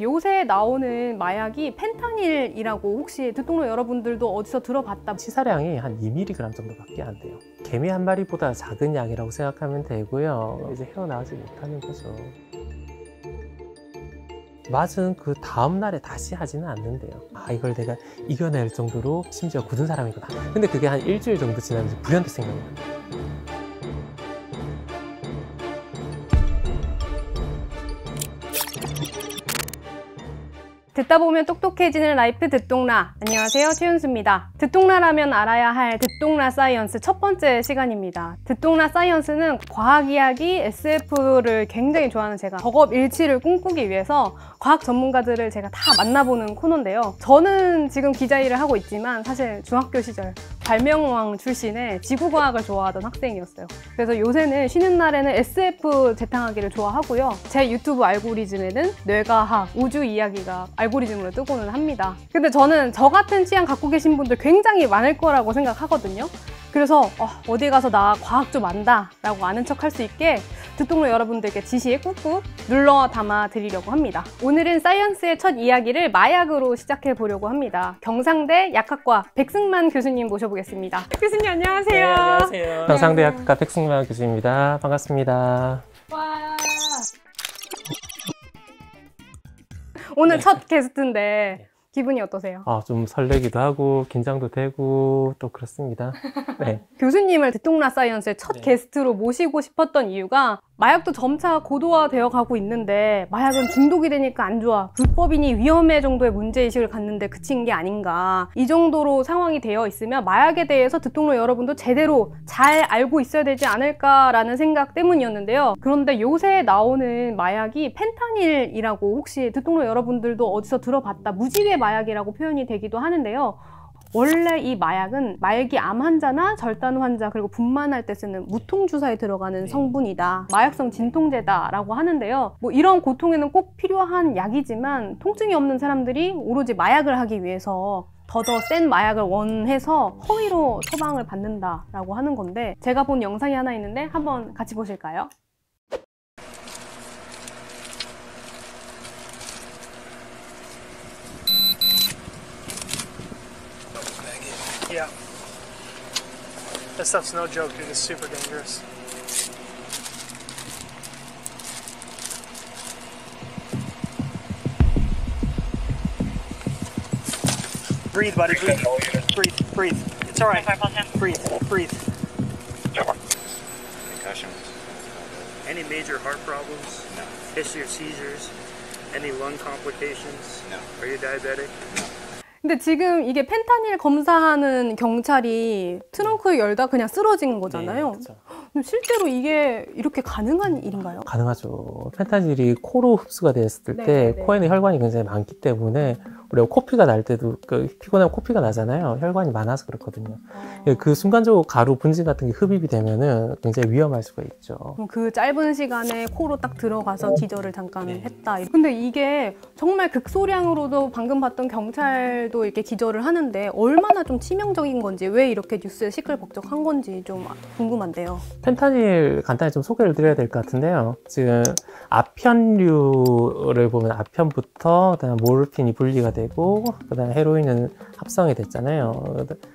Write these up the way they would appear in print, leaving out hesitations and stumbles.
요새 나오는 마약이 펜타닐이라고 혹시 듣동로 여러분들도 어디서 들어봤다? 치사량이 한 2mg 정도밖에 안 돼요. 개미 한 마리보다 작은 양이라고 생각하면 되고요. 이제 헤어나오지 못하는 거죠. 맞은 그 다음 날에 다시 하지는 않는데요. 이걸 내가 이겨낼 정도로 심지어 굳은 사람이구나. 근데 그게 한 일주일 정도 지나면서 불현듯 생각납니다. 듣다 보면 똑똑해지는 라이프 듣동라. 안녕하세요, 최윤수입니다. 듣동라라면 알아야 할 듣동라 사이언스 첫 번째 시간입니다. 듣동라 사이언스는 과학 이야기, SF를 굉장히 좋아하는 제가 덕업일치를 꿈꾸기 위해서 과학 전문가들을 제가 다 만나보는 코너인데요. 저는 지금 기자 일을 하고 있지만 사실 중학교 시절 발명왕 출신의 지구과학을 좋아하던 학생이었어요. 그래서 요새는 쉬는 날에는 SF 재탕하기를 좋아하고요. 제 유튜브 알고리즘에는 뇌과학, 우주 이야기가 알고리즘으로 뜨고는 합니다. 근데 저는 저 같은 취향 갖고 계신 분들 굉장히 많을 거라고 생각하거든요. 그래서 어디 가서 나 과학 좀 안다 라고 아는 척 할 수 있게 듣동로 여러분들께 지시에 꾹꾹 눌러 담아 드리려고 합니다. 오늘은 사이언스의 첫 이야기를 마약으로 시작해 보려고 합니다. 경상대 약학과 백승만 교수님 모셔보겠습니다. 교수님 안녕하세요. 네, 안녕하세요. 경상대 약학과 백승만 교수입니다. 반갑습니다. 와. 오늘 첫 게스트인데 기분이 어떠세요? 좀 설레기도 하고 긴장도 되고 또 그렇습니다. 네. 교수님을 듣동라 사이언스의 첫 게스트로 모시고 싶었던 이유가 마약도 점차 고도화되어 가고 있는데 마약은 중독이 되니까 안 좋아, 불법이니 위험해 정도의 문제의식을 갖는데 그친 게 아닌가, 이 정도로 상황이 되어 있으면 마약에 대해서 듣동로 여러분도 제대로 잘 알고 있어야 되지 않을까라는 생각 때문이었는데요. 그런데 요새 나오는 마약이 펜타닐이라고 혹시 듣동로 여러분들도 어디서 들어봤다, 무지개 마약이라고 표현이 되기도 하는데요. 원래 이 마약은 말기 암 환자나 절단 환자 그리고 분만할 때 쓰는 무통주사에 들어가는 성분이다, 마약성 진통제다라고 하는데요. 이런 고통에는 꼭 필요한 약이지만 통증이 없는 사람들이 오로지 마약을 하기 위해서 더 센 마약을 원해서 허위로 처방을 받는다라고 하는 건데, 제가 본 영상이 하나 있는데 한번 같이 보실까요? Yeah. That stuff's no joke, dude. It's super dangerous. Breathe, buddy. Breathe. Breathe. Breathe. It's all right. Breathe. Breathe. Concussion. Any major heart problems? No. History of seizures? Any lung complications? No. Are you diabetic? 근데 지금 이게 펜타닐 검사하는 경찰이 트렁크 열다 그냥 쓰러진 거잖아요. 네, 그렇죠. 실제로 이게 이렇게 가능한 일인가요? 가능하죠. 펜타닐이 코로 흡수가 됐을 때 네네네. 코에는 혈관이 굉장히 많기 때문에 우리가 코피가 날 때도 피곤하면 코피가 나잖아요. 혈관이 많아서 그렇거든요. 그 순간적으로 가루 분진 같은 게 흡입이 되면은 굉장히 위험할 수가 있죠. 그럼 그 짧은 시간에 코로 딱 들어가서 기절을 잠깐 했다. 근데 이게 정말 극소량으로도 방금 봤던 경찰도 이렇게 기절을 하는데 얼마나 좀 치명적인 건지, 왜 이렇게 뉴스에 시끌벅적한 건지 좀 궁금한데요. 펜타닐 간단히 좀 소개를 드려야 될 것 같은데요. 지금 아편류를 보면 아편부터 그다음 모르핀이 분리가 되고 그다음 헤로인은 합성이 됐잖아요.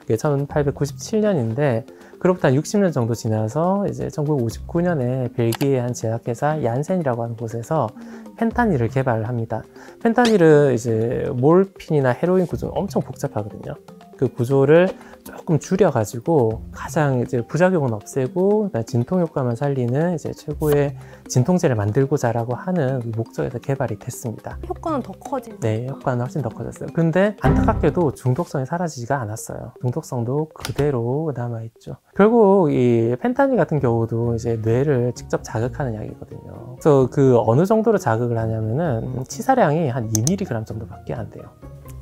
그게 1897년인데 그로부터 한 60년 정도 지나서 이제 1959년에 벨기에 한 제약회사 얀센이라고 하는 곳에서 펜타닐을 개발을 합니다. 펜타닐은 이제 몰핀이나 헤로인 구조는 엄청 복잡하거든요. 그 구조를 조금 줄여가지고 가장 이제 부작용은 없애고 진통 효과만 살리는 이제 최고의 진통제를 만들고자라고 하는 목적에서 개발이 됐습니다. 효과는 더 커진. 네, 효과는 훨씬 더 커졌어요. 근데 안타깝게도 중독성이 사라지지가 않았어요. 중독성도 그대로 남아있죠. 결국 이 펜타닐 같은 경우도 이제 뇌를 직접 자극하는 약이거든요. 그래서 그 어느 정도로 자극을 하냐면은 치사량이 한 2mg 정도밖에 안 돼요.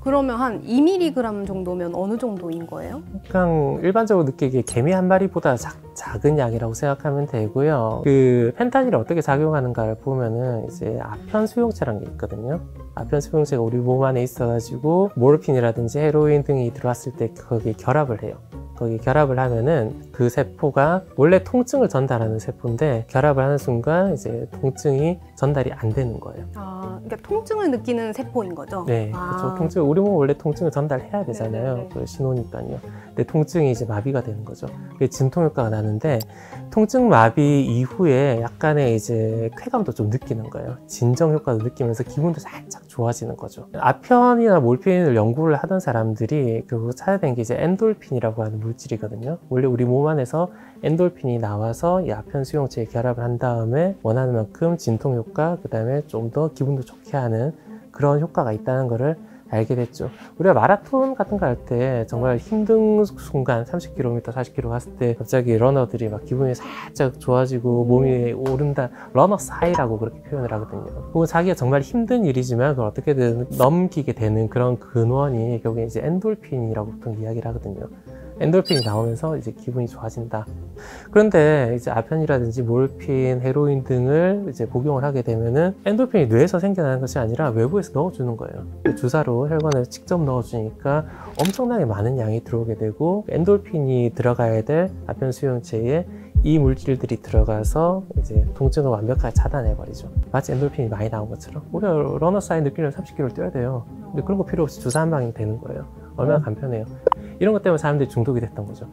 그러면 한 2mg 정도면 어느 정도인 거예요? 그냥 일반적으로 느끼기에 개미 한 마리보다 작은 양이라고 생각하면 되고요. 그 펜타닐이 어떻게 작용하는가를 보면은 이제 아편 수용체라는 게 있거든요. 아편 수용체가 우리 몸 안에 있어가지고 모르핀이라든지 헤로인 등이 들어왔을 때 거기에 결합을 해요. 거기 결합을 하면은 그 세포가 원래 통증을 전달하는 세포인데 결합을 하는 순간 이제 통증이 전달이 안 되는 거예요. 아, 그러니까 통증을 느끼는 세포인 거죠? 네, 그렇죠. 통증, 우리 몸은 원래 통증을 전달해야 되잖아요. 네네네. 그 신호니까요. 근데 통증이 이제 마비가 되는 거죠. 그게 진통 효과가 나는데 통증 마비 이후에 약간의 이제 쾌감도 좀 느끼는 거예요. 진정 효과도 느끼면서 기분도 살짝 좋아지는 거죠. 아편이나 몰핀을 연구를 하던 사람들이 결국 찾아낸 게 이제 엔돌핀이라고 하는 물질이거든요. 원래 우리 몸 안에서 엔돌핀이 나와서 이 아편 수용체에 결합을 한 다음에 원하는 만큼 진통 효과, 그 다음에 좀 더 기분도 좋게 하는 그런 효과가 있다는 거를 알게 됐죠. 우리가 마라톤 같은 거 할 때 정말 힘든 순간 30km, 40km 갔을 때 갑자기 러너들이 막 기분이 살짝 좋아지고 몸이 오른다, 러너스 하이라고 그렇게 표현을 하거든요. 그리고 자기가 정말 힘든 일이지만 그걸 어떻게든 넘기게 되는 그런 근원이 결국에 이제 엔돌핀이라고 보통 이야기를 하거든요. 엔돌핀이 나오면서 이제 기분이 좋아진다. 그런데 이제 아편이라든지 몰핀, 헤로인 등을 이제 복용을 하게 되면은 엔돌핀이 뇌에서 생겨나는 것이 아니라 외부에서 넣어주는 거예요. 주사로 혈관에 직접 넣어주니까 엄청나게 많은 양이 들어오게 되고 엔돌핀이 들어가야 될 아편 수용체에 이 물질들이 들어가서 이제 통증을 완벽하게 차단해버리죠. 마치 엔돌핀이 많이 나온 것처럼. 우리가 러너스 하이 느끼려면 30km를 뛰어야 돼요. 근데 그런 거 필요 없이 주사 한 방이 되는 거예요. 얼마나 간편해요. 이런 것 때문에 사람들이 중독이 됐던 거죠.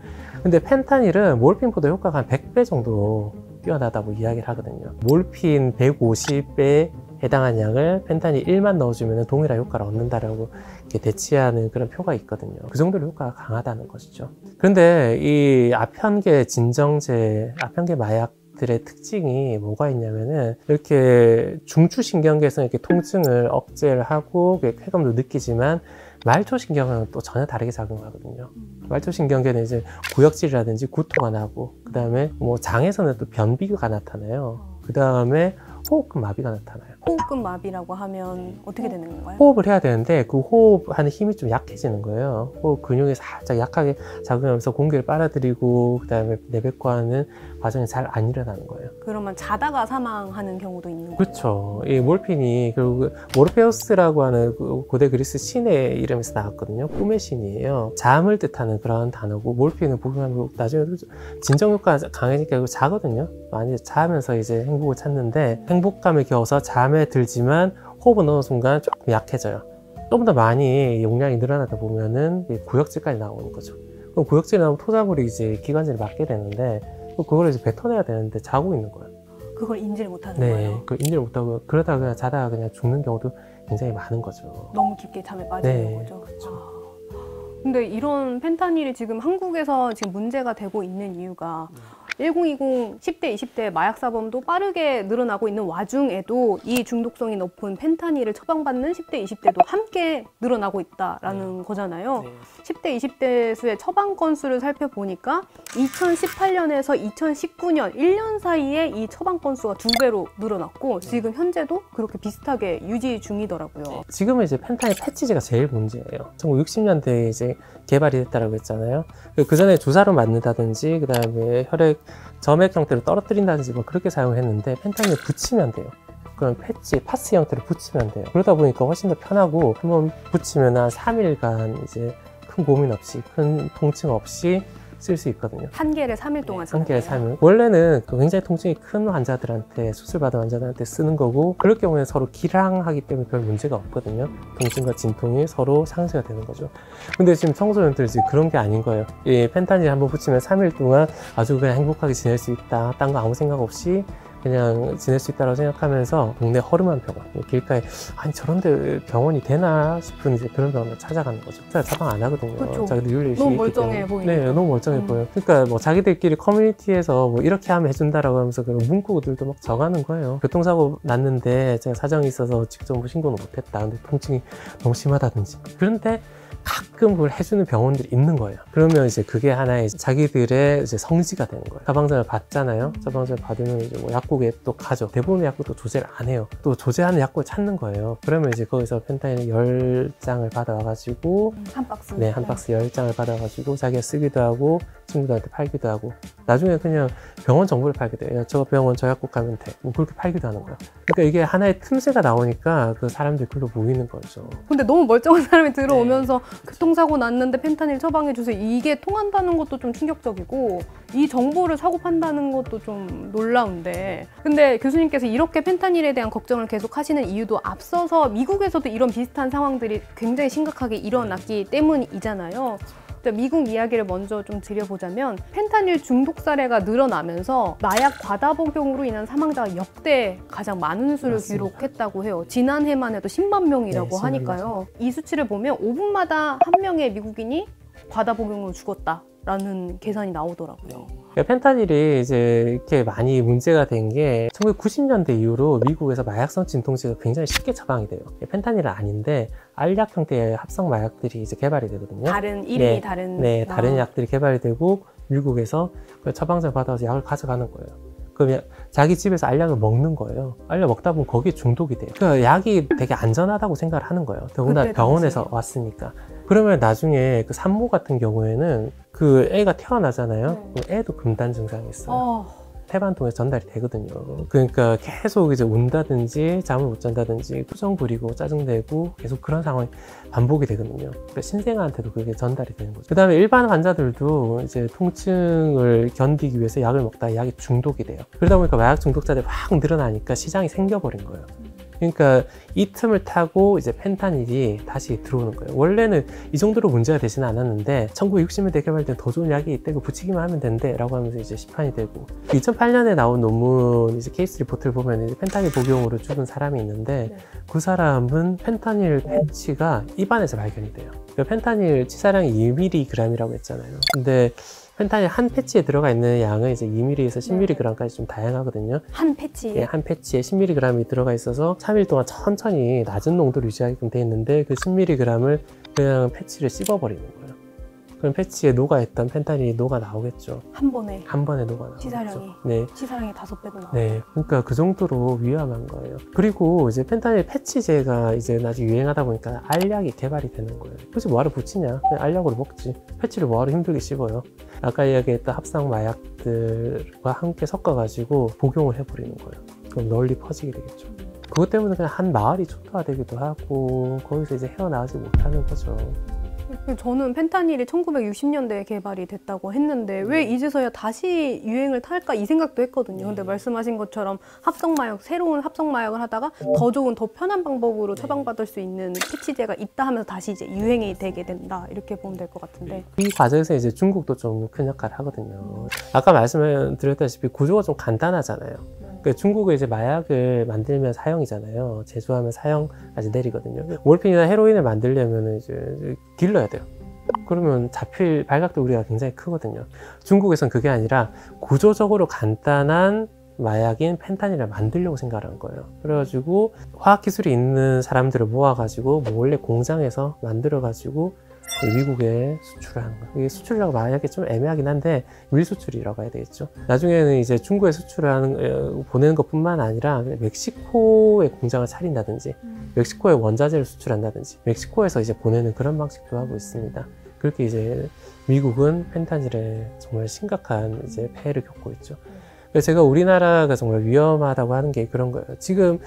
근데 펜타닐은 몰핀보다 효과가 한 100배 정도 뛰어나다고 이야기를 하거든요. 몰핀 150배에 해당한 양을 펜타닐 1만 넣어주면 동일한 효과를 얻는다라고 이렇게 대치하는 그런 표가 있거든요. 그 정도로 효과가 강하다는 것이죠. 그런데 이 아편계 진정제, 아편계 마약들의 특징이 뭐가 있냐면은 이렇게 중추신경계에서 이렇게 통증을 억제를 하고 쾌감도 느끼지만 말초신경은 또 전혀 다르게 작용하거든요. 말초신경계는 이제 구역질이라든지 구토가 나고, 그 다음에 뭐 장에서는 또 변비가 나타나요. 그 다음에 호흡근 마비가 나타나요. 호흡근 마비라고 하면 어떻게 되는 건가요? 호흡을 해야 되는데 그 호흡하는 힘이 좀 약해지는 거예요. 호흡 근육이 살짝 약하게 작용하면서 공기를 빨아들이고 그 다음에 내뱉고하는 과정이 잘 안 일어나는 거예요. 그러면 자다가 사망하는 경우도 있는 거예요? 그렇죠. 이 몰핀이 결국 모르페우스라고 하는 고대 그리스 신의 이름에서 나왔거든요. 꿈의 신이에요. 잠을 뜻하는 그런 단어고, 몰핀은 복용하면 나중에 진정 효과가 강해지니까 자거든요. 많이 자면서 이제 행복을 찾는데 행복감을 겨워서 잠에 들지만 호흡은 어느 순간 조금 약해져요. 좀 더 많이 용량이 늘어나다 보면은 구역질까지 나오는 거죠. 그럼 구역질이 나오면 토사물이 이제 기관지를 막게 되는데 그걸 이제 뱉어내야 되는데 자고 있는 거예요. 그걸 인지를 못하는 네, 거예요? 그걸 인지를 못하고 그러다가 그냥 자다가 그냥 죽는 경우도 굉장히 많은 거죠. 너무 깊게 잠에 빠지는 네, 거죠? 그렇죠. 근데 이런 펜타닐이 지금 한국에서 지금 문제가 되고 있는 이유가 1020, 10대, 20대 마약 사범도 빠르게 늘어나고 있는 와중에도 이 중독성이 높은 펜타닐을 처방받는 10대, 20대도 함께 늘어나고 있다라는 거잖아요. 네. 10대, 20대 수의 처방 건수를 살펴보니까 2018년에서 2019년 1년 사이에 이 처방 건수가 2배로 늘어났고 지금 현재도 그렇게 비슷하게 유지 중이더라고요. 지금은 이제 펜타닐 패치제가 제일 문제예요. 1960년대에 이제 개발이 됐다라고 했잖아요. 그 전에 주사로 맞는다든지 그 다음에 혈액 점액 형태로 떨어뜨린다든지 뭐 그렇게 사용을 했는데 펜타닐을 붙이면 돼요. 그런 패치, 파스 형태로 붙이면 돼요. 그러다 보니까 훨씬 더 편하고 한번 붙이면 한 3일간 이제 큰 고민 없이, 큰 통증 없이 쓸 수 있거든요. 한 개를 3일 동안 한 개를 사면 원래는 굉장히 통증이 큰 환자들한테, 수술받은 환자들한테 쓰는 거고, 그럴 경우에 서로 기량하기 때문에 별 문제가 없거든요. 통증과 진통이 서로 상쇄가 되는 거죠. 근데 지금 청소년들 지금 그런 게 아닌 거예요. 이 펜타닐 한번 붙이면 3일 동안 아주 그냥 행복하게 지낼 수 있다, 딴 거 아무 생각 없이 그냥 지낼 수 있다고 생각하면서 동네 허름한 병원, 길가에 아니 저런데 병원이 되나 싶은 이제 그런 병원을 찾아가는 거죠. 처방 안 하거든요. 그쵸. 자기들 윤리 너무 멀쩡해 보이니까. 네, 너무 멀쩡해 보여요. 그러니까 뭐 자기들끼리 커뮤니티에서 뭐 이렇게 하면 해준다라고 하면서 그런 문구들도 막 적어가는 거예요. 교통사고 났는데 제가 사정이 있어서 직접 뭐 신고는 못했다. 근데 통증이 너무 심하다든지. 그런데 가끔 그걸 해주는 병원들이 있는 거예요. 그러면 이제 그게 하나의 자기들의 이제 성지가 되는 거예요. 처방전을 받잖아요. 처방전을 받으면 이제 뭐 약국 약국에 또 가죠. 대부분의 약국도 조제를 안 해요. 또 조제하는 약국을 찾는 거예요. 그러면 이제 거기서 펜타닐 10장을 받아와가지고 한 박스. 네, 한 박스 10장을 받아가지고 자기가 쓰기도 하고 친구들한테 팔기도 하고 나중에 그냥 병원 정보를 팔게 돼요. 저 병원 저 약국 가면 돼. 뭐 그렇게 팔기도 하는 거야. 그러니까 이게 하나의 틈새가 나오니까 그 사람들이 글로 모이는 거죠. 근데 너무 멀쩡한 사람이 들어오면서 교통사고 났는데 펜타닐 처방해 주세요. 이게 통한다는 것도 좀 충격적이고 이 정보를 사고 판다는 것도 좀 놀라운데 근데 교수님께서 이렇게 펜타닐에 대한 걱정을 계속 하시는 이유도 앞서서 미국에서도 이런 비슷한 상황들이 굉장히 심각하게 일어났기 때문이잖아요. 미국 이야기를 먼저 좀 드려보자면 펜타닐 중독 사례가 늘어나면서 마약 과다 복용으로 인한 사망자가 역대 가장 많은 수를 맞습니다. 기록했다고 해요. 지난해만 해도 10만 명이라고 네, 10만 하니까요. 이 수치를 보면 5분마다 한 명의 미국인이 과다 복용으로 죽었다라는 계산이 나오더라고요. 펜타닐이 이제 이렇게 많이 문제가 된 게 1990년대 이후로 미국에서 마약성 진통제가 굉장히 쉽게 처방이 돼요. 펜타닐은 아닌데 알약 형태의 합성 마약들이 이제 개발이 되거든요. 다른 이름이 네, 다른 네, 다른 약들이 개발이 되고 미국에서 그 처방전을 받아서 약을 가져가는 거예요. 그러면 자기 집에서 알약을 먹는 거예요. 알약 먹다 보면 거기에 중독이 돼요. 그 약이 되게 안전하다고 생각을 하는 거예요. 더군다나 그때 병원에서 당시에. 왔으니까. 그러면 나중에 그 산모 같은 경우에는 그 애가 태어나잖아요. 네. 그럼 애도 금단 증상이 있어요. 태반 통해서 전달이 되거든요. 그러니까 계속 이제 운다든지 잠을 못 잔다든지 투정 부리고 짜증내고 계속 그런 상황이 반복이 되거든요. 그러니까 신생아한테도 그게 전달이 되는 거죠. 그 다음에 일반 환자들도 이제 통증을 견디기 위해서 약을 먹다가 약이 중독이 돼요. 그러다 보니까 마약 중독자들이 확 늘어나니까 시장이 생겨버린 거예요. 그러니까 이 틈을 타고 이제 펜타닐이 다시 들어오는 거예요. 원래는 이 정도로 문제가 되지는 않았는데 1960년대 개발된 더 좋은 약이 있대, 그 붙이기만 하면 된대 라고 하면서 이제 시판이 되고 2008년에 나온 논문 이제 케이스 리포트를 보면 이제 펜타닐 복용으로 죽은 사람이 있는데 네. 그 사람은 펜타닐 패치가 입안에서 발견이 돼요. 그러니까 펜타닐 치사량이 2mg이라고 했잖아요. 근데 펜타닐 한 패치에 들어가 있는 양은 이제 2mg에서 10mg까지 좀 다양하거든요. 한 패치에 예, 한 패치에 10mg이 들어가 있어서 3일 동안 천천히 낮은 농도를 유지하게끔 돼 있는데 그 10mg을 그냥 패치를 씹어버리는 거예요. 그럼 패치에 녹아있던 펜타닐이 녹아 나오겠죠. 한 번에 한 번에 녹아 나오겠죠. 치사량이. 네. 치사량이 5배도 나와요. 네, 그러니까 그 정도로 위험한 거예요. 그리고 이제 펜타닐 패치제가 이제 나중에 유행하다 보니까 알약이 개발이 되는 거예요. 굳이 뭐하러 붙이냐? 그냥 알약으로 먹지. 패치를 뭐하러 힘들게 씹어요? 아까 이야기했던 합성 마약들과 함께 섞어가지고 복용을 해버리는 거예요. 그럼 널리 퍼지게 되겠죠. 그것 때문에 그냥 한 마을이 초토화되기도 하고 거기서 이제 헤어나오지 못하는 거죠. 저는 펜타닐이 1960년대에 개발이 됐다고 했는데 왜 이제서야 다시 유행을 탈까 이 생각도 했거든요. 근데 말씀하신 것처럼 합성마약, 새로운 합성마약을 하다가 더 좋은, 더 편한 방법으로 처방받을 수 있는 패치제가 있다 하면서 다시 이제 유행이 되게 된다 이렇게 보면 될 것 같은데 이 과정에서 이제 중국도 좀 큰 역할을 하거든요. 아까 말씀드렸다시피 구조가 좀 간단하잖아요. 그러니까 중국은 이제 마약을 만들면 사형이잖아요. 제조하면 사형까지 내리거든요. 몰핀이나 헤로인을 만들려면 이제 길러야 돼요. 그러면 잡힐 발각도 우리가 굉장히 크거든요. 중국에선 그게 아니라 구조적으로 간단한 마약인 펜타닐을 만들려고 생각한 거예요. 그래가지고 화학기술이 있는 사람들을 모아가지고 몰래 공장에서 만들어가지고 미국에 수출하는 거예요. 이게 수출이라고 말하기 좀 애매하긴 한데 밀수출이라고 해야 되겠죠. 나중에는 이제 중국에 수출하는 보내는 것뿐만 아니라 멕시코에 공장을 차린다든지 멕시코에 원자재를 수출한다든지 멕시코에서 이제 보내는 그런 방식도 하고 있습니다. 그렇게 이제 미국은 펜타닐에 정말 심각한 이제 폐해를 겪고 있죠. 그래서 제가 우리나라가 정말 위험하다고 하는 게 그런 거예요. 지금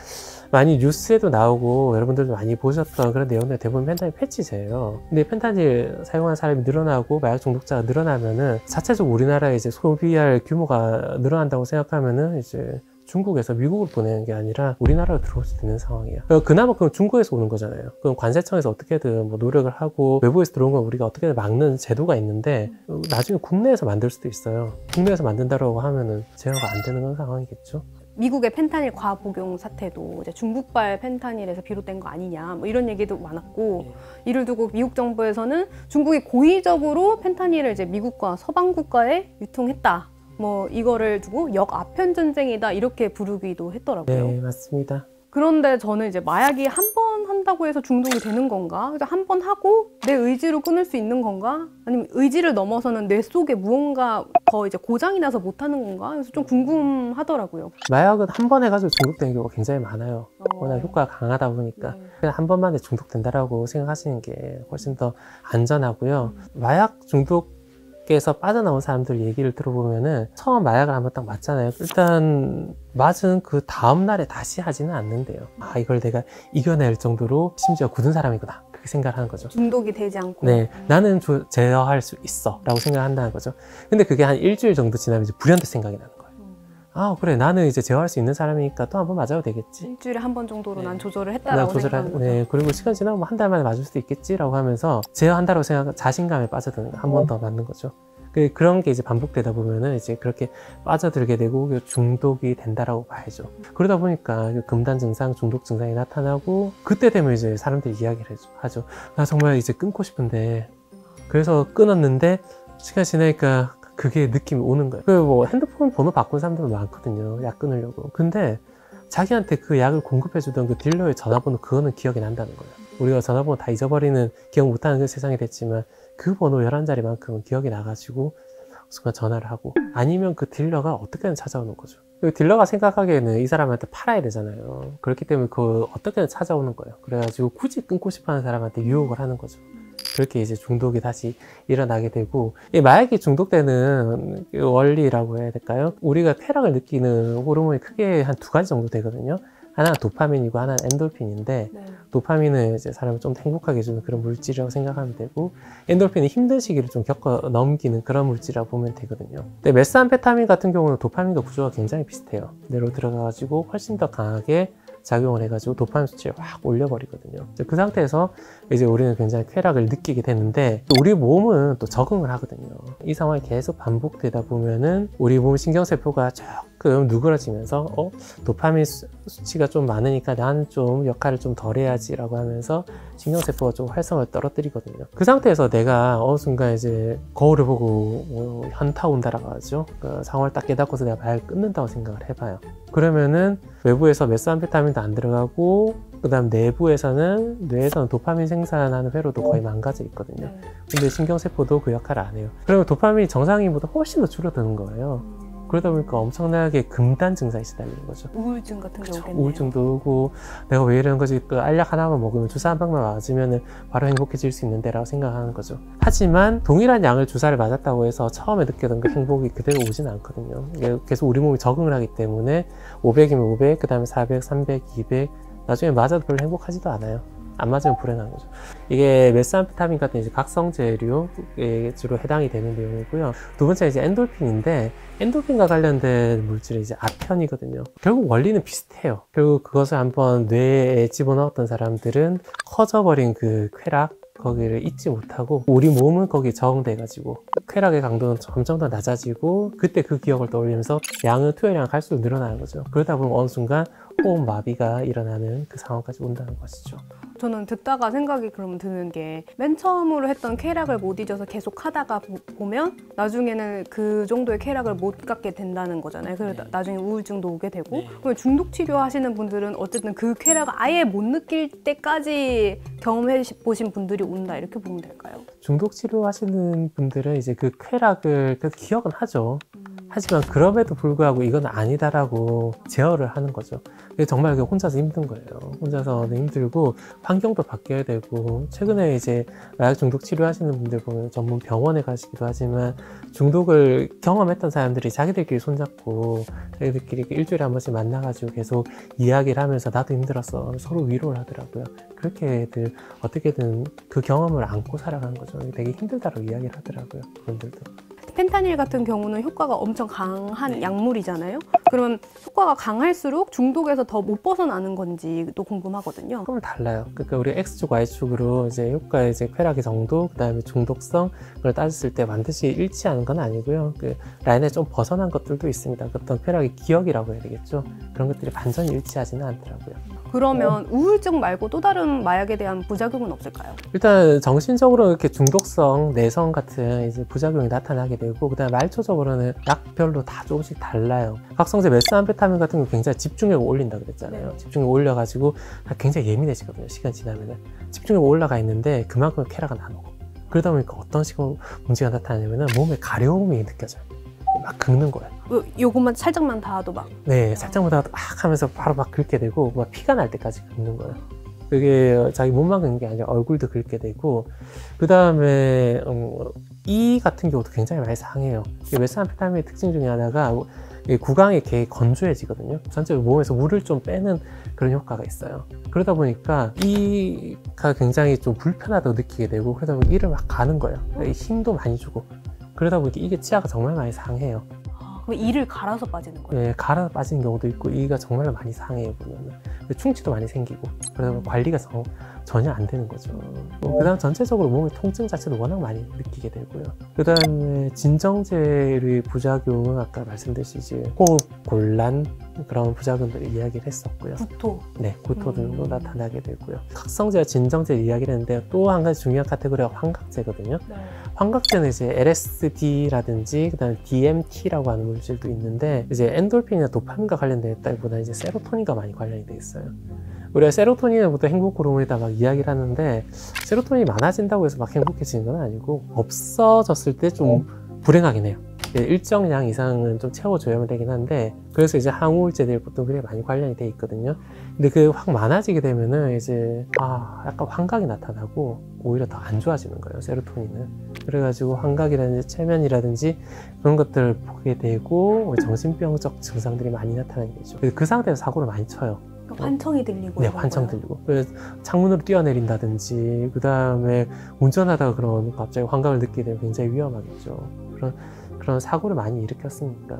많이 뉴스에도 나오고 여러분들도 많이 보셨던 그런 내용들 대부분 펜타닐 패치제예요. 근데 펜타닐 사용하는 사람이 늘어나고 마약 중독자가 늘어나면은 자체적으로 우리나라에 이제 소비할 규모가 늘어난다고 생각하면은 이제 중국에서 미국으로 보내는 게 아니라 우리나라로 들어올 수 있는 상황이야. 그나마 그럼 중국에서 오는 거잖아요. 그럼 관세청에서 어떻게든 뭐 노력을 하고 외부에서 들어온 건 우리가 어떻게든 막는 제도가 있는데 나중에 국내에서 만들 수도 있어요. 국내에서 만든다고 하면은 제어가 안 되는 그런 상황이겠죠. 미국의 펜타닐 과복용 사태도 이제 중국발 펜타닐에서 비롯된 거 아니냐 뭐 이런 얘기도 많았고 이를 두고 미국 정부에서는 중국이 고의적으로 펜타닐을 이제 미국과 서방 국가에 유통했다. 뭐 이거를 두고 역아편 전쟁이다 이렇게 부르기도 했더라고요. 네, 맞습니다. 그런데 저는 이제 마약이 한 번 한다고 해서 중독이 되는 건가? 한 번 하고 내 의지로 끊을 수 있는 건가? 아니면 의지를 넘어서는 뇌 속에 무언가 더 이제 고장이 나서 못 하는 건가? 그래서 좀 궁금하더라고요. 마약은 한 번 해가지고 중독되는 경우가 굉장히 많아요. 워낙 효과가 강하다 보니까 그냥 한 번만에 중독된다라고 생각하시는 게 훨씬 더 안전하고요. 마약 중독에서 빠져나온 사람들 얘기를 들어보면은 처음 마약을 한번 딱 맞잖아요. 일단 맞은 그 다음 날에 다시 하지는 않는데요. 아, 이걸 내가 이겨낼 정도로 심지어 굳은 사람이구나, 그렇게 생각하는 거죠. 중독이 되지 않고. 네, 나는 제어할 수 있어 라고 생각한다는 거죠. 근데 그게 한 일주일 정도 지나면 이제 불현듯 생각이 나는 거예요. 아, 그래, 나는 이제 제어할 수 있는 사람이니까 또 한 번 맞아도 되겠지. 일주일에 한 번 정도로 네. 난 조절을 했다라고 생각하는 거죠. 네, 그리고 시간 지나면 한 달 만에 맞을 수도 있겠지라고 하면서 제어한다고 생각하고 자신감에 빠져드는 거, 한 번 더 맞는 거죠. 그런 게 이제 반복되다 보면은 이제 그렇게 빠져들게 되고 중독이 된다라고 봐야죠. 그러다 보니까 금단 증상, 중독 증상이 나타나고 그때 되면 이제 사람들이 이야기를 하죠. 나 정말 이제 끊고 싶은데, 그래서 끊었는데 시간 지나니까 그게 느낌이 오는 거예요. 뭐 핸드폰 번호 바꾼 사람들도 많거든요. 약 끊으려고. 근데 자기한테 그 약을 공급해주던 그 딜러의 전화번호, 그거는 기억이 난다는 거예요. 우리가 전화번호 다 잊어버리는, 기억 못하는 그 세상이 됐지만 그 번호 11자리만큼은 기억이 나가지고 순간 전화를 하고, 아니면 그 딜러가 어떻게든 찾아오는 거죠. 딜러가 생각하기에는 이 사람한테 팔아야 되잖아요. 그렇기 때문에 그 어떻게든 찾아오는 거예요. 그래가지고 굳이 끊고 싶어하는 사람한테 유혹을 하는 거죠. 그렇게 이제 중독이 다시 일어나게 되고, 이 마약이 중독되는 원리라고 해야 될까요? 우리가 쾌락을 느끼는 호르몬이 크게 한 두 가지 정도 되거든요. 하나는 도파민이고 하나는 엔돌핀인데, 네. 도파민은 이제 사람을 좀 행복하게 해주는 그런 물질이라고 생각하면 되고, 엔돌핀은 힘든 시기를 좀 겪어 넘기는 그런 물질이라고 보면 되거든요. 근데 메스암페타민 같은 경우는 도파민과 구조가 굉장히 비슷해요. 뇌로 들어가가지고 훨씬 더 강하게 작용을 해가지고 도파민 수치를 확 올려버리거든요. 그 상태에서 이제 우리는 굉장히 쾌락을 느끼게 되는데, 또 우리 몸은 또 적응을 하거든요. 이 상황이 계속 반복되다 보면은 우리 몸 신경세포가 조금 누그러지면서 도파민 수치가 좀 많으니까 나는 좀 역할을 좀 덜 해야지 라고 하면서 신경세포가 좀 활성을 떨어뜨리거든요. 그 상태에서 내가 어느 순간 이제 거울을 보고 현타 온다라고 하죠. 그 상황을 딱 깨닫고서 내가 마약을 끊는다고 생각을 해봐요. 그러면은 외부에서 메스암페타민도 안 들어가고, 그 다음 내부에서는, 뇌에서는 도파민 생산하는 회로도 거의 망가져 있거든요. 근데 신경세포도 그 역할을 안 해요. 그러면 도파민이 정상인보다 훨씬 더 줄어드는 거예요. 그러다 보니까 엄청나게 금단 증상이 시달리는 거죠. 우울증 같은 게 오겠네요. 우울증도 오고, 내가 왜 이러는 거지? 그 알약 하나만 먹으면 주사 한 방만 맞으면 바로 행복해질 수 있는데 라고 생각하는 거죠. 하지만 동일한 양을 주사를 맞았다고 해서 처음에 느꼈던 그 행복이 그대로 오지는 않거든요. 계속 우리 몸이 적응을 하기 때문에 500이면 500, 그 다음에 400, 300, 200, 나중에 맞아도 별로 행복하지도 않아요. 안 맞으면 불행한 거죠. 이게 메스암페타민 같은 이제 각성제류에 주로 해당이 되는 내용이고요. 두 번째는 이제 엔돌핀인데, 엔돌핀과 관련된 물질이 이제 아편이거든요. 결국 원리는 비슷해요. 결국 그것을 한번 뇌에 집어넣었던 사람들은 커져버린 그 쾌락, 거기를 잊지 못하고 우리 몸은 거기에 적응돼가지고 쾌락의 강도는 점점 더 낮아지고, 그때 그 기억을 떠올리면서 양은 투여량은 갈수록 늘어나는 거죠. 그러다 보면 어느 순간 호흡 마비가 일어나는 그 상황까지 온다는 것이죠. 저는 듣다가 생각이 그러면 드는 게, 맨 처음으로 했던 쾌락을 못 잊어서 계속 하다가 보면 나중에는 그 정도의 쾌락을 못 갖게 된다는 거잖아요. 그래서 나중에 우울증도 오게 되고, 그러면 중독 치료하시는 분들은 어쨌든 그 쾌락을 아예 못 느낄 때까지 경험해 보신 분들이 온다, 이렇게 보면 될까요? 중독 치료하시는 분들은 이제 그 쾌락을 그래도 기억은 하죠. 하지만 그럼에도 불구하고 이건 아니다라고 제어를 하는 거죠. 정말 혼자서 힘든 거예요. 혼자서는 힘들고 환경도 바뀌어야 되고, 최근에 이제 마약 중독 치료하시는 분들 보면 전문 병원에 가시기도 하지만 중독을 경험했던 사람들이 자기들끼리 손잡고 자기들끼리 일주일에 한 번씩 만나가지고 계속 이야기를 하면서 나도 힘들었어, 서로 위로를 하더라고요. 그렇게들 어떻게든 그 경험을 안고 살아가는 거죠. 되게 힘들다고 이야기를 하더라고요, 그분들도. 펜타닐 같은 경우는 효과가 엄청 강한 약물이잖아요. 그러면 효과가 강할수록 중독에서 더 못 벗어나는 건지도 궁금하거든요. 조금 달라요. 그러니까 우리 X축, Y축으로 이제 효과의 이제 쾌락의 정도, 그다음에 중독성을 따졌을 때 반드시 일치하는 건 아니고요. 그 라인에 좀 벗어난 것들도 있습니다. 어떤 쾌락의 기억이라고 해야 되겠죠. 그런 것들이 반전이 일치하지는 않더라고요. 그러면 우울증 말고 또 다른 마약에 대한 부작용은 없을까요? 일단 정신적으로 이렇게 중독성, 내성 같은 이제 부작용이 나타나게 되고, 그다음에 말초적으로는 약별로 다 조금씩 달라요. 각성 합성제 메스암페타민 같은 거 굉장히 집중력을 올린다 그랬잖아요. 집중력 올려가지고 굉장히 예민해지거든요. 시간 지나면은 집중력 올라가 있는데 그만큼 쾌락은 안 오고, 그러다 보니까 어떤 식으로 문제가 나타나냐면은 몸에 가려움이 느껴져요. 막 긁는 거예요. 요것만 살짝만 닿아도 막. 네, 살짝만 닿아도 막 하면서 바로 막 긁게 되고, 막 피가 날 때까지 긁는 거예요. 그게 자기 몸만 긁는 게 아니라 얼굴도 긁게 되고, 그 다음에 이 같은 경우도 굉장히 많이 상해요. 메스암페타민의 특징 중에 하나가 구강이 되게 건조해지거든요. 전체적으로 몸에서 물을 좀 빼는 그런 효과가 있어요. 그러다 보니까 이가 굉장히 좀 불편하다고 느끼게 되고, 그러다 보니 이를 막 가는 거예요. 힘도 많이 주고, 그러다 보니까 이게 치아가 정말 많이 상해요. 그럼 이를 갈아서 빠지는 거예요? 네, 갈아 빠지는 경우도 있고, 이가 정말 많이 상해요, 보면은. 충치도 많이 생기고, 그러다 보니 관리가 전혀 안 되는 거죠. 그 다음 전체적으로 몸의 통증 자체도 워낙 많이 느끼게 되고요. 그 다음에 진정제의 부작용은 아까 말씀드렸듯이 이제 호흡 곤란, 그런 부작용들을 이야기를 했었고요. 구토. 네, 구토 등도 나타나게 되고요. 각성제와 진정제를 이야기를 했는데, 또 한 가지 중요한 카테고리가 환각제거든요. 네. 환각제는 이제 LSD라든지 그다음에 DMT라고 하는 물질도 있는데, 이제 엔돌핀이나 도파민과 관련되어 있다기보다 이제 세로토닌과 많이 관련이 되어 있어요. 우리가 세로토닌을 보통 행복 호르몬이다 막 이야기를 하는데, 세로토닌이 많아진다고 해서 막 행복해지는 건 아니고, 없어졌을 때 좀 불행하긴 해요. 일정량 이상은 좀 채워줘야만 되긴 한데, 그래서 이제 항우울제들이 보통 그게 많이 관련이 돼 있거든요. 근데 그 확 많아지게 되면은 이제 약간 환각이 나타나고 오히려 더 안 좋아지는 거예요, 세로토닌은. 그래가지고 환각이라든지 체면이라든지 그런 것들을 보게 되고 정신병적 증상들이 많이 나타나게 되죠. 그 상태에서 사고를 많이 쳐요. 환청이 들리고. 네, 환청 들리고. 그래서 창문으로 뛰어내린다든지, 그 다음에 운전하다가 그런 갑자기 환각을 느끼게 되면 굉장히 위험하겠죠. 그런 사고를 많이 일으켰으니까.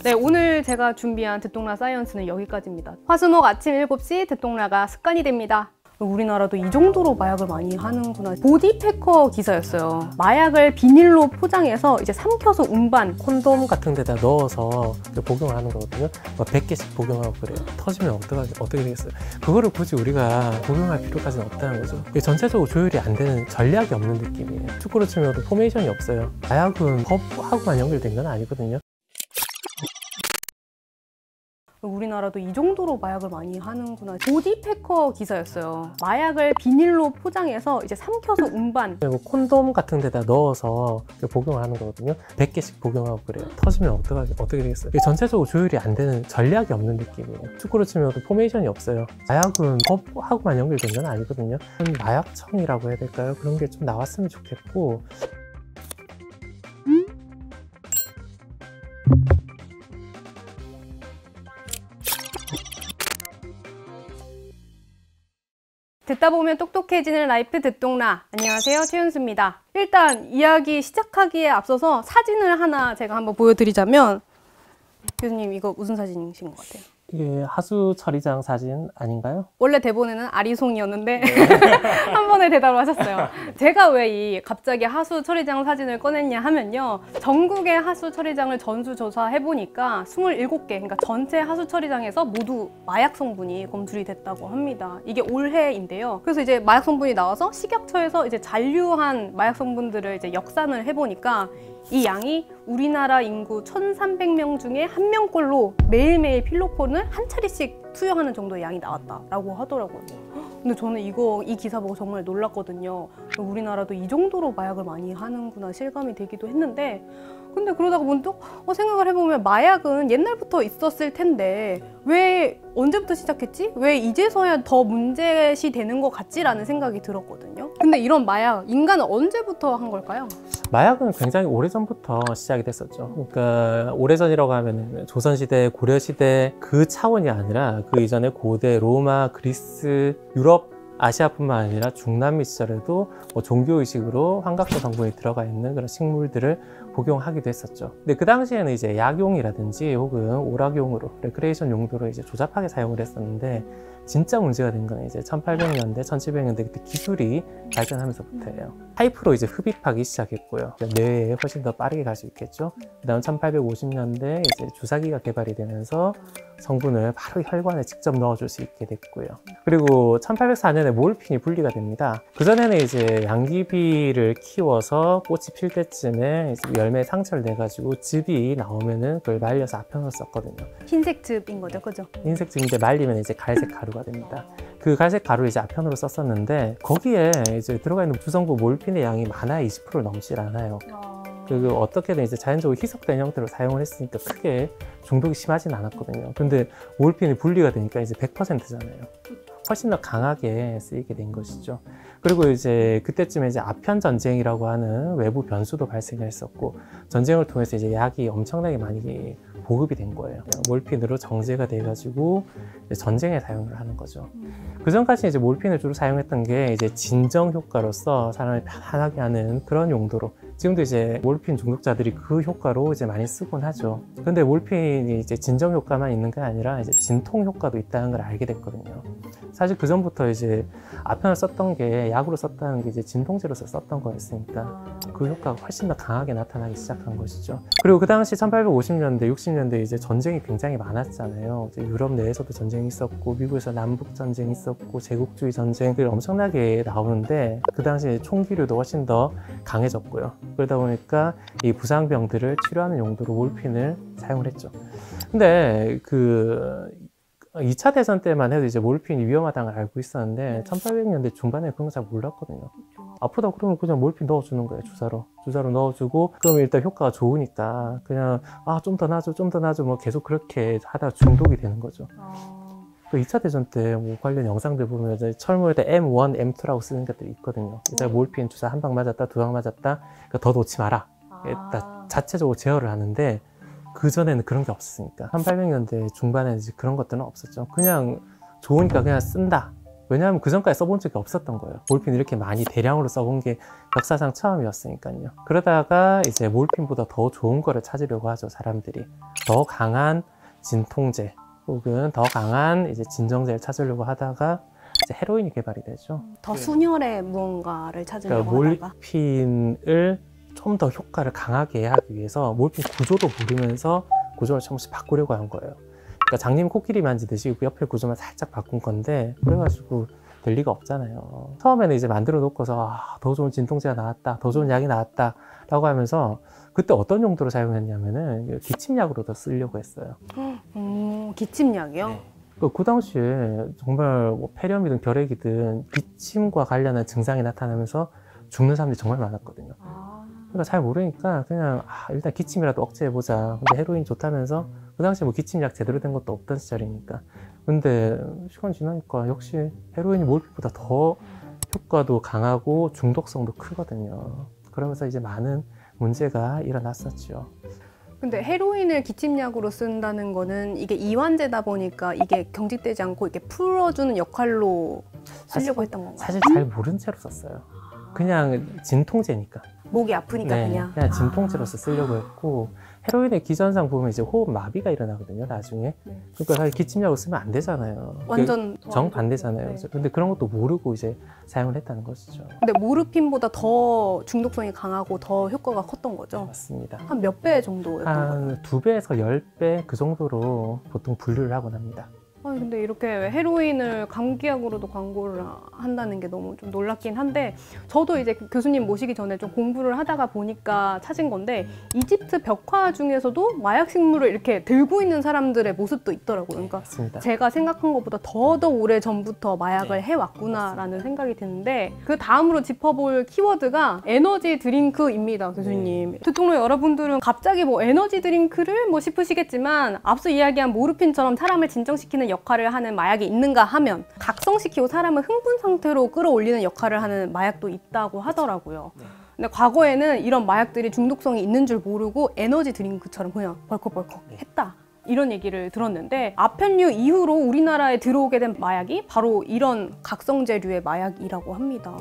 네, 오늘 제가 준비한 듣동라 사이언스는 여기까지입니다. 화수목 아침 7시 듣동라가 습관이 됩니다. 우리나라도 이 정도로 마약을 많이 하는구나. 보디패커 기사였어요. 마약을 비닐로 포장해서 이제 삼켜서 운반. 콘돔 같은 데다 넣어서 복용을 하는 거거든요. 100개씩 복용하고 그래요. 터지면 어떻게 되겠어요? 그거를 굳이 우리가 복용할 필요까지는 없다는 거죠. 전체적으로 조율이 안 되는, 전략이 없는 느낌이에요. 축구로 치면 포메이션이 없어요. 마약은 법하고만 연결된 건 아니거든요. 우리나라도 이 정도로 마약을 많이 하는구나. 보디패커 기사였어요. 마약을 비닐로 포장해서 이제 삼켜서 운반. 콘돔 같은 데다 넣어서 복용을 하는 거거든요. 100개씩 복용하고 그래요. 터지면 어떻게 되겠어요? 전체적으로 조율이 안 되는, 전략이 없는 느낌이에요. 축구로 치면 포메이션이 없어요. 마약은 법하고만 연결된 건 아니거든요. 마약청이라고 해야 될까요? 그런 게 좀 나왔으면 좋겠고. 듣다 보면 똑똑해지는 라이프 듣동라. 안녕하세요, 최윤수입니다. 일단 이야기 시작하기에 앞서서 사진을 하나 제가 한번 보여드리자면, 교수님 이거 무슨 사진이신 것 같아요? 이게 하수 처리장 사진 아닌가요? 원래 대본에는 아리송이었는데 한 번에 대답을 하셨어요. 제가 왜 갑자기 하수 처리장 사진을 꺼냈냐 하면요, 전국의 하수 처리장을 전수조사해 보니까 27개, 그러니까 전체 하수 처리장에서 모두 마약 성분이 검출이 됐다고 합니다. 이게 올해인데요. 그래서 이제 마약 성분이 나와서 식약처에서 이제 잔류한 마약 성분들을 이제 역산을 해 보니까 이 양이 우리나라 인구 1,300명 중에 한 명꼴로 매일매일 필로폰을 한 차례씩 투여하는 정도의 양이 나왔다라고 하더라고요. 근데 저는 이 기사 보고 정말 놀랐거든요. 우리나라도 이 정도로 마약을 많이 하는구나 실감이 되기도 했는데, 근데 그러다가 문득 생각을 해보면 마약은 옛날부터 있었을 텐데 왜 언제부터 시작했지? 왜 이제서야 더 문제시 되는 것 같지라는 생각이 들었거든요. 근데 이런 마약, 인간은 언제부터 한 걸까요? 마약은 굉장히 오래전부터 시작이 됐었죠. 그러니까 오래전이라고 하면 조선시대, 고려시대 그 차원이 아니라 그 이전에 고대 로마, 그리스, 유럽, 아시아뿐만 아니라 중남미 시절에도 종교의식으로 환각성 성분이 들어가 있는 그런 식물들을 복용하기도 했었죠. 근데 그 당시에는 이제 약용이라든지 혹은 오락용으로, 레크레이션 용도로 이제 조잡하게 사용을 했었는데, 진짜 문제가 된 건 이제 1800년대, 1700년대 그때 기술이 발전하면서부터예요. 파이프로 이제 흡입하기 시작했고요. 뇌에 훨씬 더 빠르게 갈 수 있겠죠. 그다음 1850년대 이제 주사기가 개발이 되면서 성분을 바로 혈관에 직접 넣어줄 수 있게 됐고요. 그리고 1804년에 모르핀이 분리가 됩니다. 그전에는 이제 양귀비를 키워서 꽃이 필 때쯤에 이제 열매 상처를 내가지고 즙이 나오면은 그걸 말려서 아편으로 썼거든요. 흰색 즙인 거죠, 그죠? 흰색즙인데 말리면 이제 갈색 가루가 됩니다. 그 갈색 가루 이제 아편으로 썼었는데 거기에 이제 들어가 있는 주성분 몰핀의 양이 많아야 20%를 넘질 않아요. 그 어떻게든 이제 자연적으로 희석된 형태로 사용을 했으니까 크게 중독이 심하진 않았거든요. 근데 몰핀이 분리가 되니까 이제 100%잖아요. 훨씬 더 강하게 쓰이게 된 것이죠. 그리고 이제 그때쯤에 이제 아편 전쟁이라고 하는 외부 변수도 발생했었고 전쟁을 통해서 이제 약이 엄청나게 많이 보급이 된 거예요. 몰핀으로 정제가 돼가지고 전쟁에 사용을 하는 거죠. 그 전까지 이제 몰핀을 주로 사용했던 게 이제 진정 효과로서 사람을 편안하게 하는 그런 용도로 지금도 이제 몰핀 중독자들이 그 효과로 이제 많이 쓰곤 하죠. 근데 몰핀이 이제 진정 효과만 있는 게 아니라 이제 진통 효과도 있다는 걸 알게 됐거든요. 사실 그 전부터 이제 아편을 썼던 게 약으로 썼다는 게 이제 진통제로서 썼던 거였으니까 그 효과가 훨씬 더 강하게 나타나기 시작한 것이죠. 그리고 그 당시 1850년대, 60년대 이제 전쟁이 굉장히 많았잖아요. 이제 유럽 내에서도 전쟁이 있었고 미국에서 남북 전쟁이 있었고 제국주의 전쟁들이 엄청나게 나오는데 그 당시 총기류도 훨씬 더 강해졌고요. 그러다 보니까 이 부상병들을 치료하는 용도로 몰핀을 사용을 했죠. 근데 그 2차 대전 때만 해도 이제 몰핀이 위험하다는 걸 알고 있었는데 1800년대 중반에 그런 거 잘 몰랐거든요. 아프다 그러면 그냥 몰핀 넣어주는 거예요. 주사로 넣어주고 그러면 일단 효과가 좋으니까 그냥 좀 더 놔줘 좀 더 놔줘 뭐 계속 그렇게 하다 중독이 되는 거죠. 또 2차 대전 때 뭐 관련 영상들 보면 이제 철모일 때 M1, M2라고 쓰는 것들이 있거든요. 이제 몰핀 주사 한 방 맞았다, 두 방 맞았다, 그러니까 더 놓지 마라. 일단 자체적으로 제어를 하는데 그전에는 그런 게 없었으니까 1800년대 중반에는 이제 그런 것들은 없었죠. 그냥 좋으니까 그냥 쓴다. 왜냐하면 그 전까지 써본 적이 없었던 거예요. 몰핀 이렇게 많이 대량으로 써본 게 역사상 처음이었으니까요. 그러다가 이제 몰핀보다 더 좋은 거를 찾으려고 하죠, 사람들이. 더 강한 진통제 혹은 더 강한 이제 진정제를 찾으려고 하다가 이제 헤로인이 개발이 되죠. 더 순혈의 무언가를 찾으려고 그러니까 하다가 몰핀을 좀 더 효과를 강하게 하기 위해서 몰핀 구조도 모르면서 구조를 조금씩 바꾸려고 한 거예요. 그러니까 장님 코끼리 만지듯이 그 옆에 구조만 살짝 바꾼 건데 그래가지고 될 리가 없잖아요. 처음에는 이제 만들어 놓고서 더 좋은 진통제가 나왔다, 더 좋은 약이 나왔다 라고 하면서 그때 어떤 용도로 사용했냐면은 기침약으로도 쓰려고 했어요. 기침약이요? 네. 그 당시에 정말 뭐 폐렴이든 결핵이든 기침과 관련한 증상이 나타나면서 죽는 사람들이 정말 많았거든요. 그러니까 잘 모르니까 그냥 일단 기침이라도 억제해보자. 근데 헤로인 좋다면서 그 당시에 뭐 기침약 제대로 된 것도 없던 시절이니까. 근데 시간 지나니까 역시 헤로인이 몰핀보다 더 효과도 강하고 중독성도 크거든요. 그러면서 이제 많은 문제가 일어났었죠. 근데 헤로인을 기침약으로 쓴다는 거는 이게 이완제다 보니까 이게 경직되지 않고 이렇게 풀어주는 역할로 쓰려고 했던 건가요? 사실 잘 모른 채로 썼어요. 그냥 진통제니까. 목이 아프니까 네, 그냥 진통제로서 쓰려고 했고 헤로인의 기전상 보면 이제 호흡 마비가 일어나거든요, 나중에. 그러니까 사실 기침약을 쓰면 안 되잖아요. 완전 정반대잖아요. 네. 근데 그런 것도 모르고 이제 사용을 했다는 것이죠. 근데 모르핀보다 더 중독성이 강하고 더 효과가 컸던 거죠? 맞습니다. 한 몇 배 정도였던 거예요? 한 2배에서 10배 그 정도로 보통 분류를 하곤 합니다. 아니 근데 이렇게 헤로인을 감기약으로도 광고를 한다는 게 너무 좀 놀랍긴 한데 저도 이제 교수님 모시기 전에 좀 공부를 하다가 보니까 찾은 건데 이집트 벽화 중에서도 마약 식물을 이렇게 들고 있는 사람들의 모습도 있더라고요. 그러니까 맞습니다. 제가 생각한 것보다 더더 오래 전부터 마약을 해왔구나라는 생각이 드는데 그 다음으로 짚어볼 키워드가 에너지 드링크입니다, 교수님. 듣동로 여러분들은 갑자기 뭐 에너지 드링크를 뭐 싶으시겠지만 앞서 이야기한 모르핀처럼 사람을 진정시키는 역할을 하는 마약이 있는가 하면 각성시키고 사람을 흥분 상태로 끌어올리는 역할을 하는 마약도 있다고 하더라고요. 근데 과거에는 이런 마약들이 중독성이 있는 줄 모르고 에너지 드링크처럼 그냥 벌컥벌컥 했다. 이런 얘기를 들었는데 아편류 이후로 우리나라에 들어오게 된 마약이 바로 이런 각성제류의 마약이라고 합니다.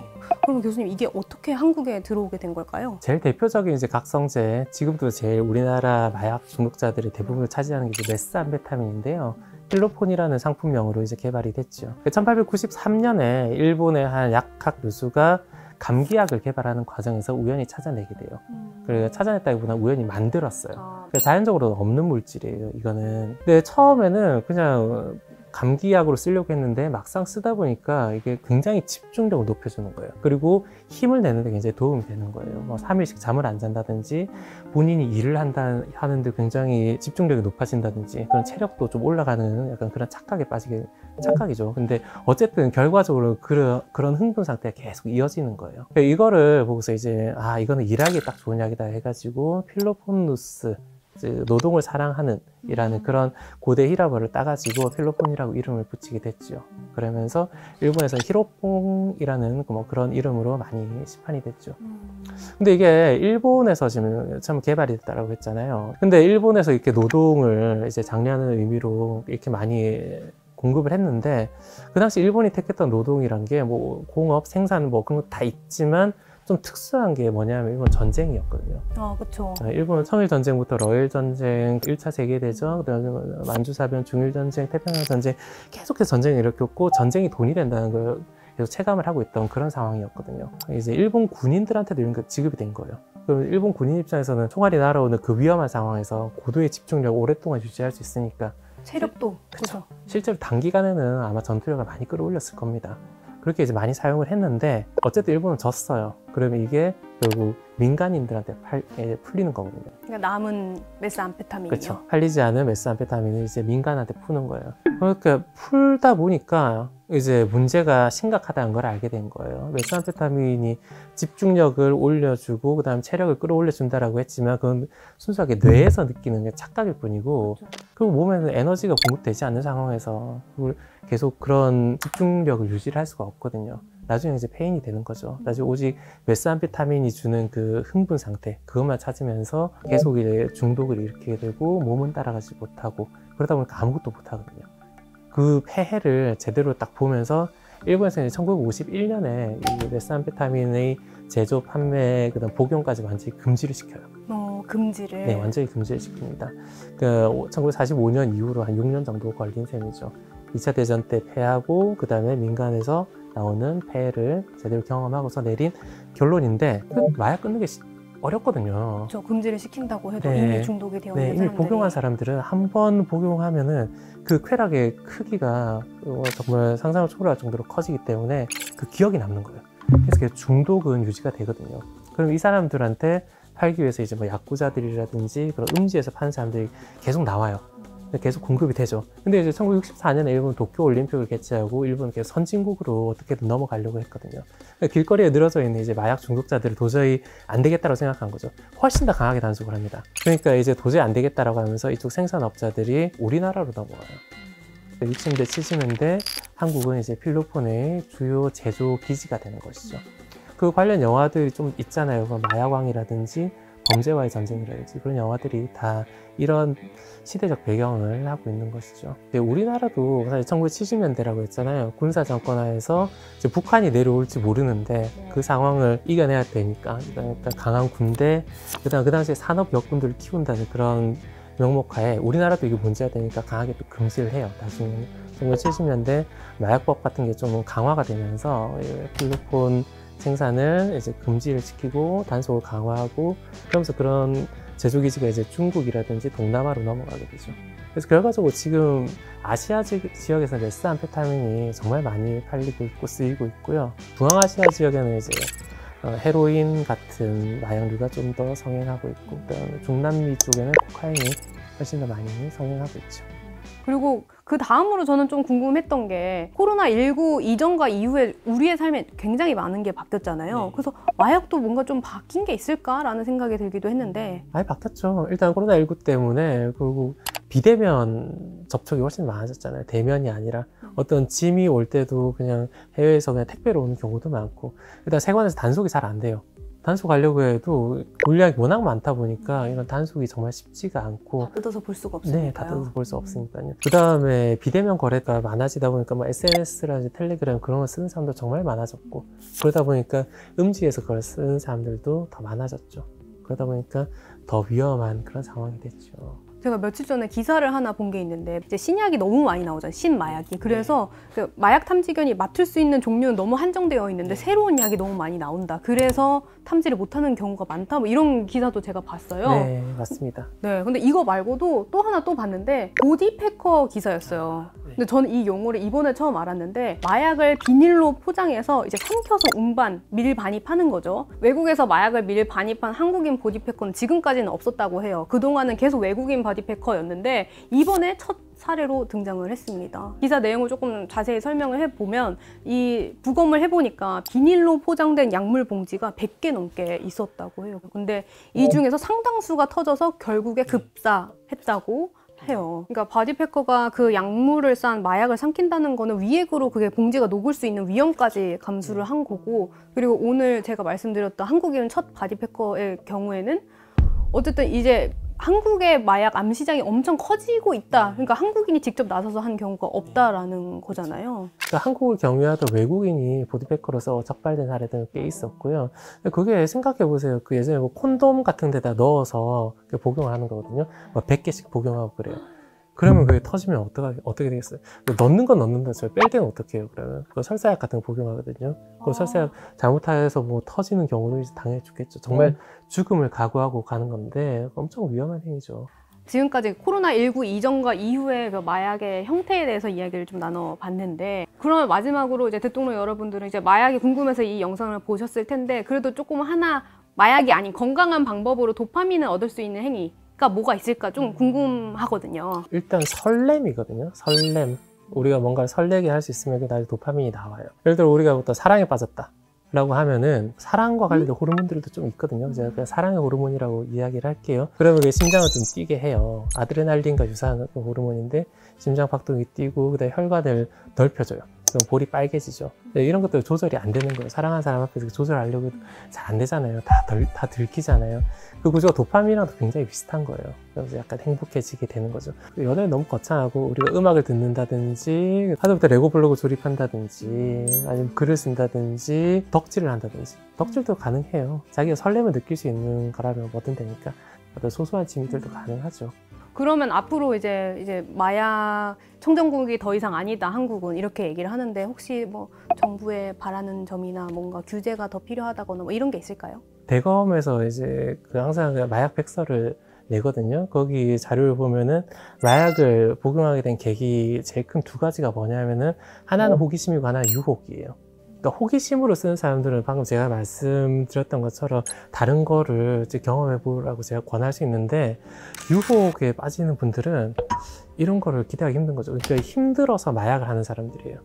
그럼 교수님 이게 어떻게 한국에 들어오게 된 걸까요? 제일 대표적인 이제 각성제, 지금도 제일 우리나라 마약 중독자들이 대부분을 차지하는 게 이제 메스암페타민인데요. 필로폰이라는 상품명으로 이제 개발이 됐죠. 1893년에 일본의 한 약학 교수가 감기약을 개발하는 과정에서 우연히 찾아내게 돼요. 그래서 찾아냈다기보다는 우연히 만들었어요. 그러니까 자연적으로 없는 물질이에요, 이거는. 근데 처음에는 그냥 감기약으로 쓰려고 했는데 막상 쓰다 보니까 이게 굉장히 집중력을 높여주는 거예요. 그리고 힘을 내는데 굉장히 도움이 되는 거예요. 뭐 3일씩 잠을 안 잔다든지 본인이 일을 하는데 굉장히 집중력이 높아진다든지 그런 체력도 좀 올라가는 약간 그런 착각이죠. 근데 어쨌든 결과적으로 그런 흥분 상태가 계속 이어지는 거예요. 이거를 보고서 이제 이거는 일하기에 딱 좋은 약이다 해가지고 필로폰누스, 노동을 사랑하는 이라는 그런 고대 히라버를 따가지고 필로폰이라고 이름을 붙이게 됐죠. 그러면서 일본에서 히로뽕이라는 뭐 그런 이름으로 많이 시판이 됐죠. 근데 이게 일본에서 지금 처음 개발이 됐다고 했잖아요. 근데 일본에서 이렇게 노동을 이제 장려하는 의미로 이렇게 많이 공급을 했는데 그 당시 일본이 택했던 노동이란 게 뭐 공업, 생산 뭐 그런 거 다 있지만 좀 특수한 게 뭐냐면 일본 전쟁이었거든요. 그렇죠. 일본은 청일전쟁부터 러일전쟁, 1차 세계대전, 그다음에 만주사변, 중일전쟁, 태평양 전쟁 계속해서 전쟁을 일으켰고 전쟁이 돈이 된다는 걸 계속 체감을 하고 있던 그런 상황이었거든요. 이제 일본 군인들한테도 이런 거 지급이 된 거예요. 그럼 일본 군인 입장에서는 총알이 날아오는 그 위험한 상황에서 고도의 집중력을 오랫동안 유지할 수 있으니까 체력도 그렇죠. 실제로 단기간에는 아마 전투력을 많이 끌어올렸을 겁니다. 그렇게 이제 많이 사용을 했는데 어쨌든 일본은 졌어요. 그러면 이게 결국 민간인들한테 풀리는 거거든요. 그러니까 남은 메스암페타민이요. 그렇죠. 팔리지 않은 메스암페타민을 이제 민간한테 푸는 거예요. 그러니까 풀다 보니까 이제 문제가 심각하다는 걸 알게 된 거예요. 메스암페타민이 집중력을 올려주고 그다음 체력을 끌어올려준다라고 했지만 그건 순수하게 뇌에서 느끼는 게 착각일 뿐이고 그리고 몸에는 에너지가 공급되지 않는 상황에서 계속 그런 집중력을 유지를 할 수가 없거든요. 나중에 이제 폐인이 되는 거죠. 나중에 오직 메스암페타민이 주는 그 흥분 상태 그것만 찾으면서 계속 이제 중독을 일으키게 되고 몸은 따라가지 못하고 그러다 보니까 아무것도 못하거든요. 그 폐해를 제대로 딱 보면서 일본에서는 1951년에 이 메스암페타민의 제조, 판매, 그다음 복용까지 완전히 금지를 시켜요. 금지를? 네, 완전히 금지를 시킵니다. 그 1945년 이후로 한 6년 정도 걸린 셈이죠. 2차 대전 때 폐하고 그 다음에 민간에서 나오는 폐해를 제대로 경험하고서 내린 결론인데 마약 끊는 게 어렵거든요. 저 금지를 시킨다고 해도 네. 이미 중독이 되어 네, 있는 이미 사람들이 복용한 사람들은 한 번 복용하면은 그 쾌락의 크기가 정말 상상을 초월할 정도로 커지기 때문에 그 기억이 남는 거예요. 그래서 중독은 유지가 되거든요. 그럼 이 사람들한테 팔기 위해서 이제 뭐 약구자들이라든지 그런 음지에서 파는 사람들이 계속 나와요. 계속 공급이 되죠. 근데 이제 1964년에 일본 도쿄 올림픽을 개최하고 일본은 계속 선진국으로 어떻게든 넘어가려고 했거든요. 길거리에 늘어져 있는 이제 마약 중독자들을 도저히 안 되겠다고 생각한 거죠. 훨씬 더 강하게 단속을 합니다. 그러니까 이제 도저히 안 되겠다라고 하면서 이쪽 생산업자들이 우리나라로 넘어와요. 60년대, 70년대 한국은 이제 필로폰의 주요 제조 기지가 되는 것이죠. 그 관련 영화들이 좀 있잖아요. 마약왕이라든지 범죄와의 전쟁이라든지 그런 영화들이 다 이런 시대적 배경을 하고 있는 것이죠. 우리나라도 사실 1970년대라고 했잖아요. 군사 정권하에서 이제 북한이 내려올지 모르는데 그 상황을 이겨내야 되니까 일단 강한 군대, 그다음 그 당시에 산업 역군들을 키운다는 그런 명목하에 우리나라도 이게 문제가 되니까 강하게 또 금지를 해요. 나중에 1970년대 마약법 같은 게 좀 강화가 되면서 필로폰 생산을 이제 금지를 시키고 단속을 강화하고 그러면서 그런 제조기지가 이제 중국이라든지 동남아로 넘어가게 되죠. 그래서 결과적으로 지금 아시아 지역에서 메스암페타민이 정말 많이 팔리고 있고 쓰이고 있고요. 중앙아시아 지역에는 이제 헤로인 같은 마약류가 좀 더 성행하고 있고 그다음에 중남미 쪽에는 코카인이 훨씬 더 많이 성행하고 있죠. 그리고 그 다음으로 저는 좀 궁금했던 게 코로나19 이전과 이후에 우리의 삶에 굉장히 많은 게 바뀌었잖아요. 네. 그래서 마약도 뭔가 좀 바뀐 게 있을까라는 생각이 들기도 했는데 많이 바뀌었죠. 일단 코로나19 때문에 그리고 비대면 접촉이 훨씬 많아졌잖아요. 대면이 아니라 어떤 짐이 올 때도 그냥 해외에서 그냥 택배로 오는 경우도 많고 일단 세관에서 단속이 잘 안 돼요. 단속하려고 해도 물량이 워낙 많다 보니까 이런 단속이 정말 쉽지가 않고 다 뜯어서 볼 수가 없으니까요. 네, 다 뜯어서 볼 수 없으니까요. 그 다음에 비대면 거래가 많아지다 보니까 뭐 SNS라든지 텔레그램 그런 거 쓰는 사람도 정말 많아졌고 그러다 보니까 음지에서 그걸 쓰는 사람들도 더 많아졌죠. 그러다 보니까 더 위험한 그런 상황이 됐죠. 제가 며칠 전에 기사를 하나 본 게 있는데 이제 신약이 너무 많이 나오잖아요. 신마약이. 그래서 그 마약 탐지견이 맡을 수 있는 종류는 너무 한정되어 있는데 새로운 약이 너무 많이 나온다. 그래서 탐지를 못하는 경우가 많다. 뭐 이런 기사도 제가 봤어요. 네, 맞습니다. 네, 근데 이거 말고도 또 하나 또 봤는데 보디패커 기사였어요. 근데 저는 이 용어를 이번에 처음 알았는데 마약을 비닐로 포장해서 이제 삼켜서 운반, 밀반입하는 거죠. 외국에서 마약을 밀반입한 한국인 보디패커는 지금까지는 없었다고 해요. 그동안은 계속 외국인 보디패커였는데 이번에 첫 사례로 등장을 했습니다. 기사 내용을 조금 자세히 설명을 해보면 이 부검을 해보니까 비닐로 포장된 약물 봉지가 100개 넘게 있었다고 해요. 근데 이 중에서 상당수가 터져서 결국에 급사했다고 해요. 그러니까 바디패커가 그 약물을 싼 마약을 삼킨다는 거는 위액으로 그게 봉지가 녹을 수 있는 위험까지 감수를 한 거고, 그리고 오늘 제가 말씀드렸던 한국인 첫 바디패커의 경우에는 어쨌든 이제 한국의 마약 암 시장이 엄청 커지고 있다. 그러니까 한국인이 직접 나서서 한 경우가 없다라는 거잖아요. 그러니까 한국을 경유하던 외국인이 보디패커로서 적발된 사례들은 꽤 있었고요. 그게 생각해보세요. 그 예전에 뭐 콘돔 같은 데다 넣어서 복용을 하는 거거든요. 뭐 100개씩 복용하고 그래요. 그러면 그게 터지면 어떻게 되겠어요? 넣는 건 넣는다. 뺄 때는 어떻게 해요, 그러면? 그 설사약 같은 거 복용하거든요. 그 설사약 잘못해서 뭐 터지는 경우도 당연히 죽겠죠. 정말 죽음을 각오하고 가는 건데 엄청 위험한 행위죠. 지금까지 코로나19 이전과 이후의 그 마약의 형태에 대해서 이야기를 좀 나눠봤는데, 그러면 마지막으로 이제 대통령 여러분들은 이제 마약이 궁금해서 이 영상을 보셨을 텐데, 그래도 조금 하나 마약이 아닌 건강한 방법으로 도파민을 얻을 수 있는 행위가 뭐가 있을까 좀 궁금하거든요. 일단 설렘이거든요. 설렘. 우리가 뭔가를 설레게 할 수 있으면 그다음에 도파민이 나와요. 예를 들어 우리가 어떤 사랑에 빠졌다 라고 하면은 사랑과 관련된 호르몬들도 좀 있거든요. 제가 그냥 사랑의 호르몬이라고 이야기를 할게요. 그러면 그게 심장을 좀 뛰게 해요. 아드레날린과 유사한 호르몬인데 심장 박동이 뛰고 그다음에 혈관을 넓혀줘요. 그럼 볼이 빨개지죠. 네, 이런 것들 조절이 안 되는 거예요. 사랑하는 사람 앞에서 조절하려고 해도 잘 안 되잖아요. 다 들키잖아요. 그 구조가 도파민이랑도 굉장히 비슷한 거예요. 그래서 약간 행복해지게 되는 거죠. 연애는 너무 거창하고 우리가 음악을 듣는다든지 하다못해 레고 블로그 조립한다든지 아니면 글을 쓴다든지 덕질을 한다든지 덕질도 가능해요. 자기가 설렘을 느낄 수 있는 거라면 뭐든 되니까 어떤 소소한 취미들도 가능하죠. 그러면 앞으로 이제 마약 청정국이 더 이상 아니다 한국은 이렇게 얘기를 하는데, 혹시 뭐 정부에 바라는 점이나 뭔가 규제가 더 필요하다거나 뭐 이런 게 있을까요? 대검에서 이제 항상 마약 백서를 내거든요. 거기 자료를 보면은 마약을 복용하게 된 계기 제일 큰 두 가지가 뭐냐면은 하나는 호기심이고 하나는 유혹이에요. 그러니까 호기심으로 쓰는 사람들은 방금 제가 말씀드렸던 것처럼 다른 거를 경험해 보라고 제가 권할 수 있는데, 유혹에 빠지는 분들은 이런 거를 기대하기 힘든 거죠. 그러니까 힘들어서 마약을 하는 사람들이에요.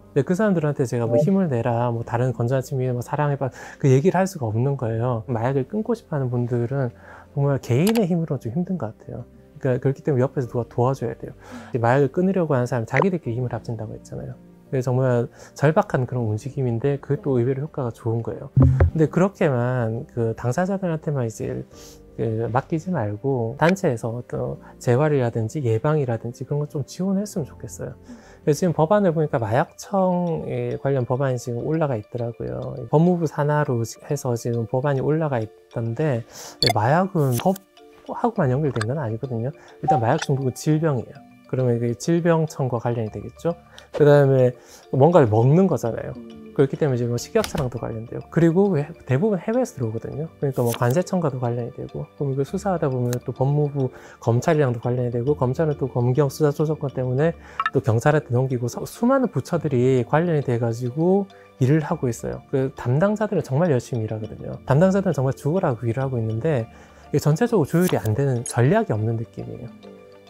근데 그 사람들한테 제가 뭐 힘을 내라, 뭐 다른 건전한 취미, 뭐 사랑해봐, 그 얘기를 할 수가 없는 거예요. 마약을 끊고 싶어 하는 분들은 정말 개인의 힘으로 좀 힘든 것 같아요. 그러니까 그렇기 때문에 옆에서 누가 도와줘야 돼요. 마약을 끊으려고 하는 사람 자기들끼리 힘을 합친다고 했잖아요. 정말 절박한 그런 움직임인데 그게 또 의외로 효과가 좋은 거예요. 근데 그렇게만 그 당사자들한테만 이제 맡기지 말고 단체에서 어떤 재활이라든지 예방이라든지 그런 거 좀 지원했으면 좋겠어요. 그래서 지금 법안을 보니까 마약청에 관련 법안이 지금 올라가 있더라고요. 법무부 산하로 해서 지금 법안이 올라가 있던데, 마약은 법하고만 연결된 건 아니거든요. 일단 마약 중독은 질병이에요. 그러면 이게 질병청과 관련이 되겠죠. 그 다음에 뭔가를 먹는 거잖아요. 그렇기 때문에 지금 식약처랑도 관련돼요. 그리고 대부분 해외에서 들어오거든요. 그러니까 뭐 관세청과도 관련이 되고, 그럼 이걸 수사하다 보면 또 법무부 검찰이랑도 관련이 되고, 검찰은 또 검경 수사 조정권 때문에 또 경찰한테 넘기고, 수많은 부처들이 관련이 돼가지고 일을 하고 있어요. 그 담당자들은 정말 열심히 일하거든요. 담당자들은 정말 죽으라고 일을 하고 있는데 이게 전체적으로 조율이 안 되는, 전략이 없는 느낌이에요.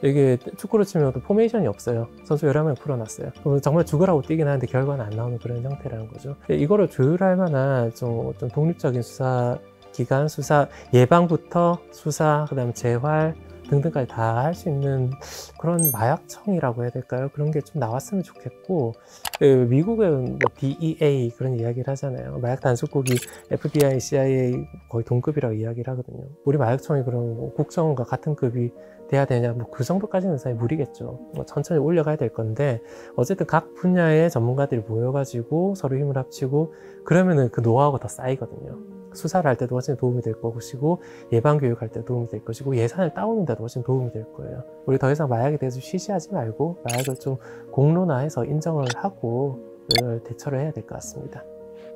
이게 축구로 치면 또 포메이션이 없어요. 선수 11명 풀어놨어요. 그럼 정말 죽으라고 뛰긴 하는데 결과는 안 나오는 그런 형태라는 거죠. 이거를 조율할 만한 좀 독립적인 수사 기관, 수사 예방부터 수사, 그 다음에 재활 등등까지 다 할 수 있는 그런 마약청이라고 해야 될까요? 그런 게 좀 나왔으면 좋겠고, 미국은 뭐 DEA 그런 이야기를 하잖아요. 마약 단속국이 FBI, CIA 거의 동급이라고 이야기를 하거든요. 우리 마약청이 그럼 국정원과 같은 급이 돼야 되냐, 뭐 그 정도까지는 사실 무리겠죠. 뭐 천천히 올려가야 될 건데, 어쨌든 각 분야의 전문가들이 모여가지고 서로 힘을 합치고 그러면은 그 노하우가 더 쌓이거든요. 수사를 할 때도 훨씬 도움이 될 것이고 예방교육할 때도 도움이 될 것이고 예산을 따오는 데도 훨씬 도움이 될 거예요. 우리 더 이상 마약에 대해서 쉬쉬하지 말고 마약을 좀 공론화해서 인정을 하고 이걸 대처를 해야 될 것 같습니다.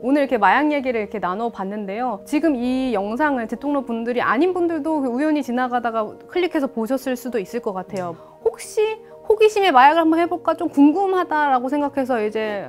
오늘 이렇게 마약 얘기를 이렇게 나눠봤는데요. 지금 이 영상을 듣통로 분들이 아닌 분들도 우연히 지나가다가 클릭해서 보셨을 수도 있을 것 같아요. 혹시 호기심에 마약을 한번 해볼까 좀 궁금하다라고 생각해서 이제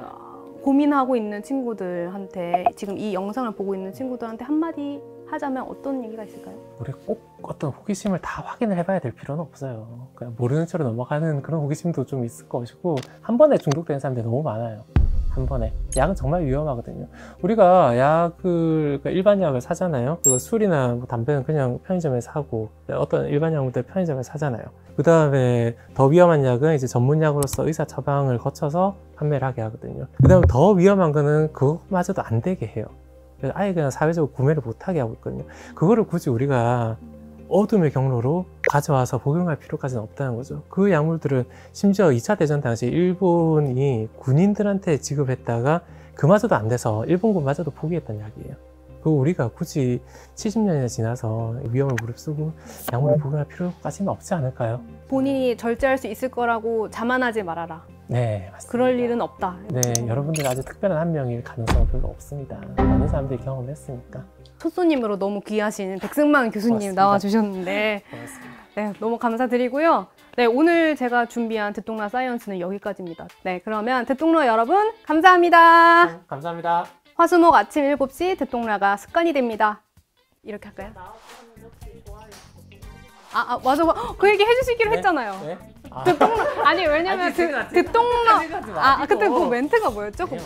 고민하고 있는 친구들한테 지금 이 영상을 보고 있는 친구들한테 한마디 하자면 어떤 얘기가 있을까요? 우리가 꼭 어떤 호기심을 다 확인을 해봐야 될 필요는 없어요. 그냥 모르는 채로 넘어가는 그런 호기심도 좀 있을 것이고 한 번에 중독되는 사람들이 너무 많아요. 한 번에. 약은 정말 위험하거든요. 우리가 약을, 그러니까 일반 약을 사잖아요. 그리고 술이나 뭐 담배는 그냥 편의점에서 사고, 어떤 일반 약물들 편의점에서 사잖아요. 그 다음에 더 위험한 약은 이제 전문약으로서 의사 처방을 거쳐서 판매를 하게 하거든요. 그 다음에 더 위험한 거는 그것마저도 안 되게 해요. 그래서 아예 그냥 사회적으로 구매를 못하게 하고 있거든요. 그거를 굳이 우리가 어둠의 경로로 가져와서 복용할 필요까지는 없다는 거죠. 그 약물들은 심지어 2차 대전 당시 일본이 군인들한테 지급했다가 그마저도 안 돼서 일본군마저도 포기했던 약이에요. 그거 우리가 굳이 70년이나 지나서 위험을 무릅쓰고 약물을 복용할 필요까지는 없지 않을까요? 본인이 절제할 수 있을 거라고 자만하지 말아라. 네, 맞습니다. 그럴 일은 없다. 네, 여러분들 아주 특별한 한 명일 가능성은 별로 없습니다. 많은 사람들이 경험했으니까. 첫 손님으로 너무 귀하신 백승만 교수님 고맙습니다. 나와주셨는데 고맙습니다. 네, 너무 감사드리고요. 네, 오늘 제가 준비한 듣동라 사이언스는 여기까지입니다. 네, 그러면 듣동러 여러분 감사합니다. 감사합니다. 화수목 아침 7시 듣동라가 습관이 됩니다. 이렇게 할까요? 맞아. 그 얘기 해주시기로 네? 했잖아요. 네? 아, 듣동라 아니 왜냐면 아니, 듣동라 그때 그 멘트가 뭐였죠? 기억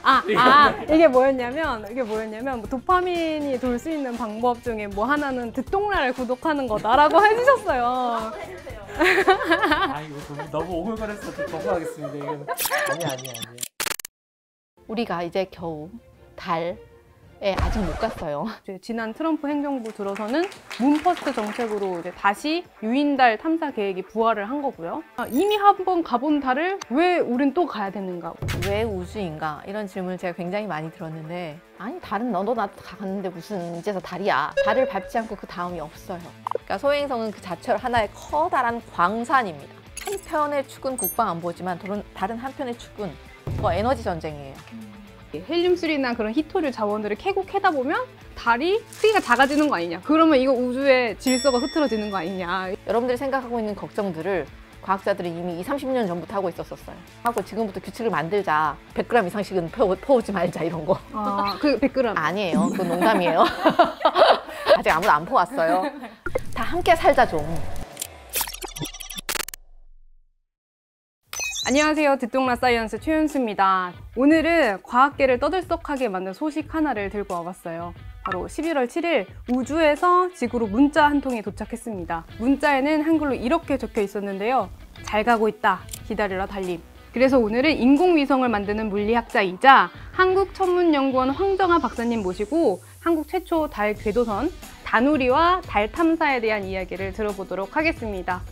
안 납니다. 이게 뭐였냐면 뭐 도파민이 돌 수 있는 방법 중에 뭐 하나는 듣동라를 구독하는 거다라고 해주셨어요. 아 이거 너무 오글거려서 좀 거부하겠습니다. 이건 아니야. 우리가 이제 겨우 달에 아직 못 갔어요. 이제 지난 트럼프 행정부 들어서는 문퍼스트 정책으로 이제 다시 유인달 탐사 계획이 부활을 한 거고요. 이미 한 번 가본 달을 왜 우린 또 가야 되는가? 왜 우주인가? 이런 질문을 제가 굉장히 많이 들었는데 아니 달은 너도 나도 다 갔는데 무슨 이제서 달이야. 달을 밟지 않고 그 다음이 없어요. 그러니까 소행성은 그 자체로 하나의 커다란 광산입니다. 한편의 축은 국방 안보지만 다른 한편의 축은 에너지 전쟁이에요. 헬륨3나 그런 히토류 자원들을 캐고 캐다 보면 달이 크기가 작아지는 거 아니냐? 그러면 이거 우주의 질서가 흐트러지는 거 아니냐? 여러분들이 생각하고 있는 걱정들을 과학자들이 이미 20, 30년 전부터 하고 있었어요. 하고 지금부터 규칙을 만들자. 100g 이상씩은 퍼오지 말자 이런 거. 그 100g. 아니에요. 그건 농담이에요. 아직 아무도 안 퍼왔어요. 다 함께 살자 좀. 안녕하세요. 듣동라 사이언스 최윤수입니다. 오늘은 과학계를 떠들썩하게 만든 소식 하나를 들고 와봤어요. 바로 11월 7일 우주에서 지구로 문자 한 통이 도착했습니다. 문자에는 한글로 이렇게 적혀 있었는데요. 잘 가고 있다. 기다려라 달림. 그래서 오늘은 인공위성을 만드는 물리학자이자 한국천문연구원 황정아 박사님 모시고 한국 최초 달 궤도선 다누리와 달 탐사에 대한 이야기를 들어보도록 하겠습니다.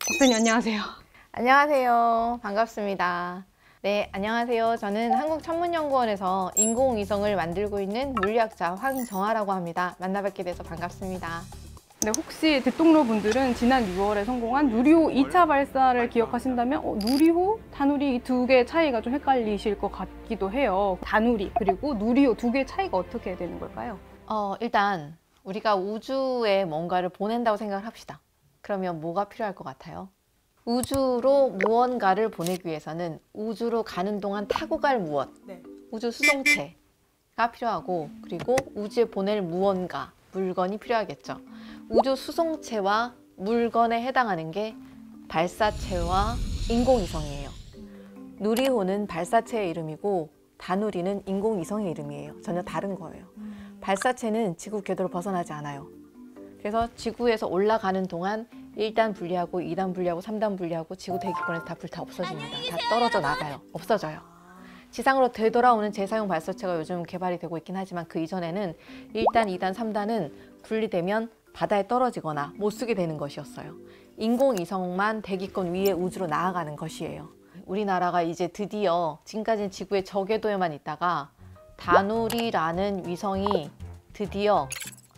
박사님 안녕하세요. 안녕하세요. 반갑습니다. 네, 안녕하세요. 저는 한국천문연구원에서 인공위성을 만들고 있는 물리학자 황정아라고 합니다. 만나뵙게 돼서 반갑습니다. 네, 혹시 듣동러 분들은 지난 6월에 성공한 누리호 2차 발사를 기억하신다면 누리호, 다누리 이 두 개의 차이가 좀 헷갈리실 것 같기도 해요. 다누리 그리고 누리호 두 개의 차이가 어떻게 되는 걸까요? 일단 우리가 우주에 뭔가를 보낸다고 생각을 합시다. 그러면 뭐가 필요할 것 같아요? 우주로 무언가를 보내기 위해서는 우주로 가는 동안 타고 갈 무엇, 우주 수송체가 필요하고 그리고 우주에 보낼 무언가, 물건이 필요하겠죠. 우주 수송체와 물건에 해당하는 게 발사체와 인공위성이에요. 누리호는 발사체의 이름이고 다누리는 인공위성의 이름이에요. 전혀 다른 거예요. 발사체는 지구 궤도를 벗어나지 않아요. 그래서 지구에서 올라가는 동안 1단 분리하고 2단 분리하고 3단 분리하고 지구 대기권에서 다 불타 없어집니다. 다 떨어져 나가요. 없어져요. 지상으로 되돌아오는 재사용 발사체가 요즘 개발이 되고 있긴 하지만 그 이전에는 1단, 2단, 3단은 분리되면 바다에 떨어지거나 못 쓰게 되는 것이었어요. 인공위성만 대기권 위에 우주로 나아가는 것이에요. 우리나라가 이제 드디어 지금까지는 지구의 저궤도에만 있다가 다누리라는 위성이 드디어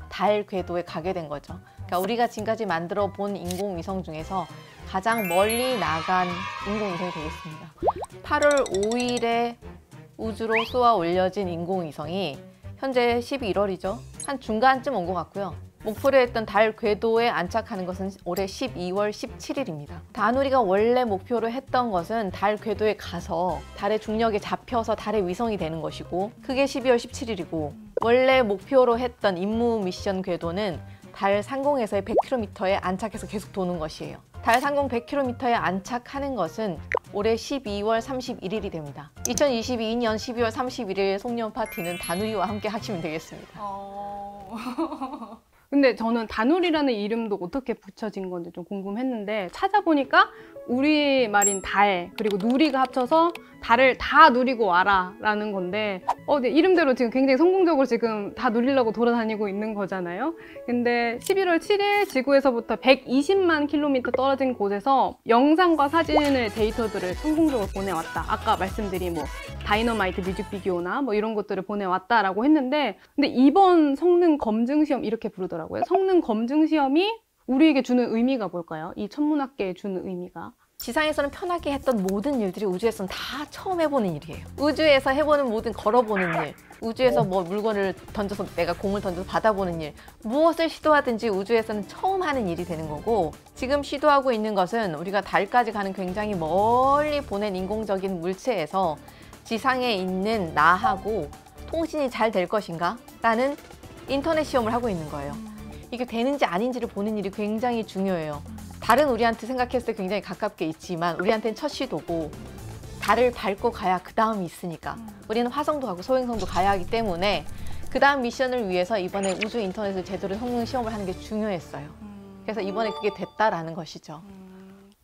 달 궤도에 가게 된 거죠. 그러니까 우리가 지금까지 만들어 본 인공위성 중에서 가장 멀리 나간 인공위성이 되겠습니다. 8월 5일에 우주로 쏘아 올려진 인공위성이 현재 11월이죠. 한 중간쯤 온 것 같고요. 목표로 했던 달 궤도에 안착하는 것은 올해 12월 17일입니다. 다누리가 원래 목표로 했던 것은 달 궤도에 가서 달의 중력에 잡혀서 달의 위성이 되는 것이고, 그게 12월 17일이고, 원래 목표로 했던 임무 미션 궤도는 달 상공에서의 100km에 안착해서 계속 도는 것이에요. 달 상공 100km에 안착하는 것은 올해 12월 31일이 됩니다. 2022년 12월 31일 송년 파티는 다누리와 함께 하시면 되겠습니다. 근데 저는 다누리라는 이름도 어떻게 붙여진 건지 좀 궁금했는데, 찾아보니까 우리말인 달 그리고 누리가 합쳐서 달을 다 누리고 와라 라는 건데, 네, 이름대로 지금 굉장히 성공적으로 지금 다 누리려고 돌아다니고 있는 거잖아요. 근데 11월 7일 지구에서부터 120만 킬로미터 떨어진 곳에서 영상과 사진을, 데이터들을 성공적으로 보내왔다. 아까 말씀드린 뭐 다이너마이트 뮤직비디오나 뭐 이런 것들을 보내왔다라고 했는데, 근데 이번 성능 검증 시험 이렇게 부르더라고요. 성능 검증 시험이 우리에게 주는 의미가 뭘까요? 이 천문학계에 주는 의미가. 지상에서는 편하게 했던 모든 일들이 우주에서는 다 처음 해보는 일이에요. 우주에서 해보는 모든 걸어보는 일, 우주에서 뭐 물건을 던져서 내가 공을 던져서 받아보는 일, 무엇을 시도하든지 우주에서는 처음 하는 일이 되는 거고, 지금 시도하고 있는 것은 우리가 달까지 가는 굉장히 멀리 보낸 인공적인 물체에서 지상에 있는 나하고 통신이 잘 될 것인가? 라는 인터넷 시험을 하고 있는 거예요. 이게 되는지 아닌지를 보는 일이 굉장히 중요해요. 달은 우리한테 생각했을 때 굉장히 가깝게 있지만 우리한테는 첫 시도고, 달을 밟고 가야 그 다음이 있으니까 우리는 화성도 가고 소행성도 가야 하기 때문에 그 다음 미션을 위해서 이번에 우주 인터넷을 제대로 성능 시험을 하는 게 중요했어요. 그래서 이번에 그게 됐다라는 것이죠.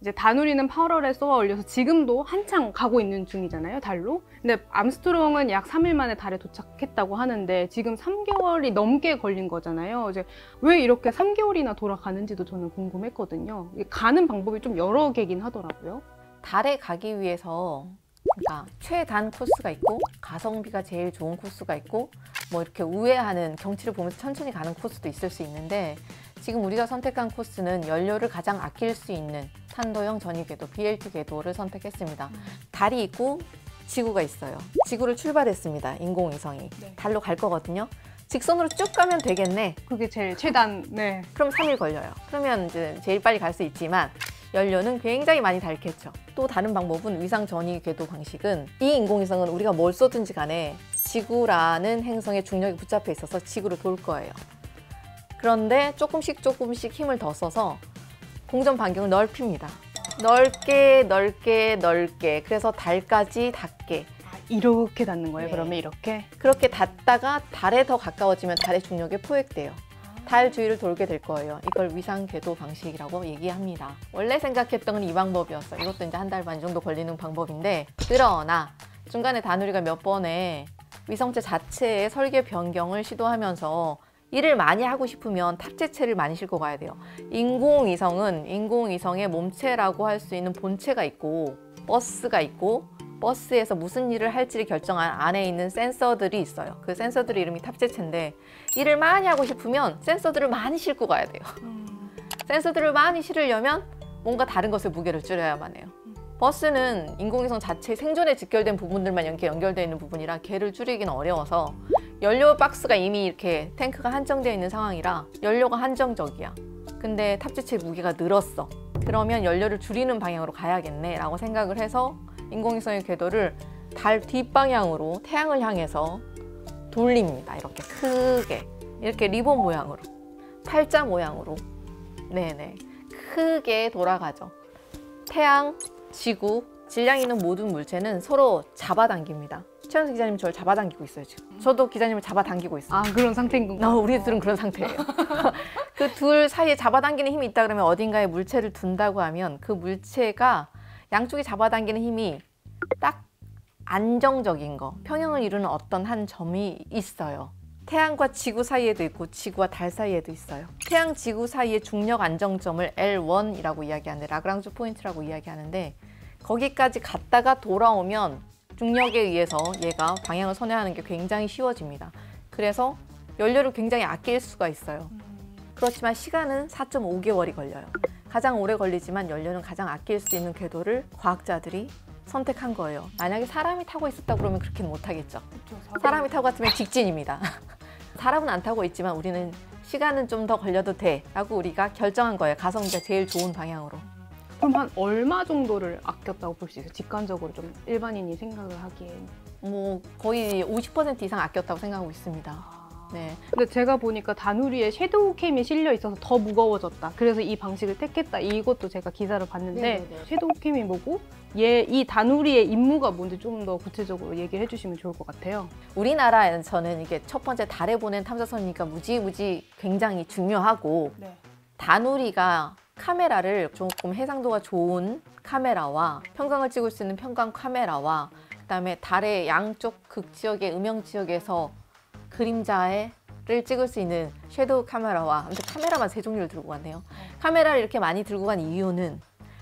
이제 다누리는 8월에 쏘아 올려서 지금도 한창 가고 있는 중이잖아요, 달로. 근데 암스트롱은 약 3일 만에 달에 도착했다고 하는데 지금 3개월이 넘게 걸린 거잖아요. 이제 왜 이렇게 3개월이나 돌아가는지도 저는 궁금했거든요. 가는 방법이 좀 여러 개긴 하더라고요. 달에 가기 위해서 그러니까 최단 코스가 있고, 가성비가 제일 좋은 코스가 있고, 뭐 이렇게 우회하는, 경치를 보면서 천천히 가는 코스도 있을 수 있는데, 지금 우리가 선택한 코스는 연료를 가장 아낄 수 있는 탄도형 전위 궤도, BLT 궤도를 선택했습니다. 달이 있고 지구가 있어요. 지구를 출발했습니다. 인공위성이. 달로 갈 거거든요. 직선으로 쭉 가면 되겠네. 그게 제일 최단. 네. 그럼 3일 걸려요. 그러면 이제 제일 빨리 갈 수 있지만 연료는 굉장히 많이 닳겠죠. 또 다른 방법은 위상 전위 궤도 방식은, 이 인공위성은 우리가 뭘 쏘든지 간에 지구라는 행성의 중력에 붙잡혀 있어서 지구를 돌 거예요. 그런데 조금씩 힘을 더 써서 공전 반경을 넓힙니다. 넓게. 그래서 달까지 닿게. 이렇게 닿는 거예요? 네. 그러면 이렇게? 그렇게 닿다가 달에 더 가까워지면 달의 중력에 포획돼요. 달 주위를 돌게 될 거예요. 이걸 위상 궤도 방식이라고 얘기합니다. 원래 생각했던 건 이 방법이었어요. 이것도 이제 한 달 반 정도 걸리는 방법인데, 그러나 중간에 다누리가 몇 번의 위성체 자체의 설계 변경을 시도하면서 일을 많이 하고 싶으면 탑재체를 많이 싣고 가야 돼요. 인공위성은 인공위성의 몸체라고 할 수 있는 본체가 있고, 버스가 있고, 버스에서 무슨 일을 할지를 결정한 안에 있는 센서들이 있어요. 그 센서들의 이름이 탑재체인데, 일을 많이 하고 싶으면 센서들을 많이 싣고 가야 돼요. 센서들을 많이 실으려면 뭔가 다른 것의 무게를 줄여야만 해요. 버스는 인공위성 자체의 생존에 직결된 부분들만 이렇게 연결되어 있는 부분이라 걔를 줄이기는 어려워서, 연료 박스가 이미 이렇게 탱크가 한정되어 있는 상황이라 연료가 한정적이야. 근데 탑재체 무게가 늘었어. 그러면 연료를 줄이는 방향으로 가야겠네 라고 생각을 해서 인공위성의 궤도를 달 뒷방향으로 태양을 향해서 돌립니다. 이렇게 크게, 이렇게 리본 모양으로, 팔자 모양으로, 네네, 크게 돌아가죠. 태양, 지구, 질량 있는 모든 물체는 서로 잡아당깁니다. 최현수 기자님 저를 잡아당기고 있어요, 지금. 저도 기자님을 잡아당기고 있어요. 아, 그런 상태인 건가요? 우리들은 그런 상태예요. 그 둘 사이에 잡아당기는 힘이 있다 그러면, 어딘가에 물체를 둔다고 하면 그 물체가 양쪽이 잡아당기는 힘이 딱 안정적인 거, 평형을 이루는 어떤 한 점이 있어요. 태양과 지구 사이에도 있고 지구와 달 사이에도 있어요. 태양, 지구 사이의 중력 안정점을 L1이라고 이야기하는데, 라그랑주 포인트라고 이야기하는데, 거기까지 갔다가 돌아오면 중력에 의해서 얘가 방향을 선회하는 게 굉장히 쉬워집니다. 그래서 연료를 굉장히 아낄 수가 있어요. 그렇지만 시간은 4.5개월이 걸려요. 가장 오래 걸리지만 연료는 가장 아낄 수 있는 궤도를 과학자들이 선택한 거예요. 만약에 사람이 타고 있었다 그러면 그렇게는 못하겠죠. 사람이 타고 갔으면 직진입니다. 사람은 안 타고 있지만 우리는 시간은 좀 더 걸려도 돼 라고 우리가 결정한 거예요. 가성비가 제일 좋은 방향으로. 그럼 한 얼마 정도를 아꼈다고 볼 수 있어요? 직관적으로 좀 일반인이 생각을 하기엔. 뭐 거의 50% 이상 아꼈다고 생각하고 있습니다. 네. 근데 제가 보니까 다누리에 섀도우 캠이 실려 있어서 더 무거워졌다. 그래서 이 방식을 택했다. 이것도 제가 기사를 봤는데 네네네. 섀도우 캠이 뭐고 이 다누리의 임무가 뭔지 좀 더 구체적으로 얘기를 해주시면 좋을 것 같아요. 우리나라에서는 이게 첫 번째 달에 보낸 탐사선이니까 무지 굉장히 중요하고 네. 다누리가 카메라를 조금 해상도가 좋은 카메라와 평광을 찍을 수 있는 평광 카메라와 그다음에 달의 양쪽 극지역의 음영 지역에서 그림자를 찍을 수 있는 섀도우 카메라와 아무튼 카메라만 3종류를 들고 갔네요. 카메라를 이렇게 많이 들고 간 이유는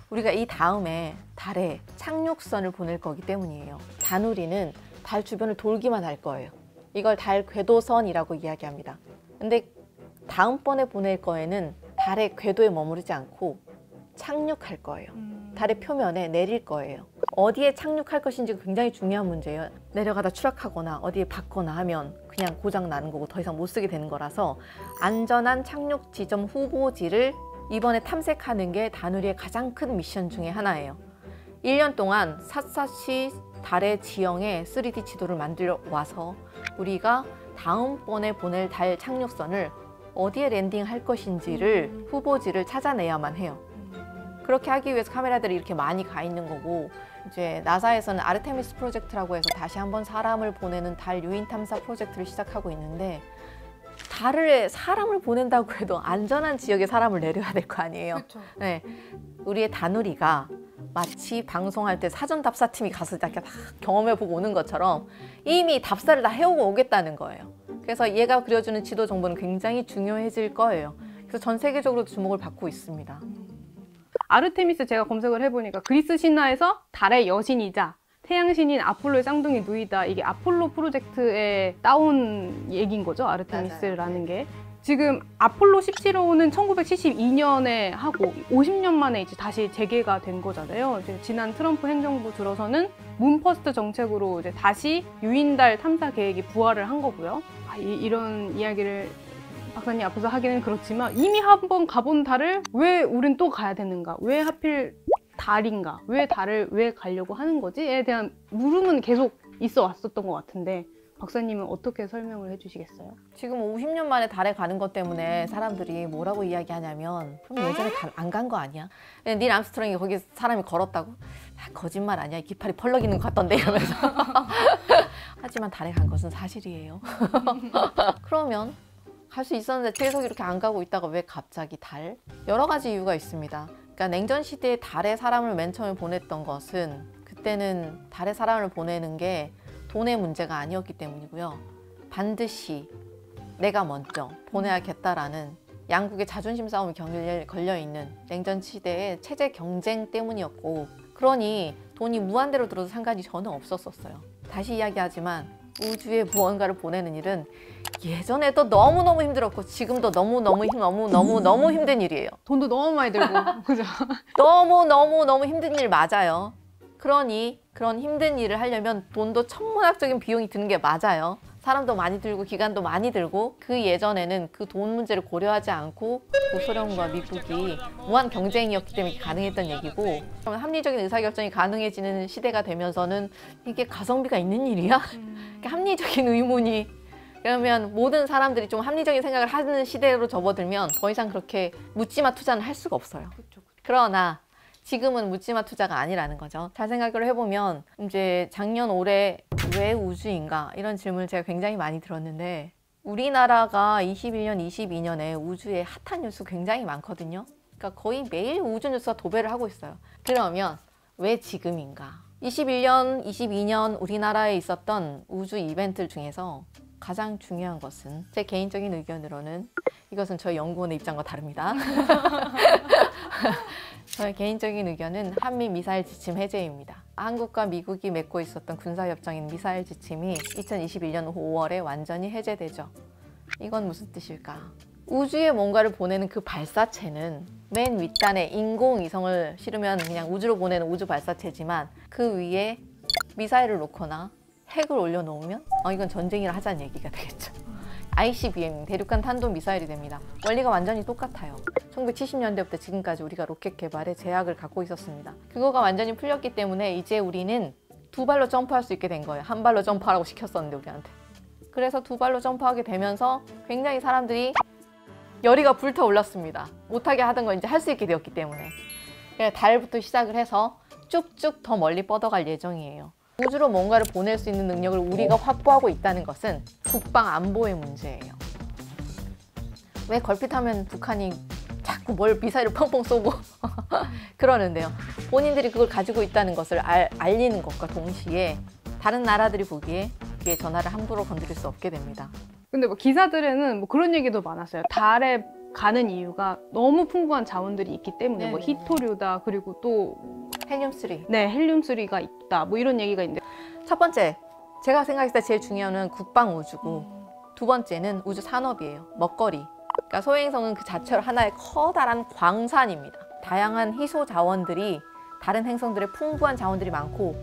우리가 이 다음에 달에 착륙선을 보낼 거기 때문이에요. 다누리는 달 주변을 돌기만 할 거예요. 이걸 달 궤도선이라고 이야기합니다. 근데 다음번에 보낼 거에는 달의 궤도에 머무르지 않고 착륙할 거예요. 달의 표면에 내릴 거예요. 어디에 착륙할 것인지 굉장히 중요한 문제예요. 내려가다 추락하거나 어디에 박거나 하면 그냥 고장 나는 거고 더 이상 못 쓰게 되는 거라서 안전한 착륙 지점 후보지를 이번에 탐색하는 게 다누리의 가장 큰 미션 중에 하나예요. 1년 동안 샅샅이 달의 지형의 3D 지도를 만들어 와서 우리가 다음번에 보낼 달 착륙선을 어디에 랜딩할 것인지를 후보지를 찾아내야만 해요. 그렇게 하기 위해서 카메라들이 이렇게 많이 가 있는 거고, 이제 나사에서는 아르테미스 프로젝트라고 해서 다시 한번 사람을 보내는 달 유인 탐사 프로젝트를 시작하고 있는데, 달에 사람을 보낸다고 해도 안전한 지역에 사람을 내려야 될 거 아니에요. 그렇죠. 네, 우리의 다누리가 마치 방송할 때 사전 답사팀이 가서 이렇게 다 경험해보고 오는 것처럼 이미 답사를 다 해오고 오겠다는 거예요. 그래서 얘가 그려주는 지도 정보는 굉장히 중요해질 거예요. 그래서 전 세계적으로 주목을 받고 있습니다. 아르테미스 제가 검색을 해보니까 그리스 신화에서 달의 여신이자 태양신인 아폴로의 쌍둥이 누이다. 이게 아폴로 프로젝트에 따온 얘기인 거죠, 아르테미스라는 게. 지금 아폴로 17호는 1972년에 하고 50년 만에 이제 다시 재개가 된 거잖아요. 이제 지난 트럼프 행정부 들어서는 문퍼스트 정책으로 이제 다시 유인달 탐사 계획이 부활을 한 거고요. 이런 이야기를 박사님 앞에서 하기는 그렇지만 이미 한번 가본 달을 왜 우린 또 가야 되는가? 왜 하필 달인가? 왜 달을 왜 가려고 하는 거지?에 대한 물음은 계속 있어 왔었던 것 같은데 박사님은 어떻게 설명을 해주시겠어요? 지금 50년 만에 달에 가는 것 때문에 사람들이 뭐라고 이야기하냐면, 그럼 예전에 안 간 거 아니야? 닐 암스트롱이 거기 사람이 걸었다고? 거짓말 아니야, 깃팔이 펄럭이는 것 같던데 이러면서. 하지만 달에 간 것은 사실이에요. 그러면 갈 수 있었는데 계속 이렇게 안 가고 있다가 왜 갑자기 달? 여러 가지 이유가 있습니다. 그러니까 냉전 시대에 달에 사람을 맨 처음에 보냈던 것은, 그때는 달에 사람을 보내는 게 돈의 문제가 아니었기 때문이고요. 반드시 내가 먼저 보내야겠다라는 양국의 자존심 싸움이 걸려있는 냉전 시대의 체제 경쟁 때문이었고, 그러니 돈이 무한대로 들어도 상관이 전혀 없었어요. 다시 이야기하지만 우주에 무언가를 보내는 일은 예전에도 너무너무 힘들었고 지금도 너무 힘든 일이에요. 돈도 너무 많이 들고 그죠? 너무 힘든 일 맞아요. 그러니 그런 힘든 일을 하려면 돈도 천문학적인 비용이 드는 게 맞아요. 사람도 많이 들고 기간도 많이 들고, 그 예전에는 그 돈 문제를 고려하지 않고 소련과 미국이 무한 경쟁이었기 때문에 가능했던 얘기고, 그러면 합리적인 의사결정이 가능해지는 시대가 되면서는 이게 가성비가 있는 일이야? 합리적인 의문이, 그러면 모든 사람들이 좀 합리적인 생각을 하는 시대로 접어들면 더 이상 그렇게 묻지마 투자는 할 수가 없어요. 그러나 지금은 묻지마 투자가 아니라는 거죠. 잘 생각을 해보면 이제 작년 올해 왜 우주인가 이런 질문을 제가 굉장히 많이 들었는데, 우리나라가 21년, 22년에 우주에 핫한 뉴스 굉장히 많거든요. 그러니까 거의 매일 우주 뉴스가 도배를 하고 있어요. 그러면 왜 지금인가? 21년, 22년 우리나라에 있었던 우주 이벤트 중에서 가장 중요한 것은, 제 개인적인 의견으로는, 이것은 저희 연구원의 입장과 다릅니다. 저의 개인적인 의견은 한미 미사일 지침 해제입니다. 한국과 미국이 맺고 있었던 군사협정인 미사일 지침이 2021년 5월에 완전히 해제되죠. 이건 무슨 뜻일까? 우주에 뭔가를 보내는 그 발사체는 맨 윗단에 인공위성을 실으면 그냥 우주로 보내는 우주 발사체지만 그 위에 미사일을 놓거나 핵을 올려놓으면 이건 전쟁이라 하자는 얘기가 되겠죠. ICBM, 대륙간 탄도미사일이 됩니다. 원리가 완전히 똑같아요. 1970년대부터 지금까지 우리가 로켓 개발에 제약을 갖고 있었습니다. 그거가 완전히 풀렸기 때문에 이제 우리는 두 발로 점프할 수 있게 된 거예요. 한 발로 점프하라고 시켰었는데 우리한테. 그래서 두 발로 점프하게 되면서 굉장히 사람들이 열의가 불타올랐습니다. 못하게 하던 걸 이제 할 수 있게 되었기 때문에. 달부터 시작을 해서 쭉쭉 더 멀리 뻗어갈 예정이에요. 우주로 뭔가를 보낼 수 있는 능력을 우리가 확보하고 있다는 것은 국방 안보의 문제예요. 왜 걸핏하면 북한이 자꾸 뭘 미사일을 펑펑 쏘고 그러는데요. 본인들이 그걸 가지고 있다는 것을 알리는 것과 동시에 다른 나라들이 보기에 그의 전화를 함부로 건드릴 수 없게 됩니다. 근데 뭐 기사들에는 뭐 그런 얘기도 많았어요. 달에 가는 이유가 너무 풍부한 자원들이 있기 때문에 뭐 히토류다, 그리고 또 헬륨-3. 네, 헬륨-3가 있다, 뭐 이런 얘기가 있는데, 첫 번째, 제가 생각했을 때 제일 중요한 건 국방 우주고 두 번째는 우주 산업이에요. 먹거리. 그러니까 소행성은 그 자체로 하나의 커다란 광산입니다. 다양한 희소 자원들이 다른 행성들의 풍부한 자원들이 많고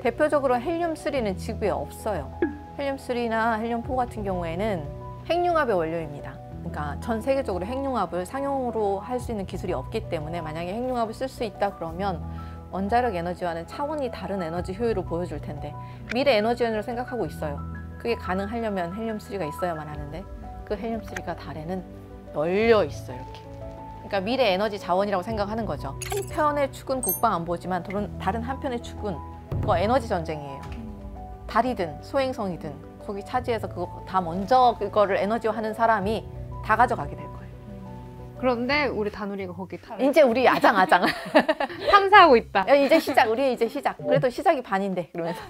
대표적으로 헬륨-3는 지구에 없어요. 헬륨-3나 헬륨-4 같은 경우에는 핵융합의 원료입니다. 그러니까 전 세계적으로 핵융합을 상용으로 할 수 있는 기술이 없기 때문에 만약에 핵융합을 쓸 수 있다 그러면 원자력 에너지와는 차원이 다른 에너지 효율을 보여줄 텐데 미래 에너지원으로 생각하고 있어요. 그게 가능하려면 헬륨-3가 있어야만 하는데 그 헬륨-3가 달에는 널려 있어요. 이렇게. 그러니까 미래 에너지 자원이라고 생각하는 거죠. 한편의 축은 국방 안보지만 다른 한편의 축은 그거 에너지 전쟁이에요. 달이든 소행성이든 거기 차지해서 그거 다 먼저 그거를 에너지화하는 사람이 다 가져가게 될 거예요. 그런데 우리 다누리가 거기 이제 우리 아장아장 탐사하고 있다. 야, 이제 시작, 우리 이제 시작. 그래도 시작이 반인데 그러면서.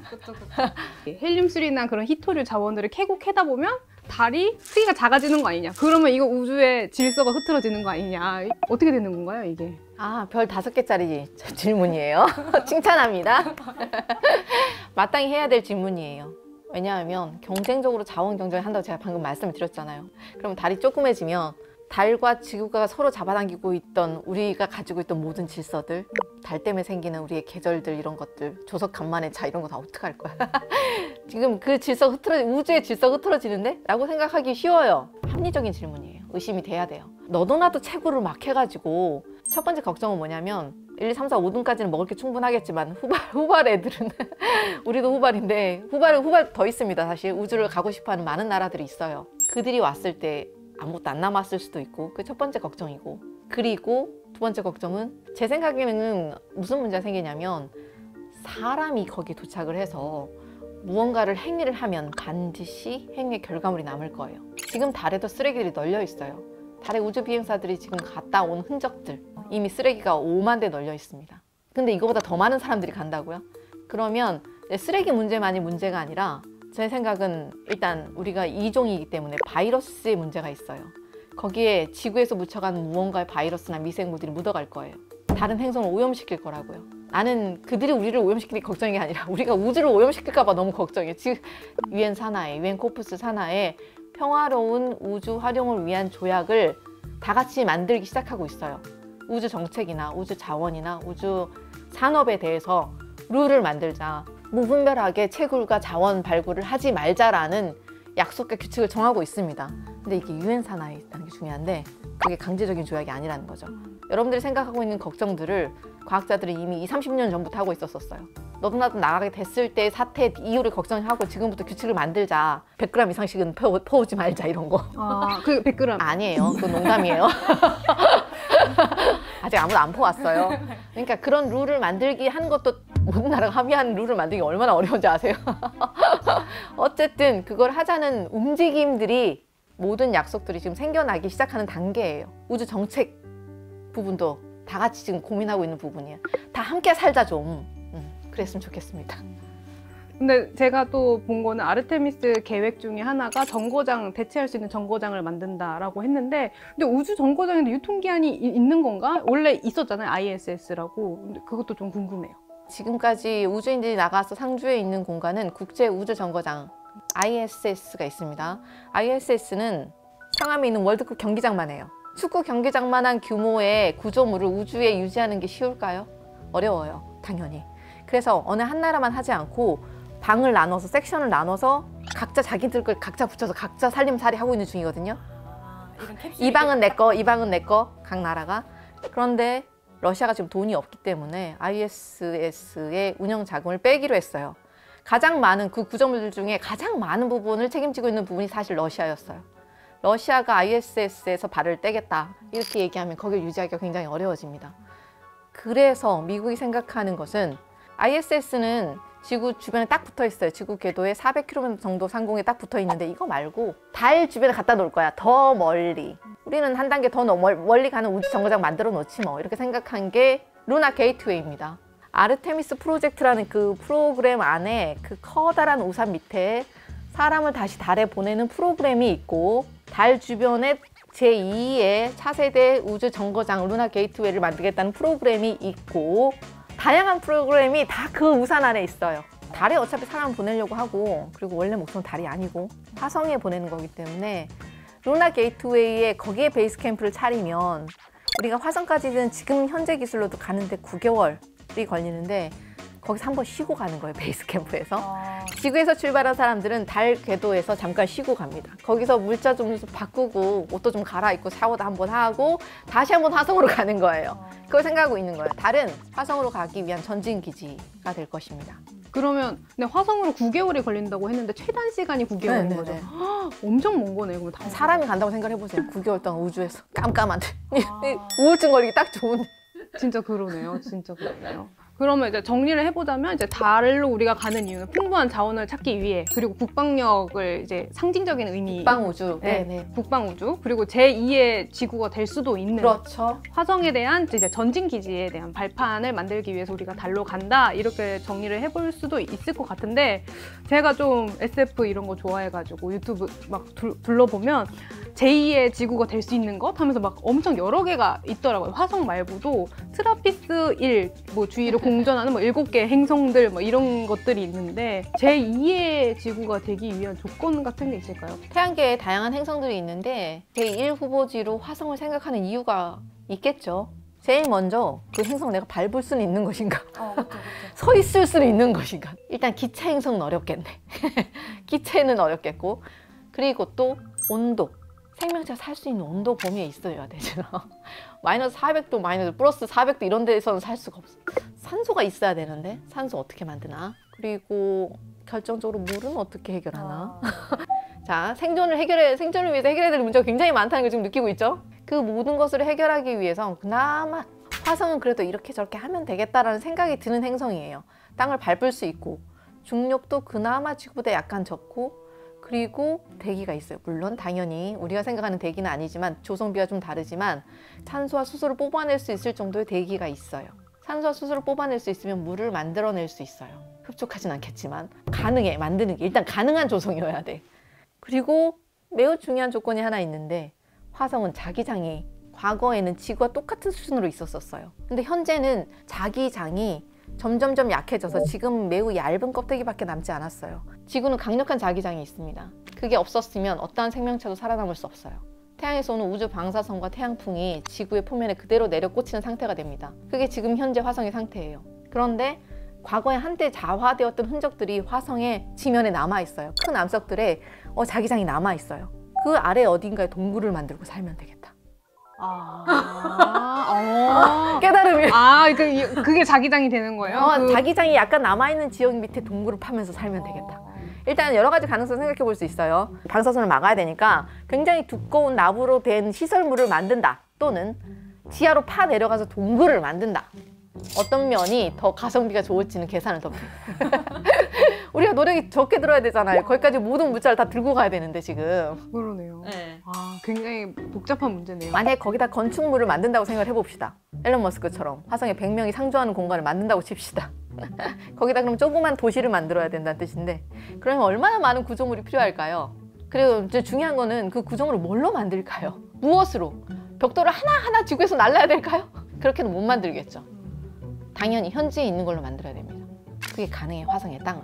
헬륨-3나 그런 히토류 자원들을 캐고 캐다 보면 달이 크기가 작아지는 거 아니냐, 그러면 이거 우주의 질서가 흐트러지는 거 아니냐, 어떻게 되는 건가요 이게? 별 5개짜리 질문이에요. 칭찬합니다. 마땅히 해야 될 질문이에요. 왜냐하면 경쟁적으로 자원 경쟁을 한다고 제가 방금 말씀을 드렸잖아요. 그럼 달이 조그매지면 달과 지구가 서로 잡아당기고 있던 우리가 가지고 있던 모든 질서들, 달 때문에 생기는 우리의 계절들, 이런 것들, 조석 간만의 차, 이런 거 다 어떡할 거야. 지금 그 질서 우주의 질서 흐트러지는데? 라고 생각하기 쉬워요. 합리적인 질문이에요. 의심이 돼야 돼요. 너도 나도 채굴을 막 해가지고 첫 번째 걱정은 뭐냐면 1, 2, 3, 4, 5등까지는 먹을 게 충분하겠지만 후발 애들은 우리도 후발인데 후발 더 있습니다. 사실 우주를 가고 싶어하는 많은 나라들이 있어요. 그들이 왔을 때 아무것도 안 남았을 수도 있고, 그게 첫 번째 걱정이고, 그리고 두 번째 걱정은 제 생각에는 무슨 문제가 생기냐면 사람이 거기에 도착을 해서 무언가를 행위를 하면 반드시 행위의 결과물이 남을 거예요. 지금 달에도 쓰레기들이 널려 있어요. 달에 우주 비행사들이 지금 갔다 온 흔적들, 이미 쓰레기가 5만 대 널려 있습니다. 근데 이거보다 더 많은 사람들이 간다고요? 그러면 쓰레기 문제만이 문제가 아니라 제 생각은 일단 우리가 이종이기 때문에 바이러스의 문제가 있어요. 거기에 지구에서 묻혀가는 무언가의 바이러스나 미생물들이 묻어갈 거예요. 다른 행성을 오염시킬 거라고요. 나는 그들이 우리를 오염시키는 게 걱정이 아니라 우리가 우주를 오염시킬까 봐 너무 걱정이에요. 지금 유엔 산하에, 유엔 코프스 산하에 평화로운 우주 활용을 위한 조약을 다 같이 만들기 시작하고 있어요. 우주 정책이나 우주 자원이나 우주 산업에 대해서 룰을 만들자. 무분별하게 채굴과 자원 발굴을 하지 말자라는 약속과 규칙을 정하고 있습니다. 근데 이게 유엔 산하에 있다는 게 중요한데 그게 강제적인 조약이 아니라는 거죠. 여러분들이 생각하고 있는 걱정들을 과학자들이 이미 20, 30년 전부터 하고 있었어요. 너도 나도 나가게 됐을 때 사태 이유를 걱정하고 지금부터 규칙을 만들자. 100g 이상씩은 퍼오지 말자, 이런 거. 그 100g 아니에요. 그건 농담이에요. 아직 아무도 안 퍼왔어요. 그러니까 그런 룰을 만들기 하는 것도 모든 나라가 합의한 룰을 만들기 얼마나 어려운지 아세요? 어쨌든 그걸 하자는 움직임들이, 모든 약속들이 지금 생겨나기 시작하는 단계예요. 우주 정책 부분도 다 같이 지금 고민하고 있는 부분이에요. 다 함께 살자 좀. 그랬으면 좋겠습니다. 근데 제가 또 본 거는 아르테미스 계획 중에 하나가 정거장, 대체할 수 있는 정거장을 만든다라고 했는데, 근데 우주 정거장에도 유통기한이 있는 건가? 원래 있었잖아요, ISS라고. 근데 그것도 좀 궁금해요. 지금까지 우주인들이 나가서 상주에 있는 공간은 국제우주정거장 ISS가 있습니다. ISS는 상암에 있는 월드컵 경기장만 해요. 축구 경기장만한 규모의 구조물을 우주에 유지하는 게 쉬울까요? 어려워요, 당연히. 그래서 어느 한 나라만 하지 않고 방을 나눠서, 섹션을 나눠서 각자 자기들 걸 각자 붙여서 각자 살림살이 하고 있는 중이거든요. 이 방은 내 거, 이 방은 내 거, 각 나라가. 그런데 러시아가 지금 돈이 없기 때문에 ISS의 운영 자금을 빼기로 했어요. 가장 많은 그 구조물들 중에 가장 많은 부분을 책임지고 있는 부분이 사실 러시아였어요. 러시아가 ISS에서 발을 떼겠다 이렇게 얘기하면 거기를 유지하기가 굉장히 어려워집니다. 그래서 미국이 생각하는 것은 ISS는 지구 주변에 딱 붙어 있어요. 지구 궤도에 400km 정도 상공에 딱 붙어 있는데 이거 말고 달 주변에 갖다 놓을 거야. 더 멀리. 우리는 한 단계 더 멀리 가는 우주 정거장 만들어 놓지 뭐. 이렇게 생각한 게 루나 게이트웨이입니다. 아르테미스 프로젝트라는 그 프로그램 안에 그 커다란 우산 밑에 사람을 다시 달에 보내는 프로그램이 있고 달 주변에 제2의 차세대 우주 정거장 루나 게이트웨이를 만들겠다는 프로그램이 있고 다양한 프로그램이 다 그 우산 안에 있어요. 달에 어차피 사람 보내려고 하고 그리고 원래 목표는 달이 아니고 화성에 보내는 거기 때문에 루나 게이트웨이에 거기에 베이스 캠프를 차리면 우리가 화성까지는 지금 현재 기술로도 가는데 9개월이 걸리는데 거기서 한번 쉬고 가는 거예요. 베이스 캠프에서. 지구에서 출발한 사람들은 달 궤도에서 잠깐 쉬고 갑니다. 거기서 물자 좀 바꾸고 옷도 좀 갈아입고 샤워도 한번 하고 다시 한번 화성으로 가는 거예요. 그걸 생각하고 있는 거예요. 달은 화성으로 가기 위한 전진 기지가 될 것입니다. 그러면 근데 화성으로 9개월이 걸린다고 했는데 최단 시간이 9개월인 거죠? 엄청 먼 거네요. 그럼 다 사람이 간다고 생각을 해보세요. 9개월 동안 우주에서 깜깜한데 우울증 걸리기 딱 좋은. 진짜 그러네요. 진짜 그러네요. 그러면 이제 정리를 해보자면 이제 달로 우리가 가는 이유는 풍부한 자원을 찾기 위해 그리고 국방력을 이제 상징적인 의미 국방우주. 네. 국방우주 그리고 제2의 지구가 될 수도 있는 그렇죠. 화성에 대한 이제 전진 기지에 대한 발판을 만들기 위해서 우리가 달로 간다 이렇게 정리를 해볼 수도 있을 것 같은데 제가 좀 SF 이런 거 좋아해가지고 유튜브 막 둘러보면 제2의 지구가 될 수 있는 것 하면서 막 엄청 여러 개가 있더라고요. 화성 말고도 트라피스 1 뭐 주위를 공전하는 뭐 7개 행성들 뭐 이런 것들이 있는데 제2의 지구가 되기 위한 조건 같은 게 있을까요? 태양계에 다양한 행성들이 있는데 제1 후보지로 화성을 생각하는 이유가 있겠죠. 제일 먼저 그 행성 내가 밟을 수는 있는 것인가? 서 있을 수는 있는 것인가? 일단 기체 행성은 어렵겠네. 기체는 어렵겠고 그리고 또 온도. 생명체가 살 수 있는 온도 범위에 있어야 되잖아. 마이너스 400도, 마이너스 플러스 400도 이런 데서는 살 수가 없어. 산소가 있어야 되는데 산소 어떻게 만드나? 그리고 결정적으로 물은 어떻게 해결하나? 자, 생존을 위해서 해결해야 될 문제가 굉장히 많다는 걸 지금 느끼고 있죠? 그 모든 것을 해결하기 위해서 그나마 화성은 그래도 이렇게 저렇게 하면 되겠다라는 생각이 드는 행성이에요. 땅을 밟을 수 있고 중력도 그나마 지구보다 약간 적고 그리고 대기가 있어요. 물론 당연히 우리가 생각하는 대기는 아니지만 조성비가 좀 다르지만 산소와 수소를 뽑아낼 수 있을 정도의 대기가 있어요. 산소와 수소를 뽑아낼 수 있으면 물을 만들어낼 수 있어요. 흡족하진 않겠지만 가능해. 만드는 게 일단 가능한 조성이어야 돼. 그리고 매우 중요한 조건이 하나 있는데 화성은 자기장이 과거에는 지구와 똑같은 수준으로 있었어요. 근데 현재는 자기장이 점점점 약해져서 지금 매우 얇은 껍데기밖에 남지 않았어요. 지구는 강력한 자기장이 있습니다. 그게 없었으면 어떠한 생명체도 살아남을 수 없어요. 태양에서 오는 우주 방사선과 태양풍이 지구의 표면에 그대로 내려 꽂히는 상태가 됩니다. 그게 지금 현재 화성의 상태예요. 그런데 과거에 한때 자화되었던 흔적들이 화성의 지면에 남아있어요. 큰 암석들에 자기장이 남아있어요. 그 아래 어딘가에 동굴을 만들고 살면 되겠다. 깨달음이. 그게 자기장이 되는 거예요? 자기장이 약간 남아있는 지역 밑에 동굴을 파면서 살면 되겠다. 일단 여러 가지 가능성 생각해 볼 수 있어요. 방사선을 막아야 되니까 굉장히 두꺼운 나무로 된 시설물을 만든다. 또는 지하로 파 내려가서 동굴을 만든다. 어떤 면이 더 가성비가 좋을지는 계산을 더 우리가 노력이 적게 들어야 되잖아요. 거기까지 모든 물자를 다 들고 가야 되는데 지금. 그러네요. 네. 굉장히 복잡한 문제네요. 만약에 거기다 건축물을 만든다고 생각을 해봅시다. 앨런 머스크처럼 화성에 100명이 상주하는 공간을 만든다고 칩시다. 거기다 그럼 조그만 도시를 만들어야 된다는 뜻인데 그러면 얼마나 많은 구조물이 필요할까요? 그리고 이제 중요한 거는 그 구조물을 뭘로 만들까요? 무엇으로? 벽돌을 하나하나 지구에서 날라야 될까요? 그렇게는 못 만들겠죠. 당연히 현지에 있는 걸로 만들어야 됩니다. 그게 가능해요, 화성의 땅은.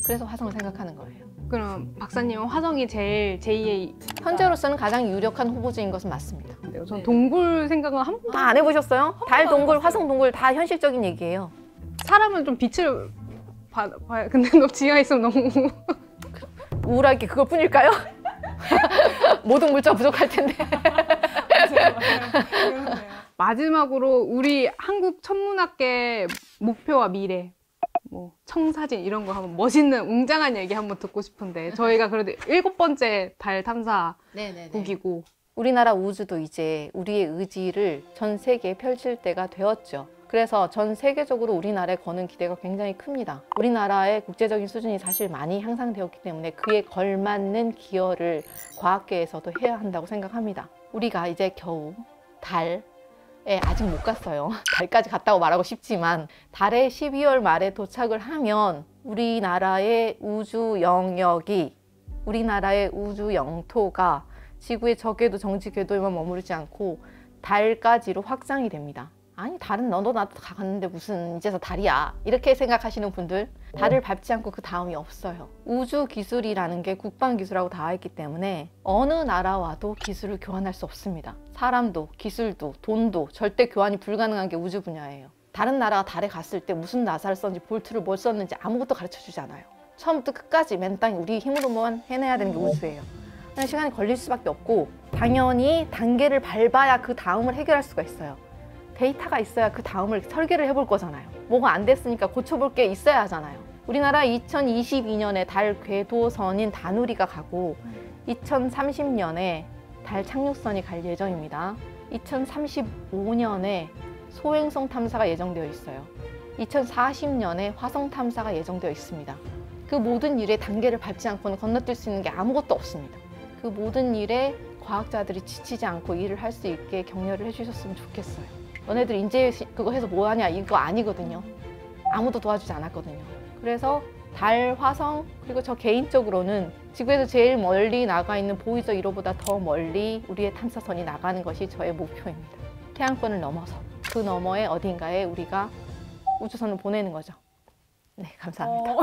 그래서 화성을 생각하는 거예요. 그럼 박사님은 화성이 제일 제2의 현재로서는 가장 유력한 후보지인 것은 맞습니다. 전 동굴 생각은 한 번도 안 해보셨어요? 달 동굴, 화성 동굴 다 현실적인 얘기예요. 사람은 좀 빛을 봐야 근데 너 지하에 있으면 너무 우울할 게 그것뿐일까요? 모든 물자가 부족할 텐데. 마지막으로 우리 한국 천문학계 목표와 미래 뭐 청사진 이런 거 한번 멋있는 웅장한 얘기 한번 듣고 싶은데 저희가 그래도 7번째 달 탐사국이고 우리나라 우주도 이제 우리의 의지를 전 세계에 펼칠 때가 되었죠. 그래서 전 세계적으로 우리나라에 거는 기대가 굉장히 큽니다. 우리나라의 국제적인 수준이 사실 많이 향상되었기 때문에 그에 걸맞는 기여를 과학계에서도 해야 한다고 생각합니다. 우리가 이제 겨우 달에 아직 못 갔어요. 달까지 갔다고 말하고 싶지만 달에 12월 말에 도착을 하면 우리나라의 우주 영역이 우리나라의 우주 영토가 지구의 적궤도 정지 궤도에만 머무르지 않고 달까지로 확장이 됩니다. 아니 달은 너도 나도 다 갔는데 무슨 이제서 달이야 이렇게 생각하시는 분들 달을 밟지 않고 그 다음이 없어요. 우주 기술이라는 게 국방 기술하고 닿아있기 때문에 어느 나라와도 기술을 교환할 수 없습니다. 사람도 기술도 돈도 절대 교환이 불가능한 게 우주 분야예요. 다른 나라가 달에 갔을 때 무슨 나사를 썼는지 볼트를 뭘 썼는지 아무것도 가르쳐 주지 않아요. 처음부터 끝까지 맨땅 우리 힘으로만 해내야 되는 게 우주예요. 그냥 시간이 걸릴 수밖에 없고 당연히 단계를 밟아야 그 다음을 해결할 수가 있어요. 데이터가 있어야 그 다음을 설계를 해볼 거잖아요. 뭐가 안 됐으니까 고쳐볼 게 있어야 하잖아요. 우리나라 2022년에 달 궤도선인 다누리가 가고 2030년에 달 착륙선이 갈 예정입니다. 2035년에 소행성 탐사가 예정되어 있어요. 2040년에 화성 탐사가 예정되어 있습니다. 그 모든 일에 단계를 밟지 않고는 건너뛸 수 있는 게 아무것도 없습니다. 그 모든 일에 과학자들이 지치지 않고 일을 할 수 있게 격려를 해주셨으면 좋겠어요. 너네들 이제 그거 해서 뭐하냐 이거 아니거든요. 아무도 도와주지 않았거든요. 그래서 달, 화성 그리고 저 개인적으로는 지구에서 제일 멀리 나가 있는 보이저 1호보다 더 멀리 우리의 탐사선이 나가는 것이 저의 목표입니다. 태양권을 넘어서 그 너머에 어딘가에 우리가 우주선을 보내는 거죠. 네, 감사합니다.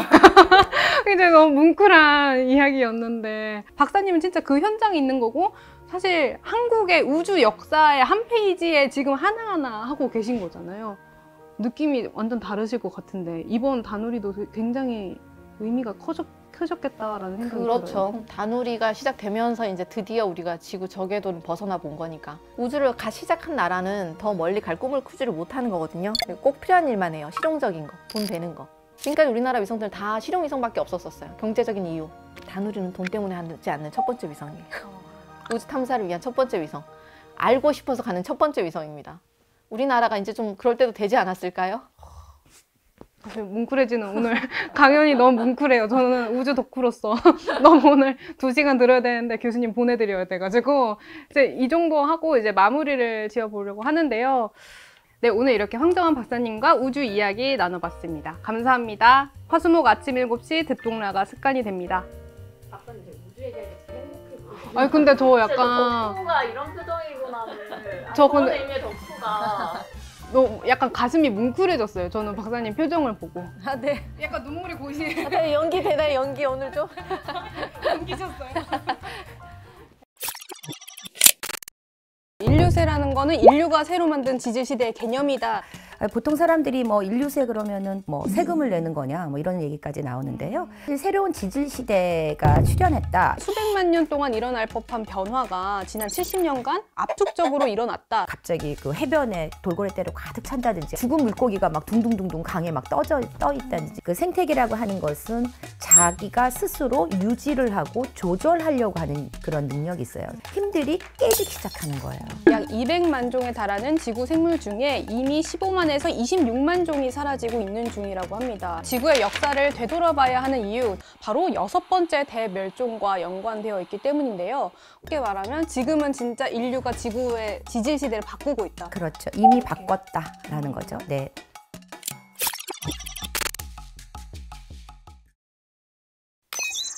굉장히 너무 뭉클한 이야기였는데 박사님은 진짜 그 현장에 있는 거고 사실 한국의 우주 역사의 한 페이지에 지금 하나하나 하고 계신 거잖아요. 느낌이 완전 다르실 것 같은데 이번 다누리도 굉장히 의미가 크셨겠다라는 생각이 그렇죠. 들어요. 다누리가 시작되면서 이제 드디어 우리가 지구 저궤도를 벗어나 본 거니까 우주를 시작한 나라는 더 멀리 갈 꿈을 꾸지를 못하는 거거든요. 꼭 필요한 일만 해요. 실용적인 거, 돈 되는 거. 지금까지 우리나라 위성들은 다 실용위성밖에 없었어요. 경제적인 이유. 다누리는 돈 때문에 하지 않는 첫 번째 위성이에요. 우주 탐사를 위한 첫 번째 위성. 알고 싶어서 가는 첫 번째 위성입니다. 우리나라가 이제 좀 그럴 때도 되지 않았을까요? 사실 뭉클해지는 오늘 강연이 너무 뭉클해요. 저는 우주 덕후로서 너무 오늘 2시간 들어야 되는데 교수님 보내드려야 돼가지고 이제 이 정도 하고 이제 마무리를 지어보려고 하는데요. 네, 오늘 이렇게 황정환 박사님과 우주 이야기 나눠봤습니다. 감사합니다. 화수목 아침 7시 듣동라가 습관이 됩니다. 박사님 이제 우주 얘기하니까 행복해. 아니 근데 저 약간 덕후가 이런 표정이구나를. 저 근데- 그런 의미의 덕후가. 너무 약간 가슴이 뭉클해졌어요. 저는 박사님 표정을 보고. 아, 네. 약간 눈물이 고이시네요. 연기 되나요? 연기 오늘 좀? 넘기셨어요. 인류세라는 거는 인류가 새로 만든 지질시대의 개념이다. 보통 사람들이 뭐 인류세 그러면은 뭐 세금을 내는 거냐 뭐 이런 얘기까지 나오는데요. 새로운 지질 시대가 출현했다. 수백만 년 동안 일어날 법한 변화가 지난 70년간 압축적으로 일어났다. 갑자기 그 해변에 돌고래떼로 가득 찬다든지 죽은 물고기가 막 둥둥둥둥 강에 막 떠 있다든지 그 생태계라고 하는 것은 자기가 스스로 유지를 하고 조절하려고 하는 그런 능력이 있어요. 힘들이 깨지기 시작하는 거예요. 약 200만 종에 달하는 지구 생물 중에 이미 15만에서 26만 종이 사라지고 있는 중이라고 합니다. 지구의 역사를 되돌아봐야 하는 이유, 바로 6번째 대멸종과 연관되어 있기 때문인데요. 쉽게 말하면 지금은 진짜 인류가 지구의 지질 시대를 바꾸고 있다. 그렇죠. 이미 바꿨다라는 거죠. 네.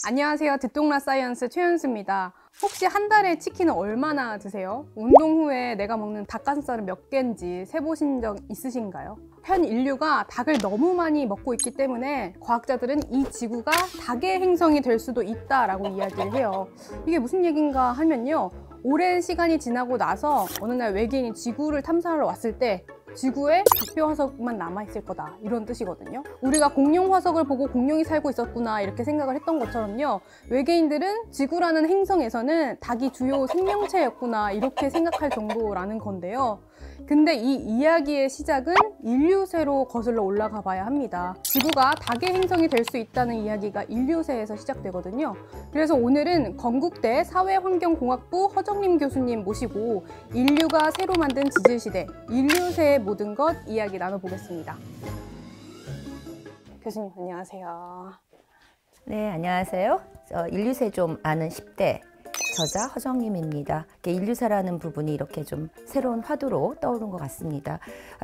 안녕하세요. 듣동라 사이언스 최윤수입니다. 혹시 한 달에 치킨을 얼마나 드세요? 운동 후에 내가 먹는 닭가슴살은 몇 개인지 세보신 적 있으신가요? 현 인류가 닭을 너무 많이 먹고 있기 때문에 과학자들은 이 지구가 닭의 행성이 될 수도 있다라고 이야기를 해요. 이게 무슨 얘기인가 하면요. 오랜 시간이 지나고 나서 어느 날 외계인이 지구를 탐사하러 왔을 때 지구에 닭뼈 화석만 남아있을 거다, 이런 뜻이거든요. 우리가 공룡 화석을 보고 공룡이 살고 있었구나 이렇게 생각을 했던 것처럼요, 외계인들은 지구라는 행성에서는 닭이 주요 생명체였구나 이렇게 생각할 정도라는 건데요. 근데 이 이야기의 시작은 인류세로 거슬러 올라가 봐야 합니다. 지구가 닭의 행성이 될 수 있다는 이야기가 인류세에서 시작되거든요. 그래서 오늘은 건국대 사회환경공학부 허정림 교수님 모시고 인류가 새로 만든 지질시대, 인류세의 모든 것 이야기 나눠보겠습니다. 교수님 안녕하세요. 네, 안녕하세요. 인류세 좀 아는 10대 저자 허정림입니다. 인류세라는 부분이 이렇게 좀 새로운 화두로 떠오른 것 같습니다.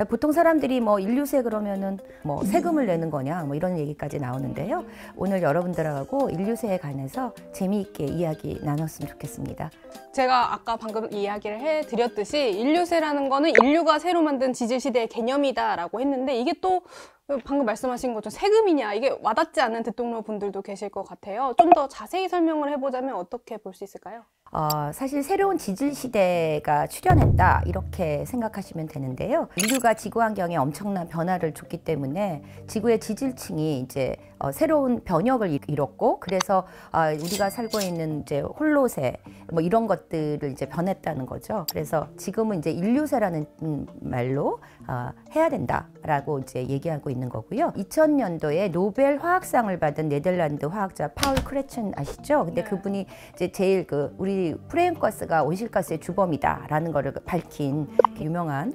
보통 사람들이 뭐 인류세 그러면은 뭐 세금을 내는 거냐 뭐 이런 얘기까지 나오는데요. 오늘 여러분들하고 인류세에 관해서 재미있게 이야기 나눴으면 좋겠습니다. 제가 아까 방금 이야기를 해드렸듯이 인류세라는 거는 인류가 새로 만든 지질시대의 개념이다라고 했는데, 이게 또 방금 말씀하신 것처럼 세금이냐, 이게 와닿지 않는 듣동러 분들도 계실 것 같아요. 좀 더 자세히 설명을 해보자면 어떻게 볼 수 있을까요? 사실 새로운 지질 시대가 출현했다 이렇게 생각하시면 되는데요. 인류가 지구 환경에 엄청난 변화를 줬기 때문에 지구의 지질층이 이제 새로운 변혁을 이뤘고, 그래서 우리가 살고 있는 이제 홀로세 뭐 이런 것들을 이제 변했다는 거죠. 그래서 지금은 이제 인류세라는 말로 해야 된다라고 이제 얘기하고 있는 거고요. 2000년도에 노벨 화학상을 받은 네덜란드 화학자 파울 크레첸 아시죠? 근데 그분이 이제 제일 우리 프레임가스가 온실가스의 주범이다라는 것을 밝힌 유명한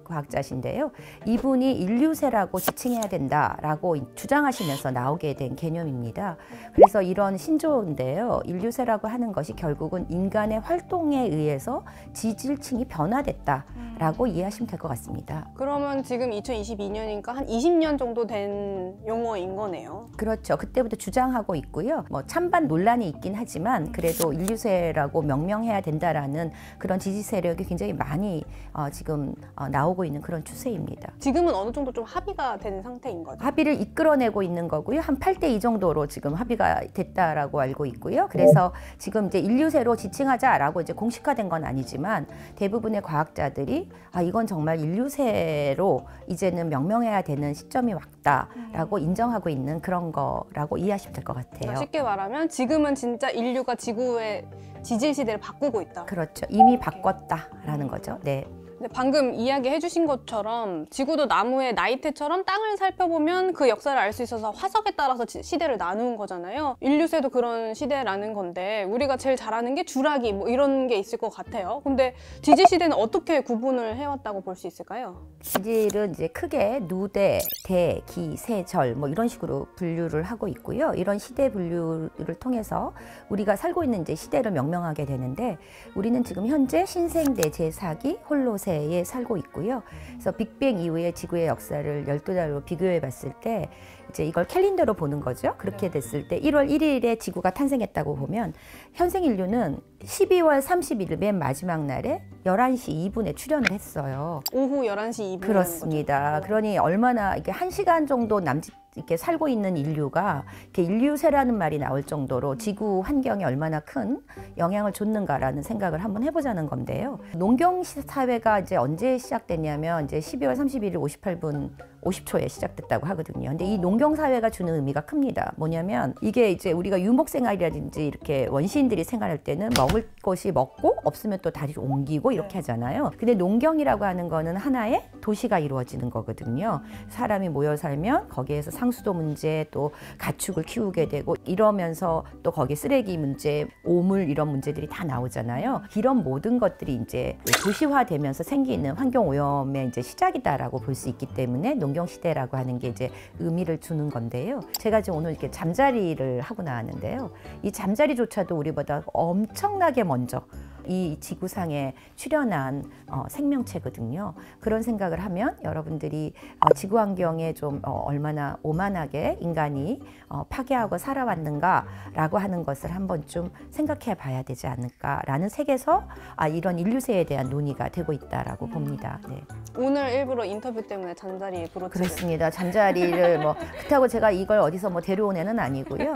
과학자신데요. 이분이 인류세라고 지칭해야 된다라고 주장하시면서 나오게 된 개념입니다. 그래서 이런 신조어인데요. 인류세라고 하는 것이 결국은 인간의 활동에 의해서 지질층이 변화됐다라고 이해하시면 될 것 같습니다. 그러면 지금 2022년이니까 한 20년 정도 된 용어인 거네요. 그렇죠. 그때부터 주장하고 있고요. 뭐 찬반 논란이 있긴 하지만 그래도 인류세라고 명명해야 된다라는 그런 지지 세력이 굉장히 많이 지금 나오고 있는 그런 추세입니다. 지금은 어느 정도 좀 합의가 된 상태인 거죠? 합의를 이끌어내고 있는 거고요. 한 8대2 정도로 지금 합의가 됐다라고 알고 있고요. 그래서 지금 이제 인류세로 지칭하자라고 이제 공식화된 건 아니지만 대부분의 과학자들이 이건 정말 인류세로 이제는 명명해야 되는 시점이 왔다라고 인정하고 있는 그런 거라고 이해하시면 될 것 같아요. 쉽게 말하면 지금은 진짜 인류가 지구의 지질 시대를 바꾸고 있다. 그렇죠. 이미 바꿨다라는 거죠. 네. 근데 방금 이야기해 주신 것처럼 지구도 나무의 나이테처럼 땅을 살펴보면 그 역사를 알 수 있어서 화석에 따라서 시대를 나누는 거잖아요. 인류세도 그런 시대라는 건데 우리가 제일 잘 아는 게 주라기 뭐 이런 게 있을 것 같아요. 근데 지질 시대는 어떻게 구분을 해왔다고 볼 수 있을까요? 지질은 이제 크게 누대, 대, 기, 세, 절 뭐 이런 식으로 분류를 하고 있고요. 이런 시대 분류를 통해서 우리가 살고 있는 이제 시대를 명명하게 되는데, 우리는 지금 현재 신생대 제4기 홀로세 에 살고 있고요. 그래서 빅뱅 이후의 지구의 역사를 12달로 비교해 봤을 때 이제 이걸 캘린더로 보는 거죠. 그렇게 됐을 때 1월 1일에 지구가 탄생했다고 보면 현생 인류는 12월 31일 맨 마지막 날에 11시 2분에 출현을 했어요. 오후 11시 2분. 그렇습니다. 그러니 얼마나 이게 1시간 정도 남짓 이렇게 살고 있는 인류가 이렇게 인류세라는 말이 나올 정도로 지구 환경에 얼마나 큰 영향을 줬는가라는 생각을 한번 해보자는 건데요. 농경 사회가 이제 언제 시작됐냐면 이제 12월 31일 58분 50초에 시작됐다고 하거든요. 근데 이 농경 사회가 주는 의미가 큽니다. 뭐냐면 이게 이제 우리가 유목 생활이라든지 이렇게 원시인들이 생활할 때는 먹을 것이 먹고 없으면 또 다시 옮기고 이렇게 하잖아요. 근데 농경이라고 하는 거는 하나의 도시가 이루어지는 거거든요. 사람이 모여 살면 거기에서 상수도 문제, 또 가축을 키우게 되고 이러면서 또 거기에 쓰레기 문제, 오물 이런 문제들이 다 나오잖아요. 이런 모든 것들이 이제 도시화되면서 생기는 환경 오염의 이제 시작이다라고 볼 수 있기 때문에 농경 시대라고 하는 게 이제 의미를 주는 건데요. 제가 지금 오늘 이렇게 잠자리를 하고 나왔는데요. 이 잠자리조차도 우리보다 엄청나게 먼저 이 지구상에 출현한 생명체거든요. 그런 생각을 하면 여러분들이 지구 환경에 좀 얼마나 오만하게 인간이 파괴하고 살아왔는가라고 하는 것을 한번 좀 생각해 봐야 되지 않을까라는 색에서 이런 인류세에 대한 논의가 되고 있다라고 봅니다. 네. 오늘 일부러 인터뷰 때문에 잠자리 브로치를. 그렇습니다. 잠자리를 그렇다고 제가 이걸 어디서 데려온 애는 아니고요.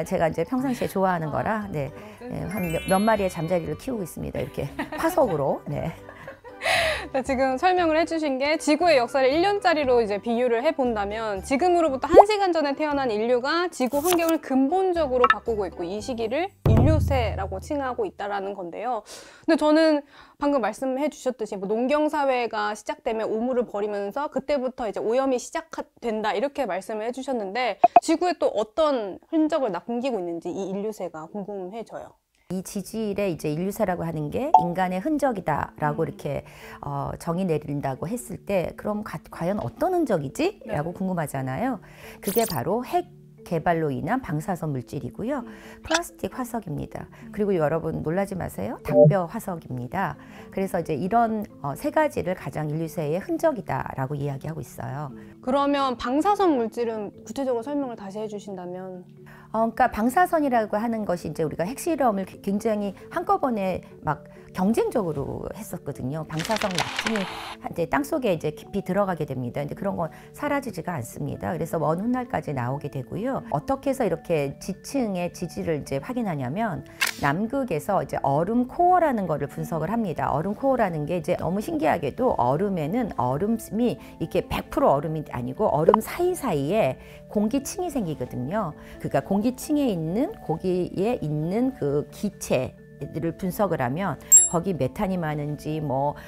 제가 이제 평상시에 좋아하는 거라 한 몇 마리의 잠자리를 키우고 있습니다. 이렇게 화석으로. 네. 네, 지금 설명을 해주신 게 지구의 역사를 1년짜리로 이제 비유를 해본다면 지금으로부터 1시간 전에 태어난 인류가 지구 환경을 근본적으로 바꾸고 있고 이 시기를 인류세라고 칭하고 있다는 건데요. 근데 저는 방금 말씀해 주셨듯이 농경사회가 시작되면 우물을 버리면서 그때부터 이제 오염이 시작된다 이렇게 말씀을 해주셨는데 지구에 또 어떤 흔적을 남기고 있는지 이 인류세가 궁금해져요. 이 지질의 이제 인류세라고 하는 게 인간의 흔적이다라고 이렇게 정의 내린다고 했을 때 그럼 과연 어떤 흔적이지? 라고 궁금하잖아요. 그게 바로 핵 개발로 인한 방사선 물질이고요. 플라스틱 화석입니다. 그리고 여러분 놀라지 마세요. 닭뼈 화석입니다. 그래서 이제 이런 세 가지를 가장 인류세의 흔적이다라고 이야기하고 있어요. 그러면 방사선 물질은 구체적으로 설명을 다시 해주신다면? 그러니까 방사선이라고 하는 것이 이제 우리가 핵실험을 굉장히 한꺼번에 막 경쟁적으로 했었거든요. 방사성 나트륨이 이제 땅속에 이제 깊이 들어가게 됩니다. 근데 그런 건 사라지지가 않습니다. 그래서 먼 훗날까지 나오게 되고요. 어떻게 해서 이렇게 지층의 지질을 이제 확인하냐면 남극에서 이제 얼음 코어라는 거를 분석을 합니다. 얼음 코어라는 게 이제 너무 신기하게도 얼음에는 얼음이 이렇게 100% 얼음이 아니고 얼음 사이사이에 공기층이 생기거든요. 그러니까 공기층에 있는 거기에 있는 그 기체 를 분석을 하면 거기 메탄이 많은지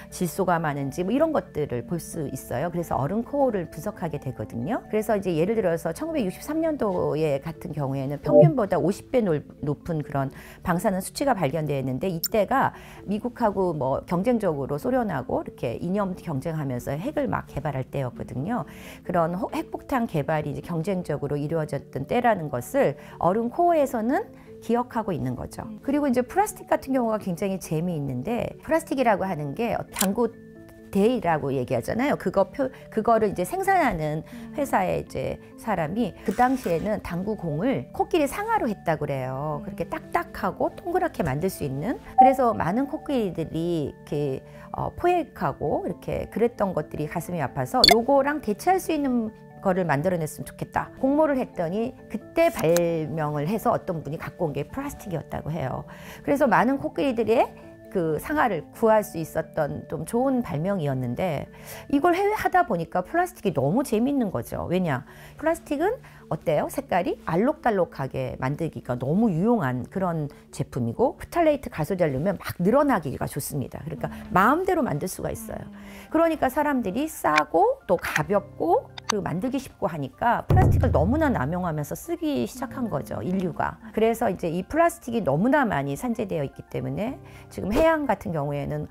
질소가 많은지 이런 것들을 볼 수 있어요. 그래서 얼음 코어를 분석하게 되거든요. 그래서 이제 예를 들어서 1963년도에 같은 경우에는 평균보다 50배 높은 그런 방사능 수치가 발견되었는데 이때가 미국하고 경쟁적으로 소련하고 이렇게 이념 경쟁하면서 핵을 막 개발할 때였거든요. 그런 핵폭탄 개발이 이제 경쟁적으로 이루어졌던 때라는 것을 얼음 코어에서는 기억하고 있는 거죠. 그리고 이제 플라스틱 같은 경우가 굉장히 재미있는데 플라스틱이라고 하는 게 당구 데이라고 얘기하잖아요. 그거를 이제 생산하는 회사의 이제 사람이 그 당시에는 당구공을 코끼리 상아로 했다고 그래요. 그렇게 딱딱하고 동그랗게 만들 수 있는. 그래서 많은 코끼리들이 이렇게 포획하고 이렇게 그랬던 것들이 가슴이 아파서 요거랑 대체할 수 있는 거를 만들어냈으면 좋겠다. 공모를 했더니 그때 발명을 해서 어떤 분이 갖고 온 게 플라스틱이었다고 해요. 그래서 많은 코끼리들의 그 상아를 구할 수 있었던 좀 좋은 발명이었는데 이걸 하다 보니까 플라스틱이 너무 재밌는 거죠. 왜냐? 플라스틱은 어때요? 색깔이 알록달록하게 만들기가 너무 유용한 그런 제품이고 프탈레이트 가소제를 넣으면 막 늘어나기가 좋습니다. 그러니까 마음대로 만들 수가 있어요. 그러니까 사람들이 싸고 또 가볍고 그리고 만들기 쉽고 하니까 플라스틱을 너무나 남용하면서 쓰기 시작한 거죠, 인류가. 그래서 이제 이 플라스틱이 너무나 많이 산재되어 있기 때문에 지금 해양 같은 경우에는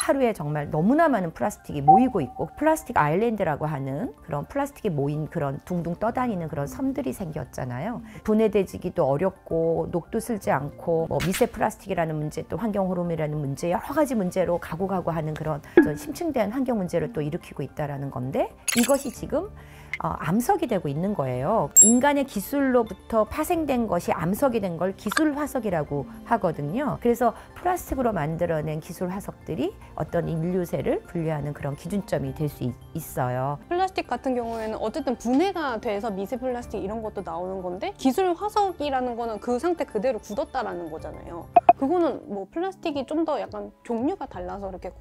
하루에 정말 너무나 많은 플라스틱이 모이고 있고 플라스틱 아일랜드라고 하는 그런 플라스틱이 모인 그런 둥둥 떠다니는 그런 섬들이 생겼잖아요. 분해되지기도 어렵고 녹도 슬지 않고 미세 플라스틱이라는 문제 또 환경 호르몬이라는 문제 여러 가지 문제로 가고 하는 그런 심층된 환경 문제를 또 일으키고 있다라는 건데 이것이 지금 암석이 되고 있는 거예요. 인간의 기술로부터 파생된 것이 암석이 된 걸 기술 화석이라고 하거든요. 그래서 플라스틱으로 만들어낸 기술 화석들이 어떤 인류세를 분류하는 그런 기준점이 될 수 있어요. 플라스틱 같은 경우에는 어쨌든 분해가 돼서 미세 플라스틱 이런 것도 나오는 건데 기술 화석이라는 거는 그 상태 그대로 굳었다라는 거잖아요. 그거는 플라스틱이 좀 더 약간 종류가 달라서 이렇게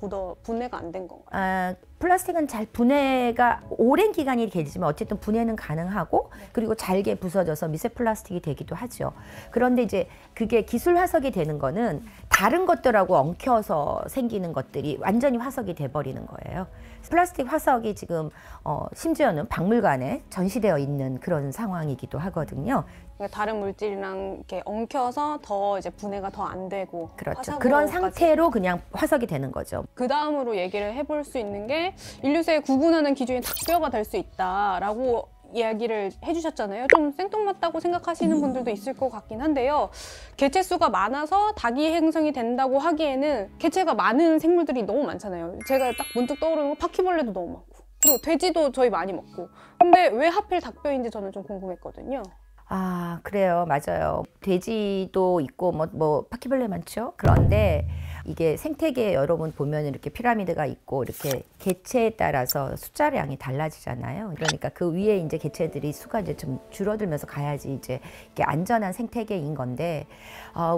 분해가 안 된 건가요? 플라스틱은 잘 분해가 오랜 기간이 걸리지만 어쨌든 분해는 가능하고 그리고 잘게 부서져서 미세 플라스틱이 되기도 하죠. 그런데 이제 그게 기술 화석이 되는 거는 다른 것들하고 엉켜서 생기는 것들이 완전히 화석이 돼버리는 거예요. 플라스틱 화석이 지금 심지어는 박물관에 전시되어 있는 그런 상황이기도 하거든요. 그러니까 다른 물질이랑 이렇게 엉켜서 더 이제 분해가 더 안 되고 그렇죠. 그런 상태로 그냥 화석이 되는 거죠. 그 다음으로 얘기를 해볼 수 있는 게 인류세에 구분하는 기준이 닭뼈가 될 수 있다라고 이야기를 해주셨잖아요. 좀 생뚱맞다고 생각하시는 분들도 있을 것 같긴 한데요. 개체수가 많아서 닭이 행성이 된다고 하기에는 개체가 많은 생물들이 너무 많잖아요. 제가 딱 문득 떠오르는 거 바퀴벌레도 너무 많고, 그리고 돼지도 저희 많이 먹고. 근데 왜 하필 닭뼈인지 저는 좀 궁금했거든요. 아, 그래요. 맞아요. 돼지도 있고 뭐 바퀴벌레 많죠. 그런데 이게 생태계에 여러분 보면 이렇게 피라미드가 있고 이렇게 개체에 따라서 숫자량이 달라지잖아요. 그러니까 그 위에 이제 개체들이 수가 이제 좀 줄어들면서 가야지 이제 이게 안전한 생태계인 건데,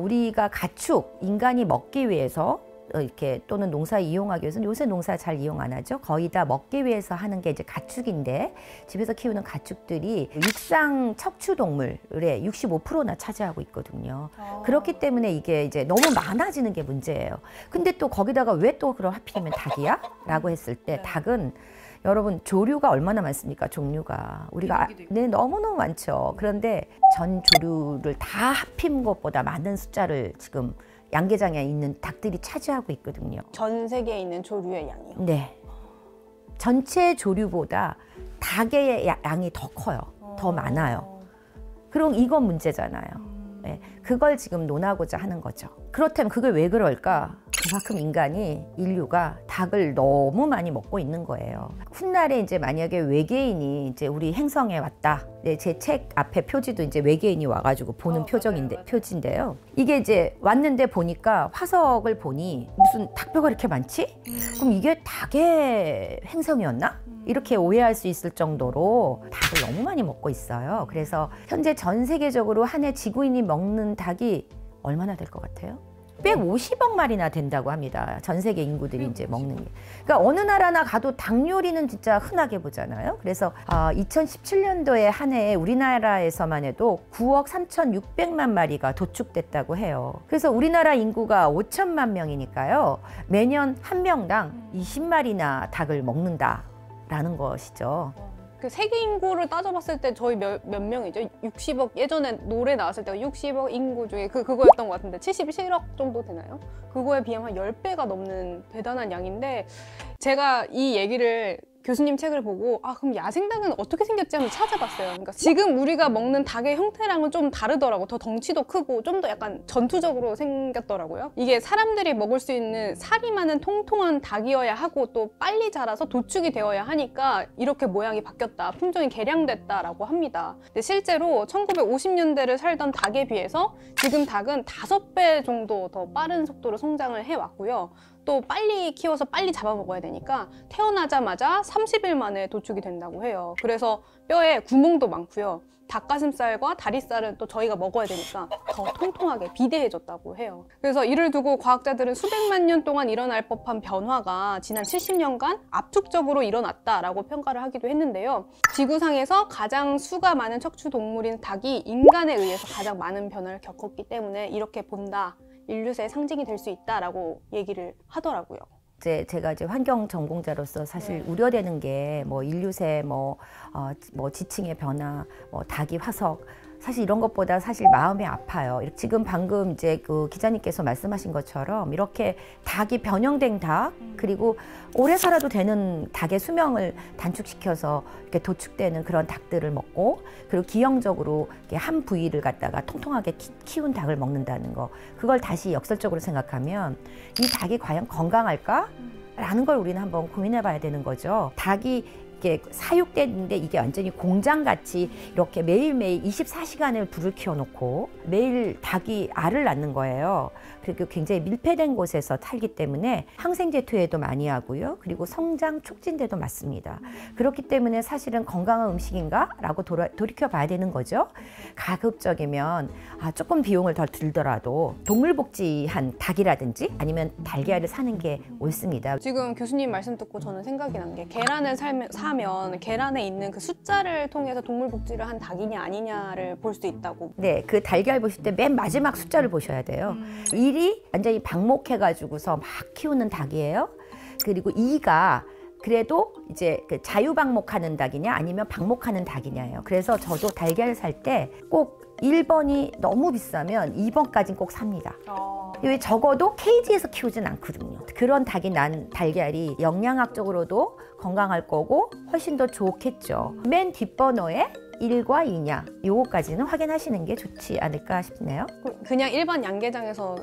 우리가 가축, 인간이 먹기 위해서 이렇게 또는 농사 이용하기 위해서는, 요새 농사 잘 이용 안 하죠. 거의 다 먹기 위해서 하는 게 이제 가축인데, 집에서 키우는 가축들이 육상 척추 동물의 65%나 차지하고 있거든요. 그렇기 때문에 이게 이제 너무 많아지는 게 문제예요. 근데 또 거기다가 왜 또 그럼 하필이면 닭이야? 라고 했을 때, 닭은 여러분 조류가 얼마나 많습니까? 종류가 우리가 네, 너무너무 많죠. 그런데 전 조류를 다 합힌 것보다 많은 숫자를 지금 양계장에 있는 닭들이 차지하고 있거든요. 전 세계에 있는 조류의 양이요? 네. 전체 조류보다 닭의 양이 더 커요. 더 많아요. 그럼 이건 문제잖아요. 네. 그걸 지금 논하고자 하는 거죠. 그렇다면 그게 왜 그럴까? 그만큼 인류가 닭을 너무 많이 먹고 있는 거예요. 훗날에 이제 만약에 외계인이 이제 우리 행성에 왔다. 네, 제 책 앞에 표지도 이제 외계인이 와가지고 보는 표지인데요. 이게 이제 왔는데 보니까 화석을 보니 무슨 닭뼈가 이렇게 많지? 그럼 이게 닭의 행성이었나? 이렇게 오해할 수 있을 정도로 닭을 너무 많이 먹고 있어요. 그래서 현재 전 세계적으로 한 해 지구인이 먹는 닭이 얼마나 될 것 같아요? 150억 마리나 된다고 합니다. 전 세계 인구들이 이제 먹는 게. 그러니까 어느 나라나 가도 닭 요리는 진짜 흔하게 보잖아요. 그래서 2017년도에 한 해에 우리나라에서만 해도 9억 3,600만 마리가 도축됐다고 해요. 그래서 우리나라 인구가 5천만 명이니까요. 매년 한 명당 20마리나 닭을 먹는다라는 것이죠. 그 세계 인구를 따져봤을 때 저희 몇 명이죠? 60억, 예전에 노래 나왔을 때가 60억 인구 중에 그거였던 것 같은데 77억 정도 되나요? 그거에 비하면 한 10배가 넘는 대단한 양인데, 제가 이 얘기를 교수님 책을 보고 그럼 야생닭은 어떻게 생겼지 하면 찾아봤어요. 그러니까 지금 우리가 먹는 닭의 형태랑은 좀 다르더라고. 더 덩치도 크고 좀 더 약간 전투적으로 생겼더라고요. 이게 사람들이 먹을 수 있는 살이 많은 통통한 닭이어야 하고 또 빨리 자라서 도축이 되어야 하니까 이렇게 모양이 바뀌었다, 품종이 개량됐다라고 합니다. 근데 실제로 1950년대를 살던 닭에 비해서 지금 닭은 5배 정도 더 빠른 속도로 성장을 해왔고요. 또 빨리 키워서 빨리 잡아먹어야 되니까 태어나자마자 30일 만에 도축이 된다고 해요. 그래서 뼈에 구멍도 많고요. 닭가슴살과 다리살은 또 저희가 먹어야 되니까 더 통통하게 비대해졌다고 해요. 그래서 이를 두고 과학자들은 수백만 년 동안 일어날 법한 변화가 지난 70년간 압축적으로 일어났다라고 평가를 하기도 했는데요. 지구상에서 가장 수가 많은 척추 동물인 닭이 인간에 의해서 가장 많은 변화를 겪었기 때문에 이렇게 본다, 인류세의 상징이 될 수 있다라고 얘기를 하더라고요. 제가 이제 환경 전공자로서 사실 우려되는 게 뭐 인류세, 뭐 지층의 변화, 뭐 닭이 화석, 사실 이런 것보다 사실 마음이 아파요. 지금 방금 이제 그 기자님께서 말씀하신 것처럼 이렇게 닭이 변형된 닭, 그리고 오래 살아도 되는 닭의 수명을 단축시켜서 이렇게 도축되는 그런 닭들을 먹고, 그리고 기형적으로 이렇게 한 부위를 갖다가 통통하게 키운 닭을 먹는다는 거, 그걸 다시 역설적으로 생각하면 이 닭이 과연 건강할까? 라는 걸 우리는 한번 고민해 봐야 되는 거죠. 닭이 이게 사육되는데 이게 완전히 공장같이 이렇게 매일매일 24시간을 불을 켜놓고 매일 닭이 알을 낳는 거예요. 그리고 굉장히 밀폐된 곳에서 살기 때문에 항생제 투여도 많이 하고요. 그리고 성장 촉진제도 맞습니다. 그렇기 때문에 사실은 건강한 음식인가? 라고 돌이켜 봐야 되는 거죠. 가급적이면 조금 비용을 더 들더라도 동물복지한 닭이라든지 아니면 달걀을 사는 게 옳습니다. 지금 교수님 말씀 듣고 저는 생각이 난 게, 계란을 사면 계란에 있는 그 숫자를 통해서 동물복지를 한 닭이냐 아니냐를 볼 수 있다고. 네, 그 달걀 보실 때 맨 마지막 숫자를 보셔야 돼요. 1이 완전히 방목해가지고서 막 키우는 닭이에요. 그리고 2가 그래도 이제 그 자유방목하는 닭이냐 아니면 방목하는 닭이냐예요. 그래서 저도 달걀 살 때 꼭 1번이 너무 비싸면 2번까지는 꼭 삽니다. 왜 적어도 케이지에서 키우진 않거든요. 그런 닭이 난 달걀이 영양학적으로도 건강할 거고 훨씬 더 좋겠죠. 맨 뒷번호에 1과 2냐 요거까지는 확인하시는 게 좋지 않을까 싶네요. 그냥 일반 양계장에서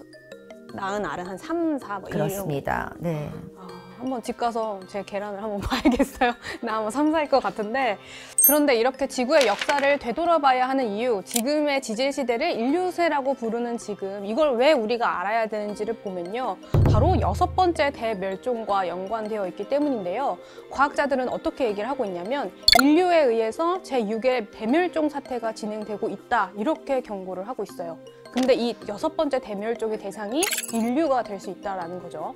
낳은 알은 한 3, 4 뭐 그렇습니다. 네. 한번 집 가서 제 계란을 한번 봐야겠어요. 나 뭐 3, 4일 것 같은데. 그런데 이렇게 지구의 역사를 되돌아봐야 하는 이유, 지금의 지질 시대를 인류세라고 부르는 지금, 이걸 왜 우리가 알아야 되는지를 보면요, 바로 6번째 대멸종과 연관되어 있기 때문인데요. 과학자들은 어떻게 얘기를 하고 있냐면 인류에 의해서 제6의 대멸종 사태가 진행되고 있다, 이렇게 경고를 하고 있어요. 근데 이 6번째 대멸종의 대상이 인류가 될 수 있다라는 거죠.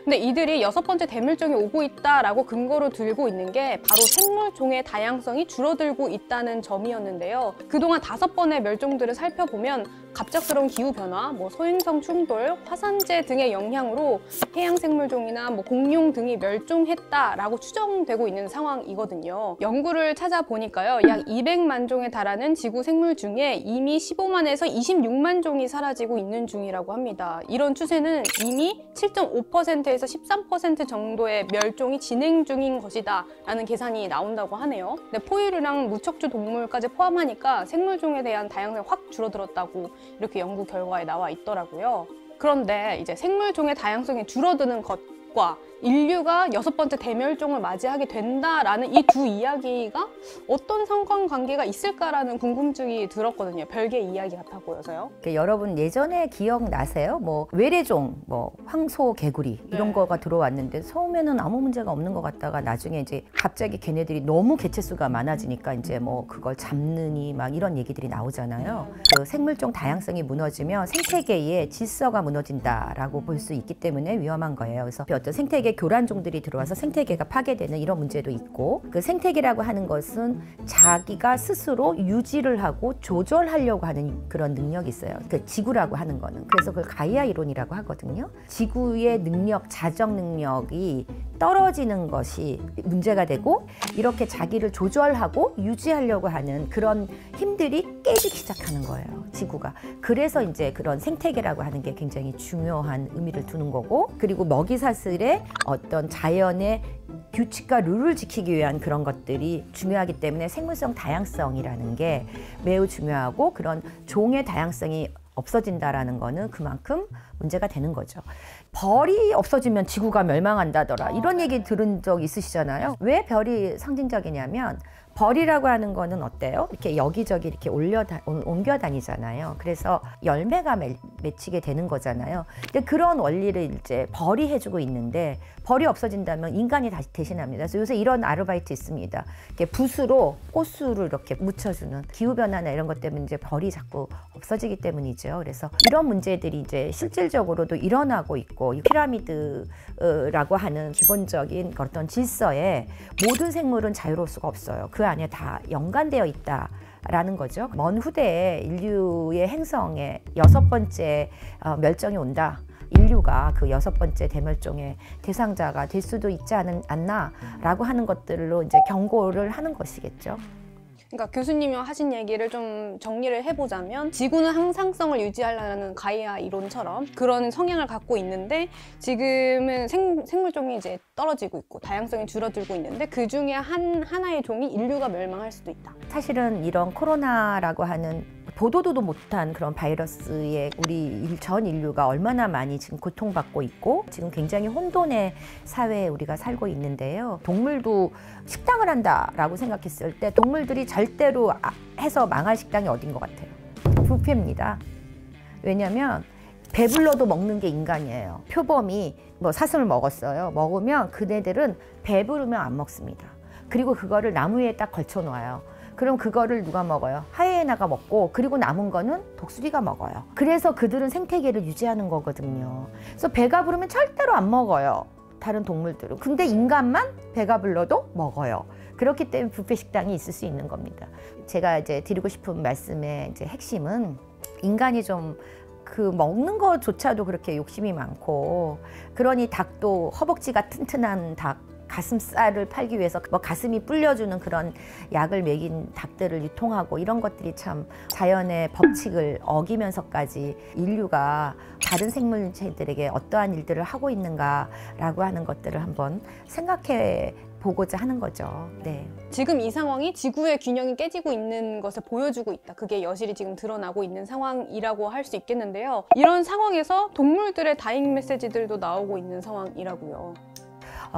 근데 이들이 6번째 대멸종이 오고 있다라고 근거로 들고 있는 게 바로 생물종의 다양성이 줄어들고 있다는 점이었는데요. 그동안 5번의 멸종들을 살펴보면 갑작스러운 기후변화, 소행성 충돌, 화산재 등의 영향으로 해양 생물종이나 공룡 등이 멸종했다라고 추정되고 있는 상황이거든요. 연구를 찾아보니까요, 약 200만 종에 달하는 지구 생물 중에 이미 15만에서 26만 종이 사라지고 있는 중이라고 합니다. 이런 추세는 이미 7.5%에서 13% 정도의 멸종이 진행 중인 것이다 라는 계산이 나온다고 하네요. 근데 포유류랑 무척주 동물까지 포함하니까 생물종에 대한 다양성이 확 줄어들었다고 이렇게 연구 결과에 나와 있더라고요. 그런데 이제 생물종의 다양성이 줄어드는 것과 인류가 6번째 대멸종을 맞이하게 된다라는 이 두 이야기가 어떤 상관관계가 있을까라는 궁금증이 들었거든요. 별개의 이야기 같아 보여서요. 여러분 예전에 기억나세요? 외래종, 황소, 개구리 이런 거가 들어왔는데 처음에는 아무 문제가 없는 것 같다가 나중에 이제 갑자기 걔네들이 너무 개체수가 많아지니까 이제 그걸 잡느니 막 이런 얘기들이 나오잖아요. 그 생물종 다양성이 무너지면 생태계의 질서가 무너진다라고 볼 수 있기 때문에 위험한 거예요. 그래서 어떤 생태계 교란종들이 들어와서 생태계가 파괴되는 이런 문제도 있고, 그 생태계라고 하는 것은 자기가 스스로 유지를 하고 조절하려고 하는 그런 능력이 있어요. 그 지구라고 하는 거는. 그래서 그걸 가이아 이론이라고 하거든요. 지구의 능력, 자정 능력이 떨어지는 것이 문제가 되고, 이렇게 자기를 조절하고 유지하려고 하는 그런 힘들이 깨지기 시작하는 거예요, 지구가. 그래서 이제 그런 생태계라고 하는 게 굉장히 중요한 의미를 두는 거고, 그리고 먹이사슬의 어떤 자연의 규칙과 룰을 지키기 위한 그런 것들이 중요하기 때문에 생물성 다양성이라는 게 매우 중요하고, 그런 종의 다양성이 없어진다라는 거는 그만큼 문제가 되는 거죠. 벌이 없어지면 지구가 멸망한다더라, 이런 얘기 들은 적 있으시잖아요. 왜 별이 상징적이냐면, 벌이라고 하는 거는 어때요? 이렇게 여기저기 이렇게 옮겨 다니잖아요. 그래서 열매가 맺히게 되는 거잖아요. 근데 그런 원리를 이제 벌이 해주고 있는데, 벌이 없어진다면 인간이 다시 대신합니다. 그래서 요새 이런 아르바이트 있습니다. 이렇게 붓으로 꽃수를 이렇게 묻혀주는, 기후변화나 이런 것 때문에 이제 벌이 자꾸 없어지기 때문이죠. 그래서 이런 문제들이 이제 실질적으로도 일어나고 있고, 이 피라미드라고 하는 기본적인 어떤 질서에 모든 생물은 자유로울 수가 없어요. 그 안에 다 연관되어 있다라는 거죠. 먼 후대에 인류의 행성에 6번째 멸종이 온다. 인류가 그 6번째 대멸종의 대상자가 될 수도 있지 않나라고 하는 것들로 이제 경고를 하는 것이겠죠. 그러니까 교수님이 하신 얘기를 좀 정리를 해보자면, 지구는 항상성을 유지하려는 가이아 이론처럼 그런 성향을 갖고 있는데, 지금은 생물종이 이제 떨어지고 있고 다양성이 줄어들고 있는데, 그 중에 하나의 종이 인류가 멸망할 수도 있다. 사실은 이런 코로나라고 하는 보도도 못한 그런 바이러스에 우리 전 인류가 얼마나 많이 지금 고통받고 있고, 지금 굉장히 혼돈의 사회에 우리가 살고 있는데요. 동물도 식당을 한다라고 생각했을 때 동물들이 절대로 해서 망할 식당이 어딘 것 같아요? 뷔페입니다. 왜냐면 배불러도 먹는 게 인간이에요. 표범이 사슴을 먹었어요. 먹으면 그네들은 배부르면 안 먹습니다. 그리고 그거를 나무 위에 딱 걸쳐 놓아요. 그럼 그거를 누가 먹어요? 하이에나가 먹고, 그리고 남은 거는 독수리가 먹어요. 그래서 그들은 생태계를 유지하는 거거든요. 그래서 배가 부르면 절대로 안 먹어요, 다른 동물들은. 근데 인간만 배가 불러도 먹어요. 그렇기 때문에 뷔페 식당이 있을 수 있는 겁니다. 제가 이제 드리고 싶은 말씀의 이제 핵심은, 인간이 좀 그 먹는 거조차도 그렇게 욕심이 많고, 그러니 닭도 허벅지가 튼튼한 닭 가슴살을 팔기 위해서 뭐 가슴이 불려주는 그런 약을 먹인 닭들을 유통하고 이런 것들이 참 자연의 법칙을 어기면서까지 인류가 다른 생물체들에게 어떠한 일들을 하고 있는가라고 하는 것들을 한번 생각해 보고자 하는 거죠. 네. 지금 이 상황이 지구의 균형이 깨지고 있는 것을 보여주고 있다. 그게 여실히 지금 드러나고 있는 상황이라고 할 수 있겠는데요. 이런 상황에서 동물들의 다잉 메시지들도 나오고 있는 상황이라고요.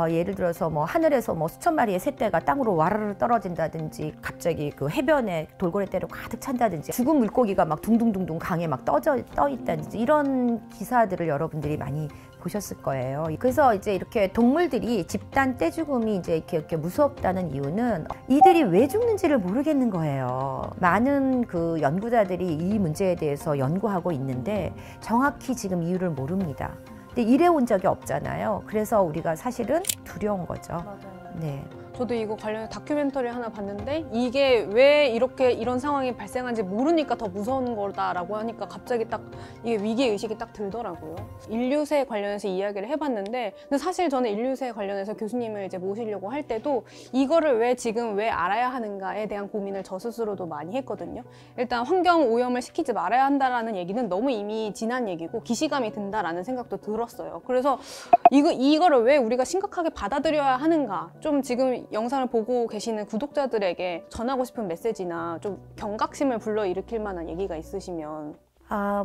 예를 들어서 뭐 하늘에서 뭐 수천 마리의 새떼가 땅으로 와르르 떨어진다든지, 갑자기 그 해변에 돌고래떼로 가득 찬다든지, 죽은 물고기가 막 둥둥둥둥 강에 막 떠 있다든지, 이런 기사들을 여러분들이 많이 보셨을 거예요. 그래서 이제 이렇게 동물들이 집단 떼죽음이 이제 이렇게 무섭다는 이유는 이들이 왜 죽는지를 모르겠는 거예요. 많은 그 연구자들이 이 문제에 대해서 연구하고 있는데 정확히 지금 이유를 모릅니다. 근데 이래 온 적이 없잖아요. 그래서 우리가 사실은 두려운 거죠. 맞아요. 네. 저도 이거 관련해서 다큐멘터리 하나 봤는데 이게 왜 이런 상황이 발생한지 모르니까 더 무서운 거다라고 하니까 갑자기 딱 이게 위기의식이 딱 들더라고요. 인류세 관련해서 이야기를 해봤는데, 근데 사실 저는 인류세 관련해서 교수님을 이제 모시려고 할 때도 이거를 왜 지금 왜 알아야 하는가에 대한 고민을 저 스스로도 많이 했거든요. 일단 환경 오염을 시키지 말아야 한다라는 얘기는 너무 이미 지난 얘기고 기시감이 든다라는 생각도 들었어요. 그래서 이거를 왜 우리가 심각하게 받아들여야 하는가, 좀 지금 영상을 보고 계시는 구독자들에게 전하고 싶은 메시지나 좀 경각심을 불러일으킬 만한 얘기가 있으시면.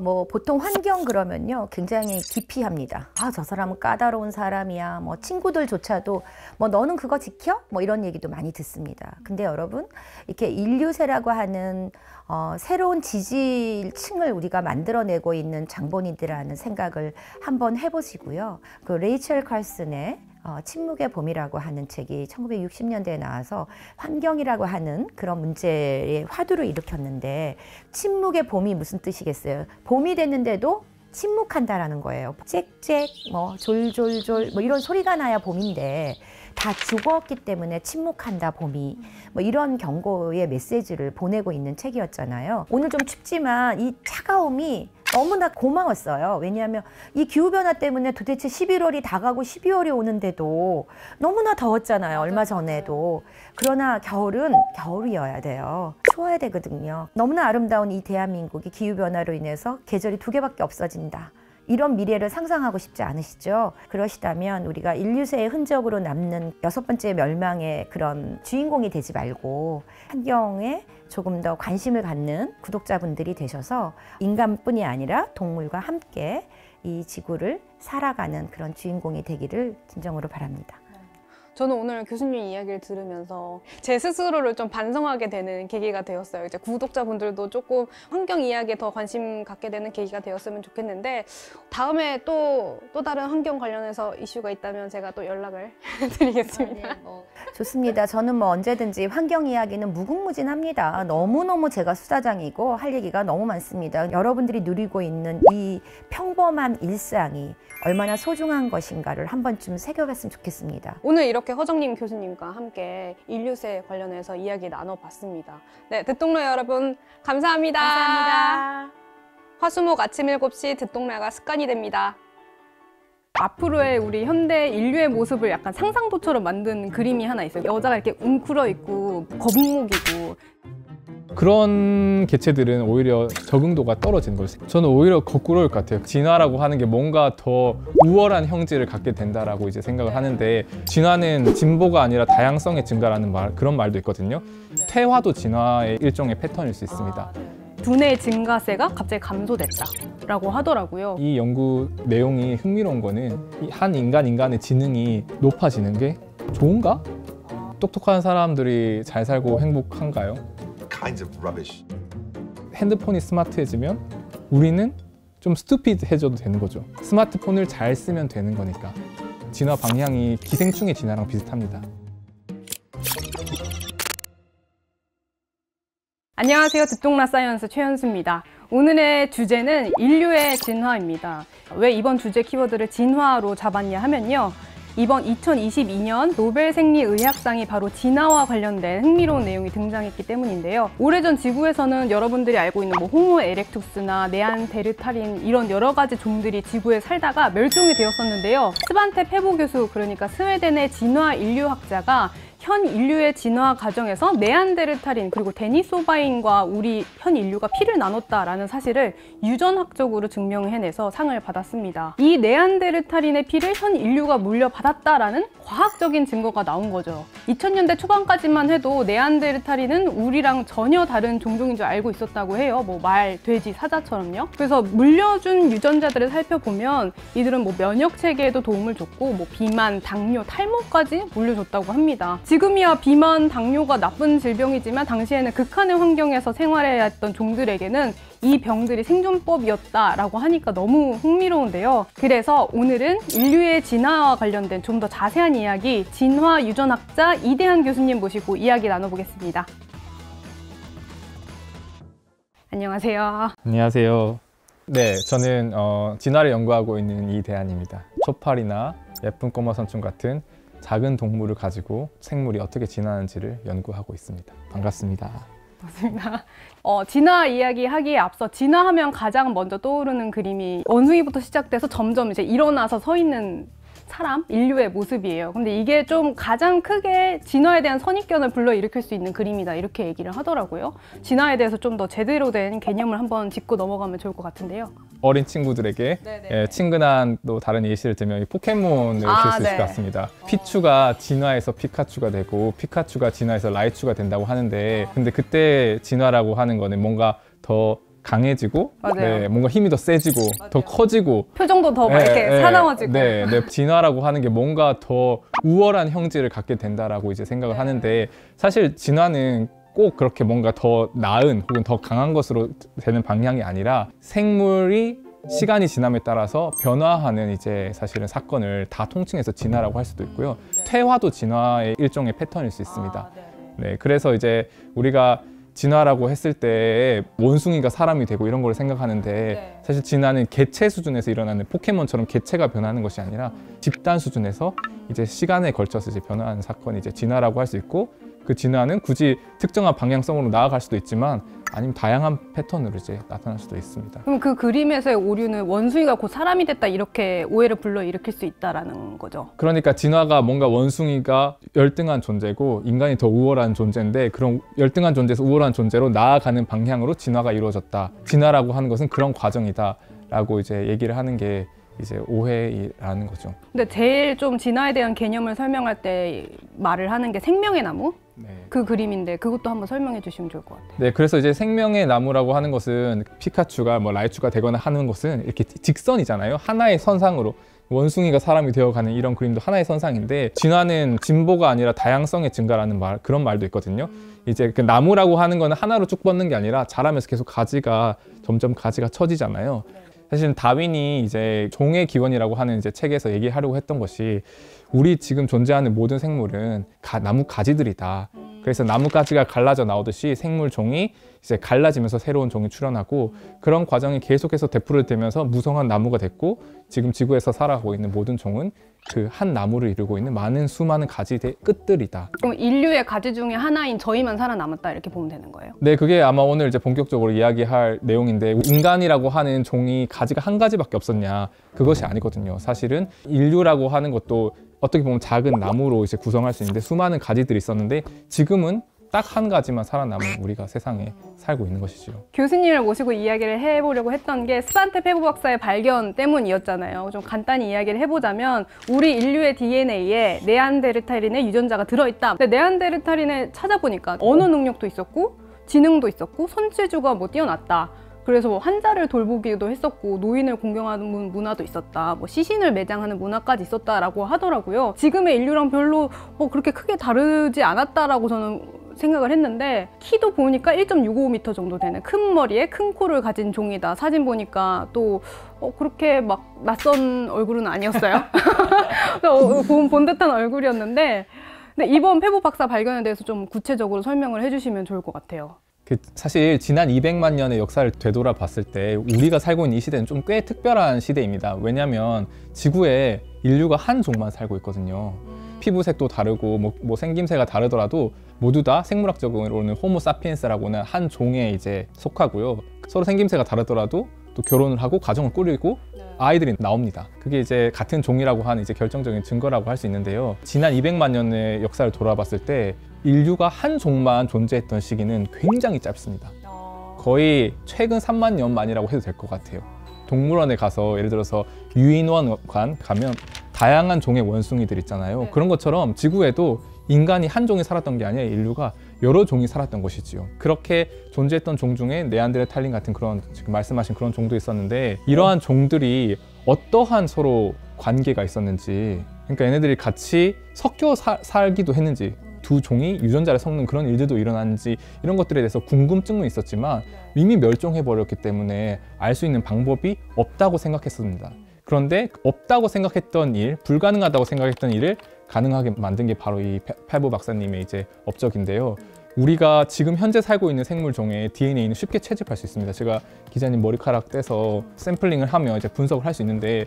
뭐 보통 환경 그러면요 굉장히 기피합니다. 저 사람은 까다로운 사람이야. 뭐 친구들조차도 뭐 너는 그거 지켜? 뭐 이런 얘기도 많이 듣습니다. 근데 여러분, 이렇게 인류세라고 하는 새로운 지지층을 우리가 만들어내고 있는 장본인들이라는 생각을 한번 해보시고요. 그 레이첼 칼슨의 침묵의 봄이라고 하는 책이 1960년대에 나와서 환경이라고 하는 그런 문제에 화두를 일으켰는데, 침묵의 봄이 무슨 뜻이겠어요? 봄이 됐는데도 침묵한다라는 거예요. 짹짹, 뭐 졸졸졸, 뭐 이런 소리가 나야 봄인데 다 죽었기 때문에 침묵한다 봄이, 뭐 이런 경고의 메시지를 보내고 있는 책이었잖아요. 오늘 좀 춥지만 이 차가움이 너무나 고마웠어요. 왜냐하면 이 기후변화 때문에 도대체 11월이 다가고 12월이 오는데도 너무나 더웠잖아요. 얼마 전에도. 그러나 겨울은 겨울이어야 돼요. 추워야 되거든요. 너무나 아름다운 이 대한민국이 기후변화로 인해서 계절이 2개밖에 없어진다. 이런 미래를 상상하고 싶지 않으시죠? 그러시다면 우리가 인류세의 흔적으로 남는 6번째 멸망의 그런 주인공이 되지 말고 환경에 조금 더 관심을 갖는 구독자분들이 되셔서 인간뿐이 아니라 동물과 함께 이 지구를 살아가는 그런 주인공이 되기를 진정으로 바랍니다. 저는 오늘 교수님 이야기를 들으면서 제 스스로를 좀 반성하게 되는 계기가 되었어요. 이제 구독자분들도 조금 환경 이야기에 더 관심 갖게 되는 계기가 되었으면 좋겠는데, 다음에 또 다른 환경 관련해서 이슈가 있다면 제가 또 연락을 드리겠습니다. 좋습니다. 저는 뭐 언제든지 환경 이야기는 무궁무진합니다. 너무너무 제가 수다장이고 할 얘기가 너무 많습니다. 여러분들이 누리고 있는 이 평범한 일상이 얼마나 소중한 것인가를 한 번쯤 새겨봤으면 좋겠습니다. 오늘 이렇게 허정님 교수님과 함께 인류세 관련해서 이야기 나눠봤습니다. 네, 듣동러 여러분 감사합니다. 감사합니다. 화수목 아침 7시 듣동러가 습관이 됩니다. 앞으로의 우리 현대 인류의 모습을 약간 상상도처럼 만든 그림이 하나 있어요. 여자가 이렇게 웅크러 있고 거북목이고. 그런 개체들은 오히려 적응도가 떨어지는 거죠. 저는 오히려 거꾸로일 것 같아요. 진화라고 하는 게 뭔가 더 우월한 형질을 갖게 된다라고 이제 생각을 하는데, 진화는 진보가 아니라 다양성의 증가라는 그런 말도 있거든요. 퇴화도 진화의 일종의 패턴일 수 있습니다. 두뇌 증가세가 갑자기 감소됐다라고 하더라고요. 이 연구 내용이 흥미로운 거는 한 인간의 지능이 높아지는 게 좋은가? 똑똑한 사람들이 잘 살고 행복한가요? Kinds of rubbish. 핸드폰이 스마트해지면 우리는 좀 스투피드해져도 되는 거죠. 스마트폰을 잘 쓰면 되는 거니까. 진화 방향이 기생충의 진화랑 비슷합니다. 안녕하세요. 듣동라 사이언스 최현수입니다. 오늘의 주제는 인류의 진화입니다. 왜 이번 주제 키워드를 진화로 잡았냐 하면요. 이번 2022년 노벨 생리의학상이 바로 진화와 관련된 흥미로운 내용이 등장했기 때문인데요. 오래전 지구에서는 여러분들이 알고 있는 뭐 호모 에렉투스나 네안데르탈인 이런 여러 가지 종들이 지구에 살다가 멸종이 되었었는데요. 스반테 페보 교수, 그러니까 스웨덴의 진화 인류학자가 현 인류의 진화 과정에서 네안데르탈인 그리고 데니소바인과 우리 현 인류가 피를 나눴다라는 사실을 유전학적으로 증명해내서 상을 받았습니다. 이 네안데르탈인의 피를 현 인류가 물려받았다라는 과학적인 증거가 나온 거죠. 2000년대 초반까지만 해도 네안데르탈인은 우리랑 전혀 다른 종종인 줄 알고 있었다고 해요. 뭐 말, 돼지, 사자처럼요. 그래서 물려준 유전자들을 살펴보면 이들은 뭐 면역 체계에도 도움을 줬고 뭐 비만, 당뇨, 탈모까지 물려줬다고 합니다. 지금이야 비만, 당뇨가 나쁜 질병이지만 당시에는 극한의 환경에서 생활해야 했던 종들에게는 이 병들이 생존법이었다라고 하니까 너무 흥미로운데요. 그래서 오늘은 인류의 진화와 관련된 좀 더 자세한 이야기 진화 유전학자 이대한 교수님 모시고 이야기 나눠보겠습니다. 안녕하세요. 안녕하세요. 네, 저는 진화를 연구하고 있는 이대한입니다. 초파리나 예쁜 꼬마 선충 같은 작은 동물을 가지고 생물이 어떻게 진화하는지를 연구하고 있습니다. 반갑습니다. 맞습니다. 진화 이야기 하기에 앞서 진화하면 가장 먼저 떠오르는 그림이 원숭이부터 시작돼서 점점 이제 일어나서 서 있는 사람, 인류의 모습이에요. 근데 이게 좀 가장 크게 진화에 대한 선입견을 불러일으킬 수 있는 그림이다, 이렇게 얘기를 하더라고요. 진화에 대해서 좀 더 제대로 된 개념을 한번 짚고 넘어가면 좋을 것 같은데요. 어린 친구들에게 친근한 또 다른 예시를 들면 포켓몬을 들 수 있을 것 같습니다. 피추가 진화해서 피카츄가 되고 피카츄가 진화해서 라이츄가 된다고 하는데 근데 그때 진화라고 하는 거는 뭔가 더 강해지고 뭔가 힘이 더 세지고 더 커지고 표정도 더 이렇게 사나워지고 진화라고 하는 게 뭔가 더 우월한 형질을 갖게 된다라고 이제 생각을 하는데 사실 진화는 꼭 그렇게 뭔가 더 나은 혹은 더 강한 것으로 되는 방향이 아니라 생물이 시간이 지남에 따라서 변화하는 이제 사실은 사건을 다 통칭해서 진화라고 할 수도 있고요. 퇴화도 진화의 일종의 패턴일 수 있습니다. 네, 그래서 이제 우리가 진화라고 했을 때 원숭이가 사람이 되고 이런 걸 생각하는데 사실 진화는 개체 수준에서 일어나는 포켓몬처럼 개체가 변하는 것이 아니라 집단 수준에서 이제 시간에 걸쳐서 이제 변화하는 사건이 이제 진화라고 할 수 있고 그 진화는 굳이 특정한 방향성으로 나아갈 수도 있지만 아니면 다양한 패턴으로 이제 나타날 수도 있습니다. 그럼 그 그림에서의 오류는 원숭이가 곧 사람이 됐다 이렇게 오해를 불러일으킬 수 있다라는 거죠? 그러니까 진화가 뭔가 원숭이가 열등한 존재고 인간이 더 우월한 존재인데 그런 열등한 존재에서 우월한 존재로 나아가는 방향으로 진화가 이루어졌다. 진화라고 하는 것은 그런 과정이다 라고 이제 얘기를 하는 게 이제 오해라는 거죠. 근데 제일 좀 진화에 대한 개념을 설명할 때 말을 하는 게 생명의 나무? 그 그림인데 그것도 한번 설명해 주시면 좋을 것 같아요. 네, 그래서 이제 생명의 나무라고 하는 것은 피카츄가 뭐 라이츄가 되거나 하는 것은 이렇게 직선이잖아요. 하나의 선상으로 원숭이가 사람이 되어가는 이런 그림도 하나의 선상인데 진화는 진보가 아니라 다양성의 증가라는 그런 말도 있거든요. 이제 그 나무라고 하는 거는 하나로 쭉 뻗는 게 아니라 자라면서 계속 점점 가지가 처지잖아요. 사실은 다윈이 이제 종의 기원이라고 하는 이제 책에서 얘기하려고 했던 것이 우리 지금 존재하는 모든 생물은 나무 가지들이다. 그래서 나뭇가지가 갈라져 나오듯이 생물 종이 이제 갈라지면서 새로운 종이 출현하고 그런 과정이 계속해서 되풀이되면서 무성한 나무가 됐고 지금 지구에서 살아가고 있는 모든 종은 그 한 나무를 이루고 있는 수많은 가지의 끝들이다. 그럼 인류의 가지 중에 하나인 저희만 살아남았다 이렇게 보면 되는 거예요? 네, 그게 아마 오늘 이제 본격적으로 이야기할 내용인데 인간이라고 하는 종이 가지가 한 가지밖에 없었냐? 그것이 아니거든요. 사실은 인류라고 하는 것도 어떻게 보면 작은 나무로 이제 구성할 수 있는데 수많은 가지들이 있었는데 지금은 딱 한 가지만 살아남은 우리가 세상에 살고 있는 것이죠. 교수님을 모시고 이야기를 해보려고 했던 게 스반테 페보 박사의 발견 때문이었잖아요. 좀 간단히 이야기를 해보자면 우리 인류의 DNA에 네안데르탈인의 유전자가 들어있다. 근데 네안데르탈인을 찾아보니까 언어 능력도 있었고 지능도 있었고 손재주가 뭐 뛰어났다. 그래서 환자를 돌보기도 했었고 노인을 공경하는 문화도 있었다. 뭐 시신을 매장하는 문화까지 있었다라고 하더라고요. 지금의 인류랑 별로 그렇게 크게 다르지 않았다라고 저는 생각을 했는데 키도 보니까 1.65m 정도 되는 큰 머리에 큰 코를 가진 종이다. 사진 보니까 또 그렇게 막 낯선 얼굴은 아니었어요. 본 듯한 얼굴이었는데 근데 이번 페보 박사 발견에 대해서 좀 구체적으로 설명을 해주시면 좋을 것 같아요. 사실 지난 200만 년의 역사를 되돌아봤을 때 우리가 살고 있는 이 시대는 좀 꽤 특별한 시대입니다. 왜냐하면 지구에 인류가 한 종만 살고 있거든요. 피부색도 다르고 뭐 생김새가 다르더라도 모두 다 생물학적으로는 호모사피엔스라고는 한 종에 이제 속하고요. 서로 생김새가 다르더라도 또 결혼을 하고 가정을 꾸리고 아이들이 나옵니다. 그게 이제 같은 종이라고 하는 이제 결정적인 증거라고 할 수 있는데요. 지난 200만 년의 역사를 돌아봤을 때 인류가 한 종만 존재했던 시기는 굉장히 짧습니다. 거의 최근 3만 년 만이라고 해도 될 것 같아요. 동물원에 가서 예를 들어서 유인원관 가면 다양한 종의 원숭이들 있잖아요. 그런 것처럼 지구에도 인간이 한 종이 살았던 게 아니라 인류가 여러 종이 살았던 것이지요. 그렇게 존재했던 종 중에 네안데르탈린 같은 그런 지금 말씀하신 그런 종도 있었는데 이러한 종들이 어떠한 서로 관계가 있었는지, 그러니까 얘네들이 같이 섞여 살기도 했는지, 두 종이 유전자를 섞는 그런 일들도 일어났는지 이런 것들에 대해서 궁금증은 있었지만 이미 멸종해버렸기 때문에 알 수 있는 방법이 없다고 생각했습니다. 그런데 없다고 생각했던 일, 불가능하다고 생각했던 일을 가능하게 만든 게 바로 이 팔보 박사님의 이제 업적인데요. 우리가 지금 현재 살고 있는 생물종의 DNA는 쉽게 채집할 수 있습니다. 제가 기자님 머리카락 떼서 샘플링을 하면 이제 분석을 할 수 있는데,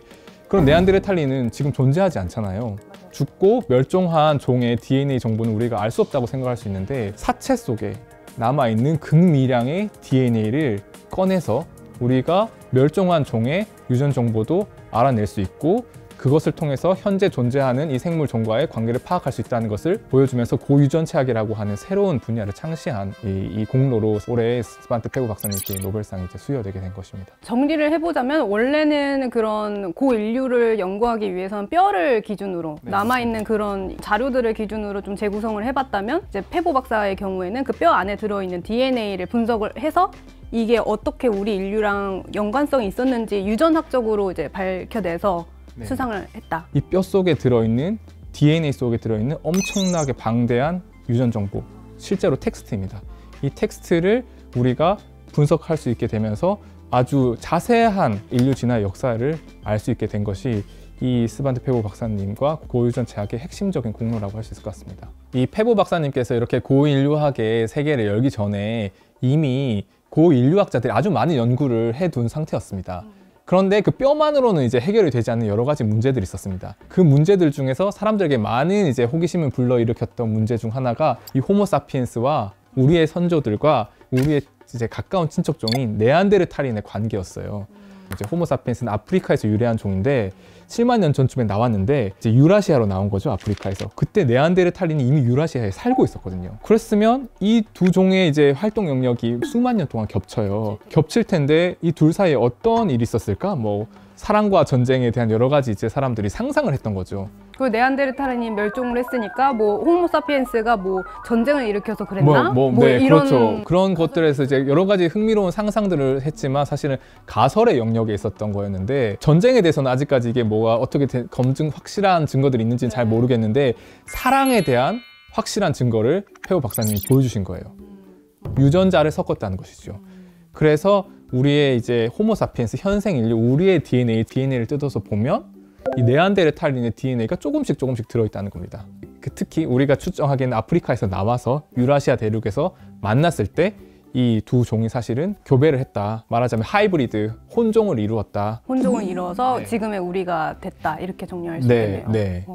그럼 네안데르탈린은 지금 존재하지 않잖아요. 죽고 멸종한 종의 DNA 정보는 우리가 알 수 없다고 생각할 수 있는데, 사체 속에 남아있는 극미량의 DNA를 꺼내서 우리가 멸종한 종의 유전 정보도 알아낼 수 있고, 그것을 통해서 현재 존재하는 이 생물종과의 관계를 파악할 수 있다는 것을 보여주면서 고유전체학이라고 하는 새로운 분야를 창시한 이 공로로 올해 스반트 페보 박사님께 노벨상이 이제 수여되게 된 것입니다. 정리를 해보자면 원래는 그런 고인류를 연구하기 위해서는 뼈를 기준으로 남아있는 그런 자료들을 기준으로 좀 재구성을 해봤다면, 이제 페보 박사의 경우에는 그 뼈 안에 들어있는 DNA를 분석을 해서 이게 어떻게 우리 인류랑 연관성이 있었는지 유전학적으로 이제 밝혀내서 수상을 했다. 이 뼈 속에 들어있는 DNA 속에 들어있는 엄청나게 방대한 유전 정보, 실제로 텍스트입니다. 이 텍스트를 우리가 분석할 수 있게 되면서 아주 자세한 인류 진화의 역사를 알 수 있게 된 것이 이 스반트 페보 박사님과 고유전체학의 핵심적인 공로라고 할 수 있을 것 같습니다. 이 페보 박사님께서 이렇게 고인류학의 세계를 열기 전에 이미 고인류학자들이 아주 많은 연구를 해둔 상태였습니다. 그런데 그 뼈만으로는 이제 해결이 되지 않는 여러 가지 문제들이 있었습니다. 그 문제들 중에서 사람들에게 많은 이제 호기심을 불러일으켰던 문제 중 하나가 이 호모사피엔스와 우리의 선조들과 우리의 이제 가까운 친척종인 네안데르탈린의 관계였어요. 이제 호모사피엔스는 아프리카에서 유래한 종인데 7만 년 전쯤에 나왔는데 이제 유라시아로 나온 거죠, 아프리카에서. 그때 네안데르탈린이 이미 유라시아에 살고 있었거든요. 그랬으면 이 두 종의 이제 활동 영역이 수만 년 동안 겹쳐요. 겹칠 텐데 이 둘 사이에 어떤 일이 있었을까? 뭐 사랑과 전쟁에 대한 여러 가지 이제 사람들이 상상을 했던 거죠. 그 네안데르탈린이 멸종을 했으니까 뭐 호모사피엔스가 뭐 전쟁을 일으켜서 그랬나? 네, 이런... 그렇죠. 그런 것들에서 이제 여러 가지 흥미로운 상상들을 했지만 사실은 가설의 영역에 있었던 거였는데, 전쟁에 대해서는 아직까지 이게 뭐가 어떻게 확실한 증거들이 있는지는 잘 모르겠는데, 사랑에 대한 확실한 증거를 페보 박사님이 보여주신 거예요. 유전자를 섞었다는 것이죠. 그래서 우리의 이제 호모사피엔스 현생 인류, 우리의 DNA를 뜯어서 보면 이 네안데르탈린의 DNA가 조금씩 들어있다는 겁니다. 특히 우리가 추정하기에는 아프리카에서 나와서 유라시아 대륙에서 만났을 때 이 두 종이 사실은 교배를 했다. 말하자면 하이브리드, 혼종을 이루었다. 혼종을 이루어서 네. 지금의 우리가 됐다. 이렇게 정리할 수 있겠네요. 네.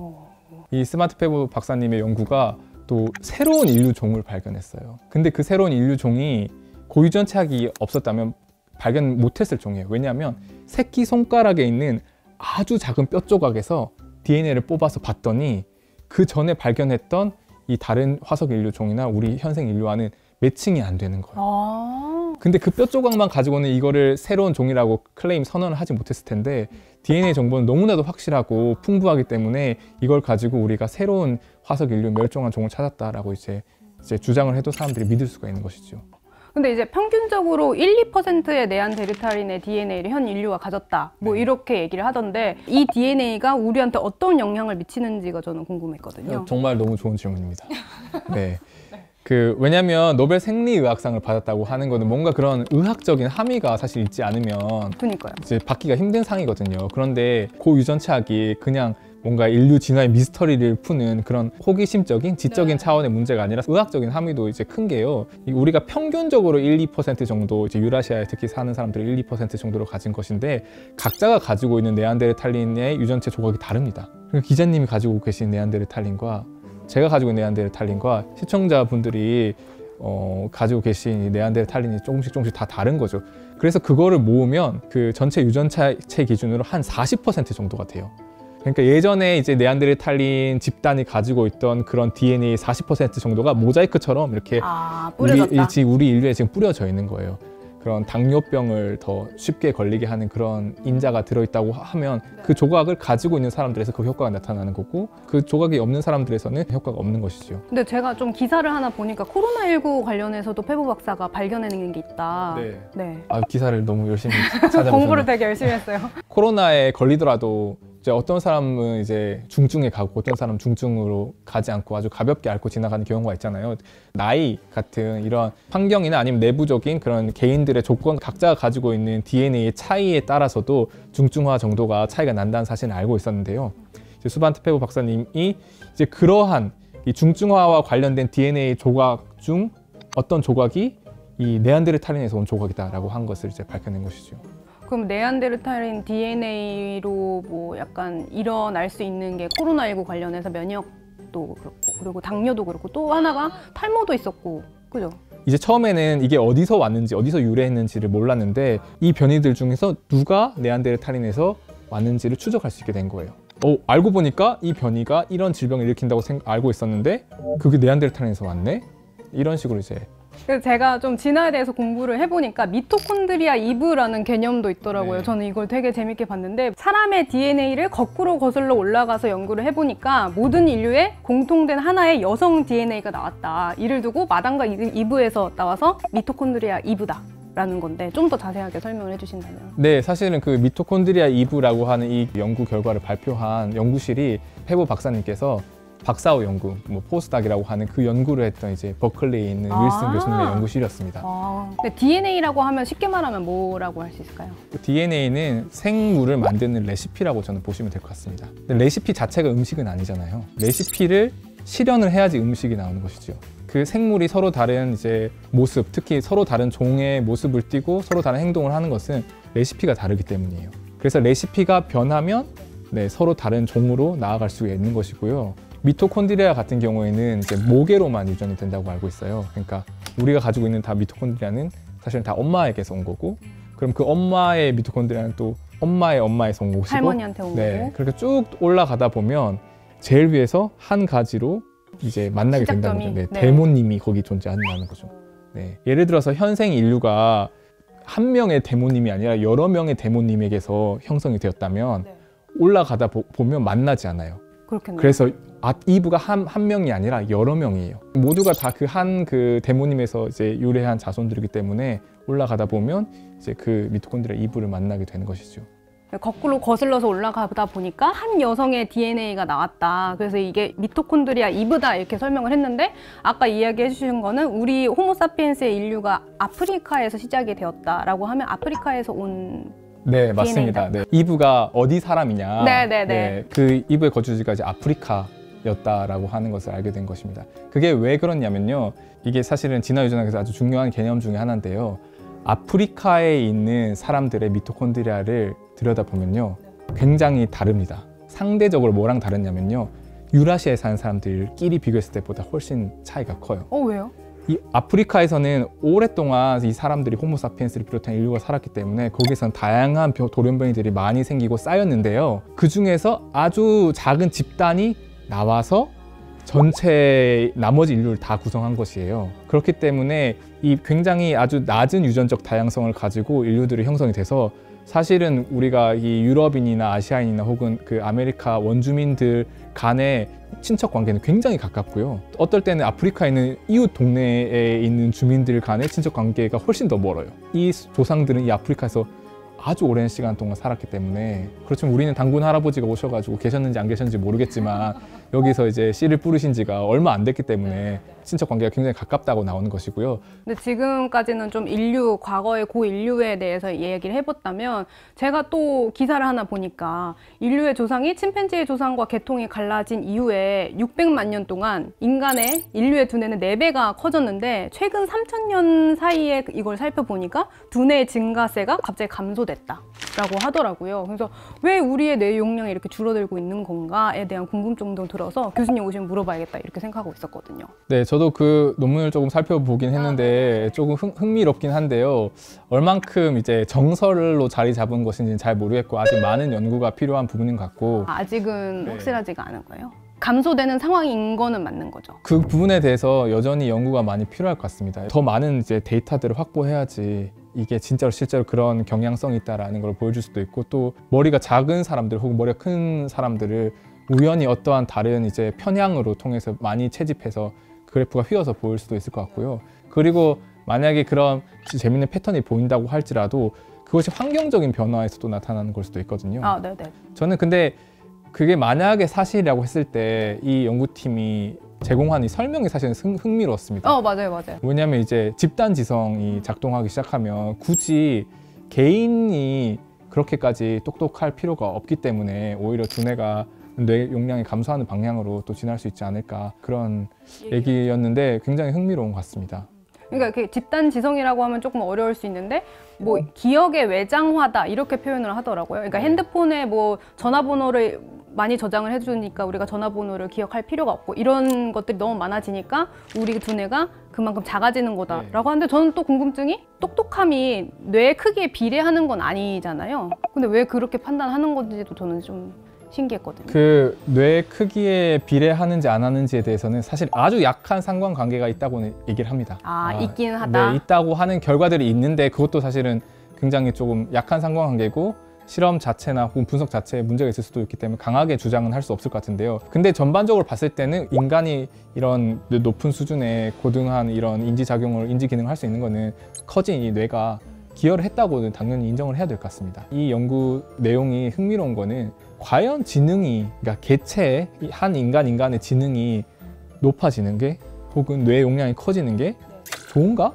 이 스반트 페보 박사님의 연구가 또 새로운 인류종을 발견했어요. 근데 그 새로운 인류종이 고유전체학이 없었다면 발견 못했을 종이에요. 왜냐하면 새끼 손가락에 있는 아주 작은 뼈 조각에서 DNA를 뽑아서 봤더니 그 전에 발견했던 이 다른 화석 인류종이나 우리 현생 인류와는 매칭이 안 되는 거예요. 근데 그 뼈 조각만 가지고는 이거를 새로운 종이라고 클레임 선언을 하지 못했을 텐데, DNA 정보는 너무나도 확실하고 풍부하기 때문에 이걸 가지고 우리가 새로운 화석 인류 멸종한 종을 찾았다라고 이제 주장을 해도 사람들이 믿을 수가 있는 것이죠. 근데 이제 평균적으로 1~2%의 네안데르탈린의 DNA를 현 인류가 가졌다. 뭐 이렇게 얘기를 하던데, 이 DNA가 우리한테 어떤 영향을 미치는지가 저는 궁금했거든요. 정말 너무 좋은 질문입니다. 네. 왜냐면 노벨 생리의학상을 받았다고 하는 거는 뭔가 그런 의학적인 함의가 사실 있지 않으면 그러니까요. 이제 받기가 힘든 상이거든요. 그런데 고유전체학이 그냥 뭔가 인류 진화의 미스터리를 푸는 그런 호기심적인 지적인 차원의 문제가 아니라 의학적인 함의도 이제 큰 게요. 우리가 평균적으로 1-2% 정도 이제 유라시아에 특히 사는 사람들이 1-2% 정도로 가진 것인데 각자가 가지고 있는 네안데르탈린의 유전체 조각이 다릅니다. 기자님이 가지고 계신 네안데르탈린과 제가 가지고 있는 네안데르탈린과 시청자분들이 가지고 계신 이 네안데르탈린이 조금씩 다 다른 거죠. 그래서 그거를 모으면 그 전체 유전체 기준으로 한 40% 정도가 돼요. 그러니까 예전에 이제 네안데르탈린 집단이 가지고 있던 그런 DNA 40% 정도가 모자이크처럼 이렇게 뿌려졌다. 우리 인류에 지금 뿌려져 있는 거예요. 그런 당뇨병을 더 쉽게 걸리게 하는 그런 인자가 들어있다고 하면 그 조각을 가지고 있는 사람들에서 그 효과가 나타나는 거고 그 조각이 없는 사람들에서는 효과가 없는 것이죠. 근데 제가 좀 기사를 하나 보니까 코로나19 관련해서도 페보 박사가 발견해낸 게 있다. 네. 아, 기사를 너무 열심히 찾아보셨네요. 공부를 되게 열심히 했어요. 코로나에 걸리더라도 이제 어떤 사람은 이제 중증에 가고 어떤 사람은 중증으로 가지 않고 아주 가볍게 앓고 지나가는 경우가 있잖아요. 나이 같은 이런 환경이나 아니면 내부적인 그런 개인들의 조건 각자가 가지고 있는 DNA의 차이에 따라서도 중증화 정도가 차이가 난다는 사실을 알고 있었는데요. 이제 수반테 페보 박사님이 이제 그러한 이 중증화와 관련된 DNA 조각 중 어떤 조각이 이 네안데르탈린에서 온 조각이다라고 한 것을 이제 밝혀낸 것이죠. 그럼 네안데르탈린 DNA로 뭐 약간 일어날 수 있는 게 코로나19 관련해서 면역도 그렇고 그리고 당뇨도 그렇고 또 하나가 탈모도 있었고 그죠? 이제 처음에는 이게 어디서 왔는지 어디서 유래했는지를 몰랐는데 이 변이들 중에서 누가 네안데르탈린에서 왔는지를 추적할 수 있게 된 거예요. 알고 보니까 이 변이가 이런 질병을 일으킨다고 알고 있었는데 그게 네안데르탈린에서 왔네? 이런 식으로 이제 그래서 제가 좀 진화에 대해서 공부를 해보니까 미토콘드리아 2부라는 개념도 있더라고요. 네. 저는 이걸 되게 재밌게 봤는데 사람의 DNA를 거꾸로 거슬러 올라가서 연구를 해보니까 모든 인류의 공통된 하나의 여성 DNA가 나왔다. 이를 두고 마당과 2부에서 나와서 미토콘드리아 2부다. 라는 건데 좀 더 자세하게 설명을 해주신다면. 네, 사실은 그 미토콘드리아 2부라고 하는 이 연구 결과를 발표한 연구실이 페보 박사님께서 박사후 연구, 뭐 포스닥이라고 하는 그 연구를 했던 이제 버클리에 있는 윌슨 교수님의 연구실이었습니다. 근데 DNA라고 하면 쉽게 말하면 뭐라고 할 수 있을까요? DNA는 생물을 만드는 레시피라고 저는 보시면 될 것 같습니다. 근데 레시피 자체가 음식은 아니잖아요. 레시피를 실현을 해야지 음식이 나오는 것이죠. 그 생물이 서로 다른 이제 모습, 특히 서로 다른 종의 모습을 띠고 서로 다른 행동을 하는 것은 레시피가 다르기 때문이에요. 그래서 레시피가 변하면 서로 다른 종으로 나아갈 수가 있는 것이고요. 미토콘드리아 같은 경우에는 이제 모계로만 유전이 된다고 알고 있어요. 그러니까 우리가 가지고 있는 다 미토콘드리아는 사실은 다 엄마에게서 온 거고, 그럼 그 엄마의 미토콘드리아는 또 엄마의 엄마에서 온 것이고, 할머니한테 온 거고. 그렇게 쭉 올라가다 보면 제일 위에서 한 가지로 이제 만나게 된다는 거죠. 데모님이 거기 존재한다는 거죠. 예를 들어서 현생 인류가 한 명의 데모님이 아니라 여러 명의 데모님에게서 형성이 되었다면 올라가다 보면 만나지 않아요. 그렇겠네요. 그래서 이브가 한 명이 아니라 여러 명이에요. 모두가 다 그 한 그 데모님에서 이제 유래한 자손들이기 때문에 올라가다 보면 이제 그 미토콘드리아 이브를 만나게 되는 것이죠. 거꾸로 거슬러서 올라가다 보니까 한 여성의 DNA가 나왔다. 그래서 이게 미토콘드리아 이브다 이렇게 설명을 했는데 아까 이야기해 주신 거는 우리 호모사피엔스의 인류가 아프리카에서 시작이 되었다라고 하면 아프리카에서 온 네, 맞습니다. 이브가 어디 사람이냐. 그 이브의 거주지가 이제 아프리카였다라고 하는 것을 알게 된 것입니다. 그게 왜 그렇냐면요. 이게 사실은 진화 유전학에서 아주 중요한 개념 중에 하나인데요. 아프리카에 있는 사람들의 미토콘드리아를 들여다보면요. 굉장히 다릅니다. 상대적으로 뭐랑 다르냐면요. 유라시아에 사는 사람들끼리 비교했을 때보다 훨씬 차이가 커요. 왜요? 이 아프리카에서는 오랫동안 이 사람들이 호모사피엔스를 비롯한 인류가 살았기 때문에 거기에서는 다양한 돌연변이들이 많이 생기고 쌓였는데요. 그 중에서 아주 작은 집단이 나와서 전체 나머지 인류를 다 구성한 것이에요. 그렇기 때문에 이 굉장히 아주 낮은 유전적 다양성을 가지고 인류들이 형성이 돼서 사실은 우리가 이 유럽인이나 아시아인이나 혹은 그 아메리카 원주민들 간의 친척 관계는 굉장히 가깝고요. 어떨 때는 아프리카에 있는 이웃 동네에 있는 주민들 간의 친척 관계가 훨씬 더 멀어요. 이 조상들은 이 아프리카에서 아주 오랜 시간 동안 살았기 때문에, 그렇지만 우리는 단군 할아버지가 오셔가지고 계셨는지 안 계셨는지 모르겠지만 여기서 이제 씨를 뿌리신 지가 얼마 안 됐기 때문에 친척 관계가 굉장히 가깝다고 나오는 것이고요. 근데 지금까지는 좀 인류, 과거의 고인류에 대해서 얘기를 해봤다면 제가 또 기사를 하나 보니까 인류의 조상이 침팬지의 조상과 계통이 갈라진 이후에 600만 년 동안 인류의 두뇌는 4배가 커졌는데 최근 3000년 사이에 이걸 살펴보니까 두뇌의 증가세가 갑자기 감소됐다라고 하더라고요. 그래서 왜 우리의 뇌 용량이 이렇게 줄어들고 있는 건가에 대한 궁금증도 들어서 교수님 오시면 물어봐야겠다 이렇게 생각하고 있었거든요. 네, 저도 그 논문을 조금 살펴보긴 했는데 조금 흥미롭긴 한데요. 얼만큼 이제 정설로 자리 잡은 것인지는 잘 모르겠고 아직 많은 연구가 필요한 부분인 것 같고 아직은 네. 확실하지가 않은 거예요. 감소되는 상황인 거는 맞는 거죠. 그 부분에 대해서 여전히 연구가 많이 필요할 것 같습니다. 더 많은 이제 데이터들을 확보해야지 이게 진짜로 실제로 그런 경향성이 있다라는 걸 보여줄 수도 있고 또 머리가 작은 사람들 혹은 머리가 큰 사람들을 우연히 어떠한 다른 이제 편향으로 통해서 많이 채집해서 그래프가 휘어서 보일 수도 있을 것 같고요. 그리고 만약에 그런 재밌는 패턴이 보인다고 할지라도 그것이 환경적인 변화에서도 나타나는 걸 수도 있거든요. 아, 네네. 저는 근데 그게 만약에 사실이라고 했을 때 이 연구팀이 제공한 이 설명이 사실은 흥미로웠습니다. 맞아요, 맞아요. 왜냐하면 이제 집단 지성이 작동하기 시작하면 굳이 개인이 그렇게까지 똑똑할 필요가 없기 때문에 오히려 두뇌가 뇌 용량이 감소하는 방향으로 또 진화할 수 있지 않을까 그런 얘기였는데 굉장히 흥미로운 것 같습니다. 그러니까 그 집단 지성이라고 하면 조금 어려울 수 있는데 뭐 기억의 외장화다 이렇게 표현을 하더라고요. 그러니까 핸드폰에 뭐 전화번호를 많이 저장을 해주니까 우리가 전화번호를 기억할 필요가 없고 이런 것들이 너무 많아지니까 우리 두뇌가 그만큼 작아지는 거다라고 하는데 저는 또 궁금증이 똑똑함이 뇌 크기에 비례하는 건 아니잖아요. 근데 왜 그렇게 판단하는 건지도 저는 좀 신기했거든요. 그 뇌 크기에 비례하는지 안 하는지에 대해서는 사실 아주 약한 상관관계가 있다고는 얘기를 합니다. 있긴 하다. 네, 있다고 하는 결과들이 있는데 그것도 사실은 굉장히 조금 약한 상관관계고 실험 자체나 혹은 분석 자체에 문제가 있을 수도 있기 때문에 강하게 주장은 할 수 없을 것 같은데요. 근데 전반적으로 봤을 때는 인간이 이런 높은 수준의 고등한 이런 인지 기능을 할 수 있는 거는 커진 이 뇌가 기여를 했다고는 당연히 인정을 해야 될 것 같습니다. 이 연구 내용이 흥미로운 거는 과연 지능이, 그러니까 개체의 한 인간의 지능이 높아지는 게 혹은 뇌 용량이 커지는 게 좋은가?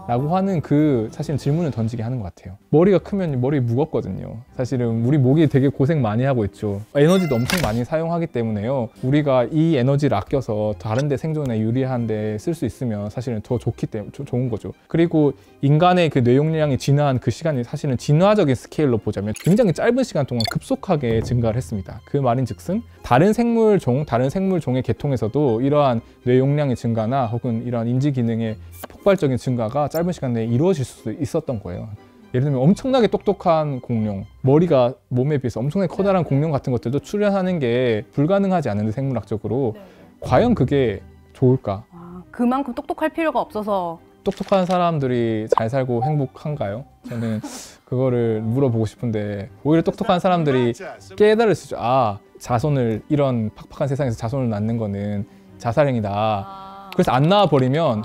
라고 하는 그 사실 질문을 던지게 하는 것 같아요. 머리가 크면 머리 무겁거든요. 사실은 우리 목이 되게 고생 많이 하고 있죠. 에너지도 엄청 많이 사용하기 때문에요. 우리가 이 에너지를 아껴서 다른 데 생존에 유리한 데 쓸 수 있으면 사실은 더 좋은 거죠. 그리고 인간의 그 뇌용량이 진화한 그 시간이 사실은 진화적인 스케일로 보자면 굉장히 짧은 시간 동안 급속하게 증가를 했습니다. 그 말인즉슨 다른 생물종의 계통에서도 이러한 뇌용량의 증가나 혹은 이러한 인지 기능의 폭발적인 증가가 짧은 시간 내에 이루어질 수 있었던 거예요. 예를 들면 엄청나게 똑똑한 공룡, 머리가 몸에 비해서 엄청나게 커다란 공룡 같은 것들도 출현하는 게 불가능하지 않은데 생물학적으로 과연 그게 좋을까? 그만큼 똑똑할 필요가 없어서 똑똑한 사람들이 잘 살고 행복한가요? 저는 그거를 물어보고 싶은데 오히려 똑똑한 사람들이 깨달을 수 있죠. 자손을 이런 팍팍한 세상에서 자손을 낳는 거는 자살행위다. 그래서 안 낳아버리면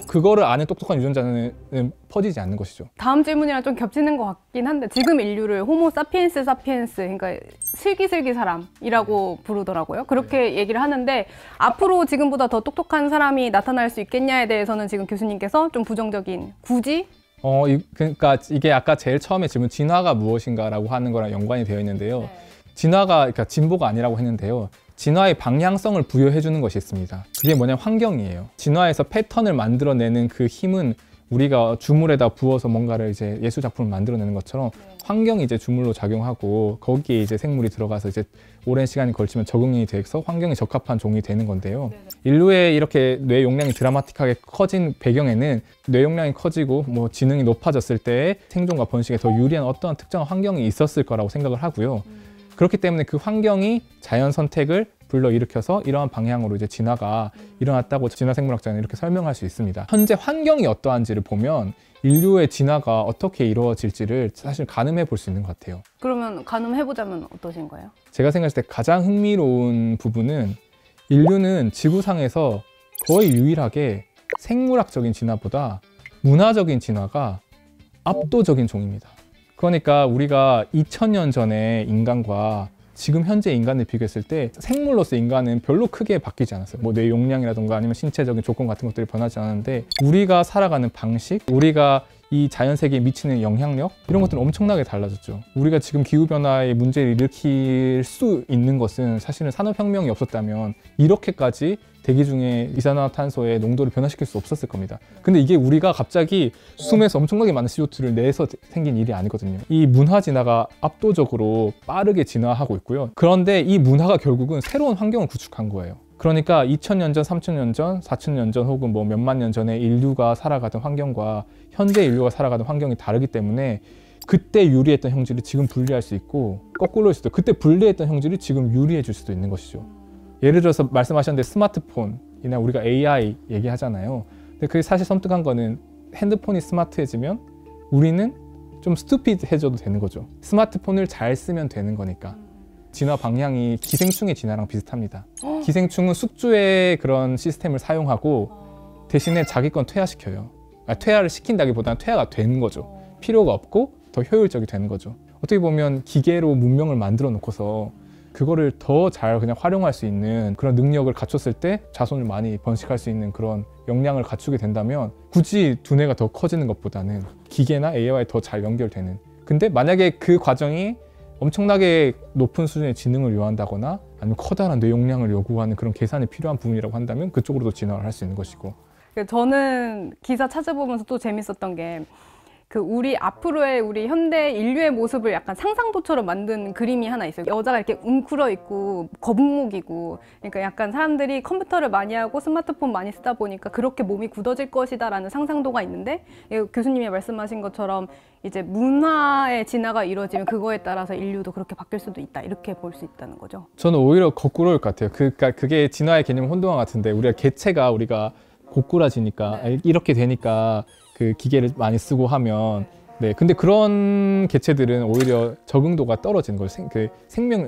그거를 아는 똑똑한 유전자는 퍼지지 않는 것이죠. 다음 질문이랑 좀 겹치는 것 같긴 한데 지금 인류를 호모 사피엔스 그러니까 슬기슬기 사람이라고 부르더라고요. 그렇게 얘기를 하는데 앞으로 지금보다 더 똑똑한 사람이 나타날 수 있겠냐에 대해서는 지금 교수님께서 좀 부정적인 굳이? 그러니까 이게 아까 제일 처음에 질문 진화가 무엇인가라고 하는 거랑 연관이 되어 있는데요. 진화가 그러니까 진보가 아니라고 했는데요. 진화의 방향성을 부여해 주는 것이 있습니다. 그게 뭐냐면 환경이에요. 진화에서 패턴을 만들어내는 그 힘은 우리가 주물에다 부어서 뭔가를 이제 예술 작품을 만들어내는 것처럼 환경이 이제 주물로 작용하고 거기에 이제 생물이 들어가서 이제 오랜 시간이 걸치면 적응이 돼서 환경에 적합한 종이 되는 건데요. 인류의 이렇게 뇌 용량이 드라마틱하게 커진 배경에는 뇌 용량이 커지고 뭐 지능이 높아졌을 때 생존과 번식에 더 유리한 어떠한 특정한 환경이 있었을 거라고 생각을 하고요. 그렇기 때문에 그 환경이 자연 선택을 불러일으켜서 이러한 방향으로 이제 진화가 일어났다고 진화생물학자는 이렇게 설명할 수 있습니다. 현재 환경이 어떠한지를 보면 인류의 진화가 어떻게 이루어질지를 사실 가늠해 볼 수 있는 것 같아요. 그러면 가늠해보자면 어떠신 거예요? 제가 생각했을 때 가장 흥미로운 부분은 인류는 지구상에서 거의 유일하게 생물학적인 진화보다 문화적인 진화가 압도적인 종입니다. 그러니까 우리가 2000년 전에 인간과 지금 현재 인간을 비교했을 때 생물로서 인간은 별로 크게 바뀌지 않았어요. 뭐 뇌 용량이라든가 아니면 신체적인 조건 같은 것들이 변하지 않았는데 우리가 살아가는 방식, 우리가 이 자연 세계에 미치는 영향력 이런 것들은 엄청나게 달라졌죠. 우리가 지금 기후변화의 문제를 일으킬 수 있는 것은 사실은 산업혁명이 없었다면 이렇게까지 대기 중에 이산화탄소의 농도를 변화시킬 수 없었을 겁니다. 근데 이게 우리가 갑자기 숨에서 엄청나게 많은 CO2를 내서 생긴 일이 아니거든요. 이 문화 진화가 압도적으로 빠르게 진화하고 있고요. 그런데 이 문화가 결국은 새로운 환경을 구축한 거예요. 그러니까 2000년 전, 3000년 전, 4000년 전 혹은 뭐 몇만 년 전에 인류가 살아가던 환경과 현재 인류가 살아가던 환경이 다르기 때문에 그때 유리했던 형질이 지금 불리할 수 있고 거꾸로일 수도, 그때 불리했던 형질이 지금 유리해질 수도 있는 것이죠. 예를 들어서 말씀하셨는데 스마트폰이나 우리가 AI 얘기하잖아요. 근데 그게 사실 섬뜩한 거는 핸드폰이 스마트해지면 우리는 좀 스투피드해져도 되는 거죠. 스마트폰을 잘 쓰면 되는 거니까. 진화 방향이 기생충의 진화랑 비슷합니다. 기생충은 숙주의 그런 시스템을 사용하고 대신에 자기 건 퇴화시켜요. 퇴화를 시킨다기보다는 퇴화가 되는 거죠. 필요가 없고 더 효율적이 되는 거죠. 어떻게 보면 기계로 문명을 만들어 놓고서 그거를 더 잘 그냥 활용할 수 있는 그런 능력을 갖췄을 때 자손을 많이 번식할 수 있는 그런 역량을 갖추게 된다면 굳이 두뇌가 더 커지는 것보다는 기계나 AI와 더 잘 연결되는, 근데 만약에 그 과정이 엄청나게 높은 수준의 지능을 요한다거나 아니면 커다란 뇌 용량을 요구하는 그런 계산이 필요한 부분이라고 한다면 그쪽으로도 진화를 할 수 있는 것이고. 저는 기사 찾아보면서 또 재밌었던 게 그 우리 앞으로의 우리 현대 인류의 모습을 약간 상상도처럼 만든 그림이 하나 있어요. 여자가 이렇게 웅크러 있고 거북목이고, 그러니까 약간 사람들이 컴퓨터를 많이 하고 스마트폰 많이 쓰다 보니까 그렇게 몸이 굳어질 것이다라는 상상도가 있는데, 교수님이 말씀하신 것처럼 이제 문화의 진화가 이루어지면 그거에 따라서 인류도 그렇게 바뀔 수도 있다, 이렇게 볼 수 있다는 거죠. 저는 오히려 거꾸로일 것 같아요. 그러니까 그게 진화의 개념 혼동화 같은데 우리가 개체가 우리가 고꾸라지니까 이렇게 되니까 그 기계를 많이 쓰고 하면, 네, 근데 그런 개체들은 오히려 적응도가 떨어지는 거죠.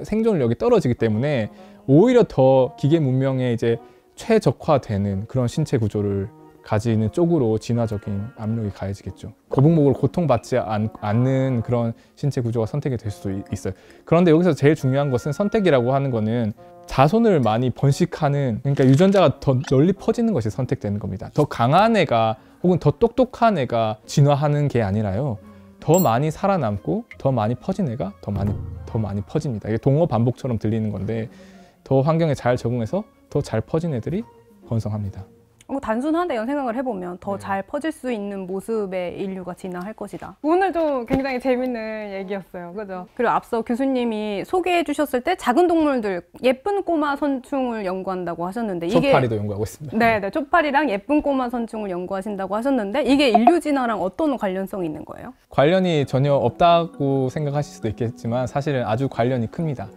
생존력이 떨어지기 때문에 오히려 더 기계 문명에 이제 최적화되는 그런 신체 구조를 가지는 쪽으로 진화적인 압력이 가해지겠죠. 거북목으로 고통받지 않는 그런 신체 구조가 선택이 될 수도 있어요. 그런데 여기서 제일 중요한 것은 선택이라고 하는 거는 자손을 많이 번식하는, 그러니까 유전자가 더 널리 퍼지는 것이 선택되는 겁니다. 더 강한 애가 혹은 더 똑똑한 애가 진화하는 게 아니라요, 더 많이 살아남고 더 많이 퍼진 애가 더 많이 퍼집니다. 이게 동어 반복처럼 들리는 건데 더 환경에 잘 적응해서 더 잘 퍼진 애들이 번성합니다. 단순하다 이런 생각을 해보면 더 잘 퍼질 수 있는 모습의 인류가 진화할 것이다. 오늘 좀 굉장히 재밌는 얘기였어요. 그죠? 그리고 앞서 교수님이 소개해 주셨을 때 작은 동물들, 예쁜 꼬마 선충을 연구한다고 하셨는데, 이게 초파리도 연구하고 있습니다. 네, 초파리랑 예쁜 꼬마 선충을 연구하신다고 하셨는데, 이게 인류 진화랑 어떤 관련성이 있는 거예요? 관련이 전혀 없다고 생각하실 수도 있겠지만 사실은 아주 관련이 큽니다.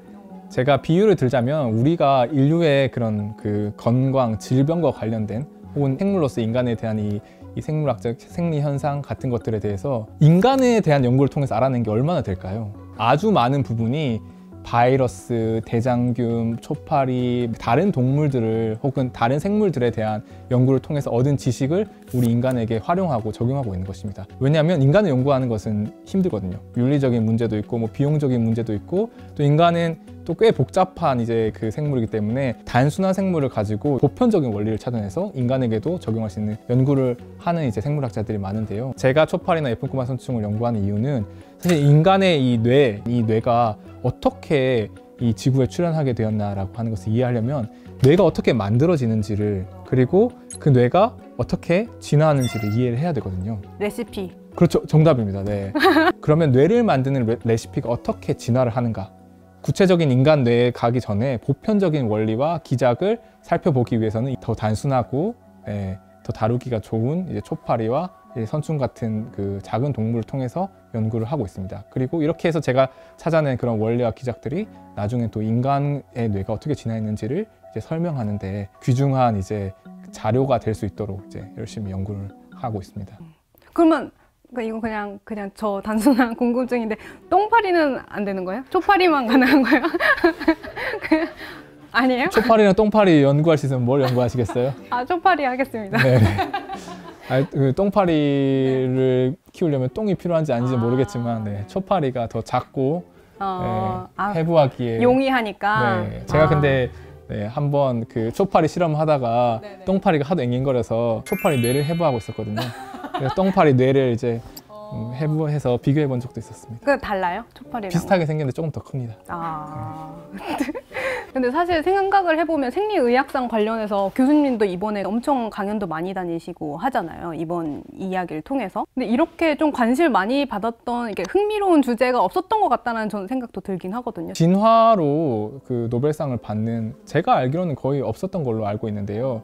제가 비유를 들자면 우리가 인류의 그런 그 건강, 질병과 관련된 혹은 생물로서 인간에 대한 이 생물학적 생리 현상 같은 것들에 대해서 인간에 대한 연구를 통해서 알아낸 게 얼마나 될까요? 아주 많은 부분이 바이러스, 대장균, 초파리, 다른 동물들을 혹은 다른 생물들에 대한 연구를 통해서 얻은 지식을 우리 인간에게 활용하고 적용하고 있는 것입니다. 왜냐하면 인간을 연구하는 것은 힘들거든요. 윤리적인 문제도 있고 뭐 비용적인 문제도 있고, 또 인간은 또 꽤 복잡한 이제 그 생물이기 때문에 단순한 생물을 가지고 보편적인 원리를 찾아내서 인간에게도 적용할 수 있는 연구를 하는 이제 생물학자들이 많은데요. 제가 초파리나 예쁜 꼬마 선충을 연구하는 이유는 사실 인간의 이 뇌가 어떻게 이 지구에 출현하게 되었나라고 하는 것을 이해하려면 뇌가 어떻게 만들어지는지를, 그리고 그 뇌가 어떻게 진화하는지를 이해를 해야 되거든요. 레시피. 그렇죠. 정답입니다. 네. 그러면 뇌를 만드는 레시피가 어떻게 진화를 하는가? 구체적인 인간 뇌에 가기 전에 보편적인 원리와 기작을 살펴보기 위해서는 더 단순하고 더 다루기가 좋은 이제 초파리와 선충 같은 그 작은 동물을 통해서 연구를 하고 있습니다. 그리고 이렇게 해서 제가 찾아낸 그런 원리와 기작들이 나중에 또 인간의 뇌가 어떻게 진화했는지를 이제 설명하는데 귀중한 이제 자료가 될 수 있도록 이제 열심히 연구를 하고 있습니다. 그러면 이거 그냥 저 단순한 궁금증인데, 똥파리는 안 되는 거예요? 초파리만 가능한 거예요? 아니에요? 초파리나 똥파리 연구할 수 있으면 뭘 연구하시겠어요? 초파리 하겠습니다. 네. 그 똥파리를 키우려면 똥이 필요한지 아닌지 모르겠지만 초파리가 더 작고 해부하기에 용이하니까. 네, 제가 근데 네, 한번 그 초파리 실험하다가 똥파리가 하도 앵앵거려서 초파리 뇌를 해부하고 있었거든요. 그래서 똥파리 뇌를 이제 해부해서 비교해 본 적도 있었습니다. 그 달라요? 초파리랑? 비슷하게 생겼는데 조금 더 큽니다. 근데 사실 생각을 해보면 생리의학상 관련해서 교수님도 이번에 엄청 강연도 많이 다니시고 하잖아요. 이번 이야기를 통해서. 근데 이렇게 좀 관심을 많이 받았던 이게 흥미로운 주제가 없었던 것 같다는 저는 생각도 들긴 하거든요. 진화로 그 노벨상을 받는 제가 알기로는 거의 없었던 걸로 알고 있는데요.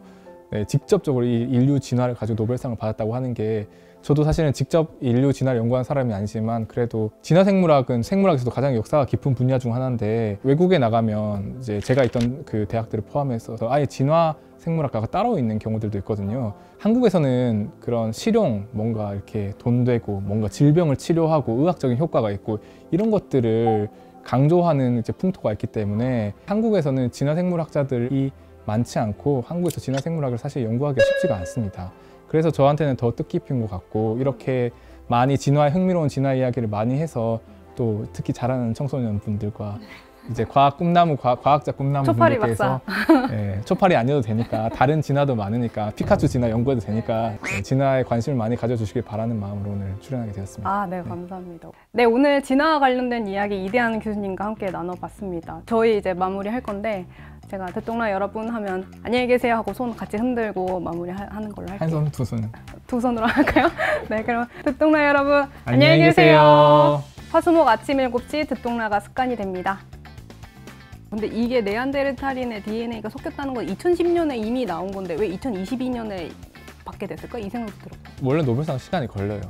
네, 직접적으로 이 인류 진화를 가지고 노벨상을 받았다고 하는 게 저도 사실은 직접 인류 진화를 연구한 사람이 아니지만 그래도 진화생물학은 생물학에서도 가장 역사가 깊은 분야 중 하나인데 외국에 나가면 이제 제가 있던 그 대학들을 포함해서 아예 진화 생물학과가 따로 있는 경우들도 있거든요. 한국에서는 그런 실용 뭔가 이렇게 돈 되고 뭔가 질병을 치료하고 의학적인 효과가 있고 이런 것들을 강조하는 이제 풍토가 있기 때문에 한국에서는 진화생물학자들이 많지 않고 한국에서 진화생물학을 사실 연구하기가 쉽지가 않습니다. 그래서 저한테는 더 뜻깊은 것 같고 이렇게 많이 진화의 흥미로운 진화 이야기를 많이 해서 또 특히 잘하는 청소년 분들과 이제 과학자 꿈나무 초파리 분들께서 네, 초파리 아니어도 되니까 다른 진화도 많으니까 피카츄 진화 연구해도 되니까 네, 진화에 관심을 많이 가져주시길 바라는 마음으로 오늘 출연하게 되었습니다. 네, 감사합니다. 네, 오늘 진화와 관련된 이야기 이대한 교수님과 함께 나눠봤습니다. 저희 이제 마무리할 건데 제가 듣동라 여러분 하면 안녕히 계세요 하고 손 같이 흔들고 마무리하는 걸로 할게요. 한 손, 두 손. 두 손으로 할까요? 네, 그럼 듣동라 여러분 안녕히 계세요. 화수목 아침 7시 듣동라가 습관이 됩니다. 근데 이게 네안데르탈인의 DNA가 섞였다는 건 2010년에 이미 나온 건데 왜 2022년에 받게 됐을까? 이 생각도 들었고. 원래 노벨상 시간이 걸려요.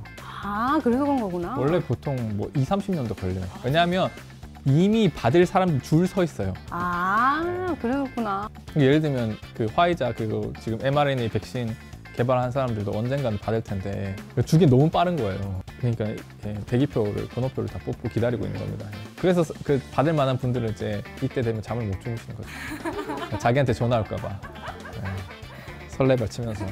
그래서 그런 거구나. 원래 보통 뭐 20-30년도 걸려요. 왜냐하면 이미 받을 사람들 줄 서 있어요. 그랬구나. 예를 들면 그 화이자 그거 지금 mRNA 백신 개발한 사람들도 언젠가는 받을 텐데 주기 너무 빠른 거예요. 그러니까 대기표를 번호표를 다 뽑고 기다리고 있는 겁니다. 그래서 그 받을 만한 분들은 이제 이때 되면 잠을 못 주무시는 거죠. 자기한테 전화 올까 봐 설레발 치면서.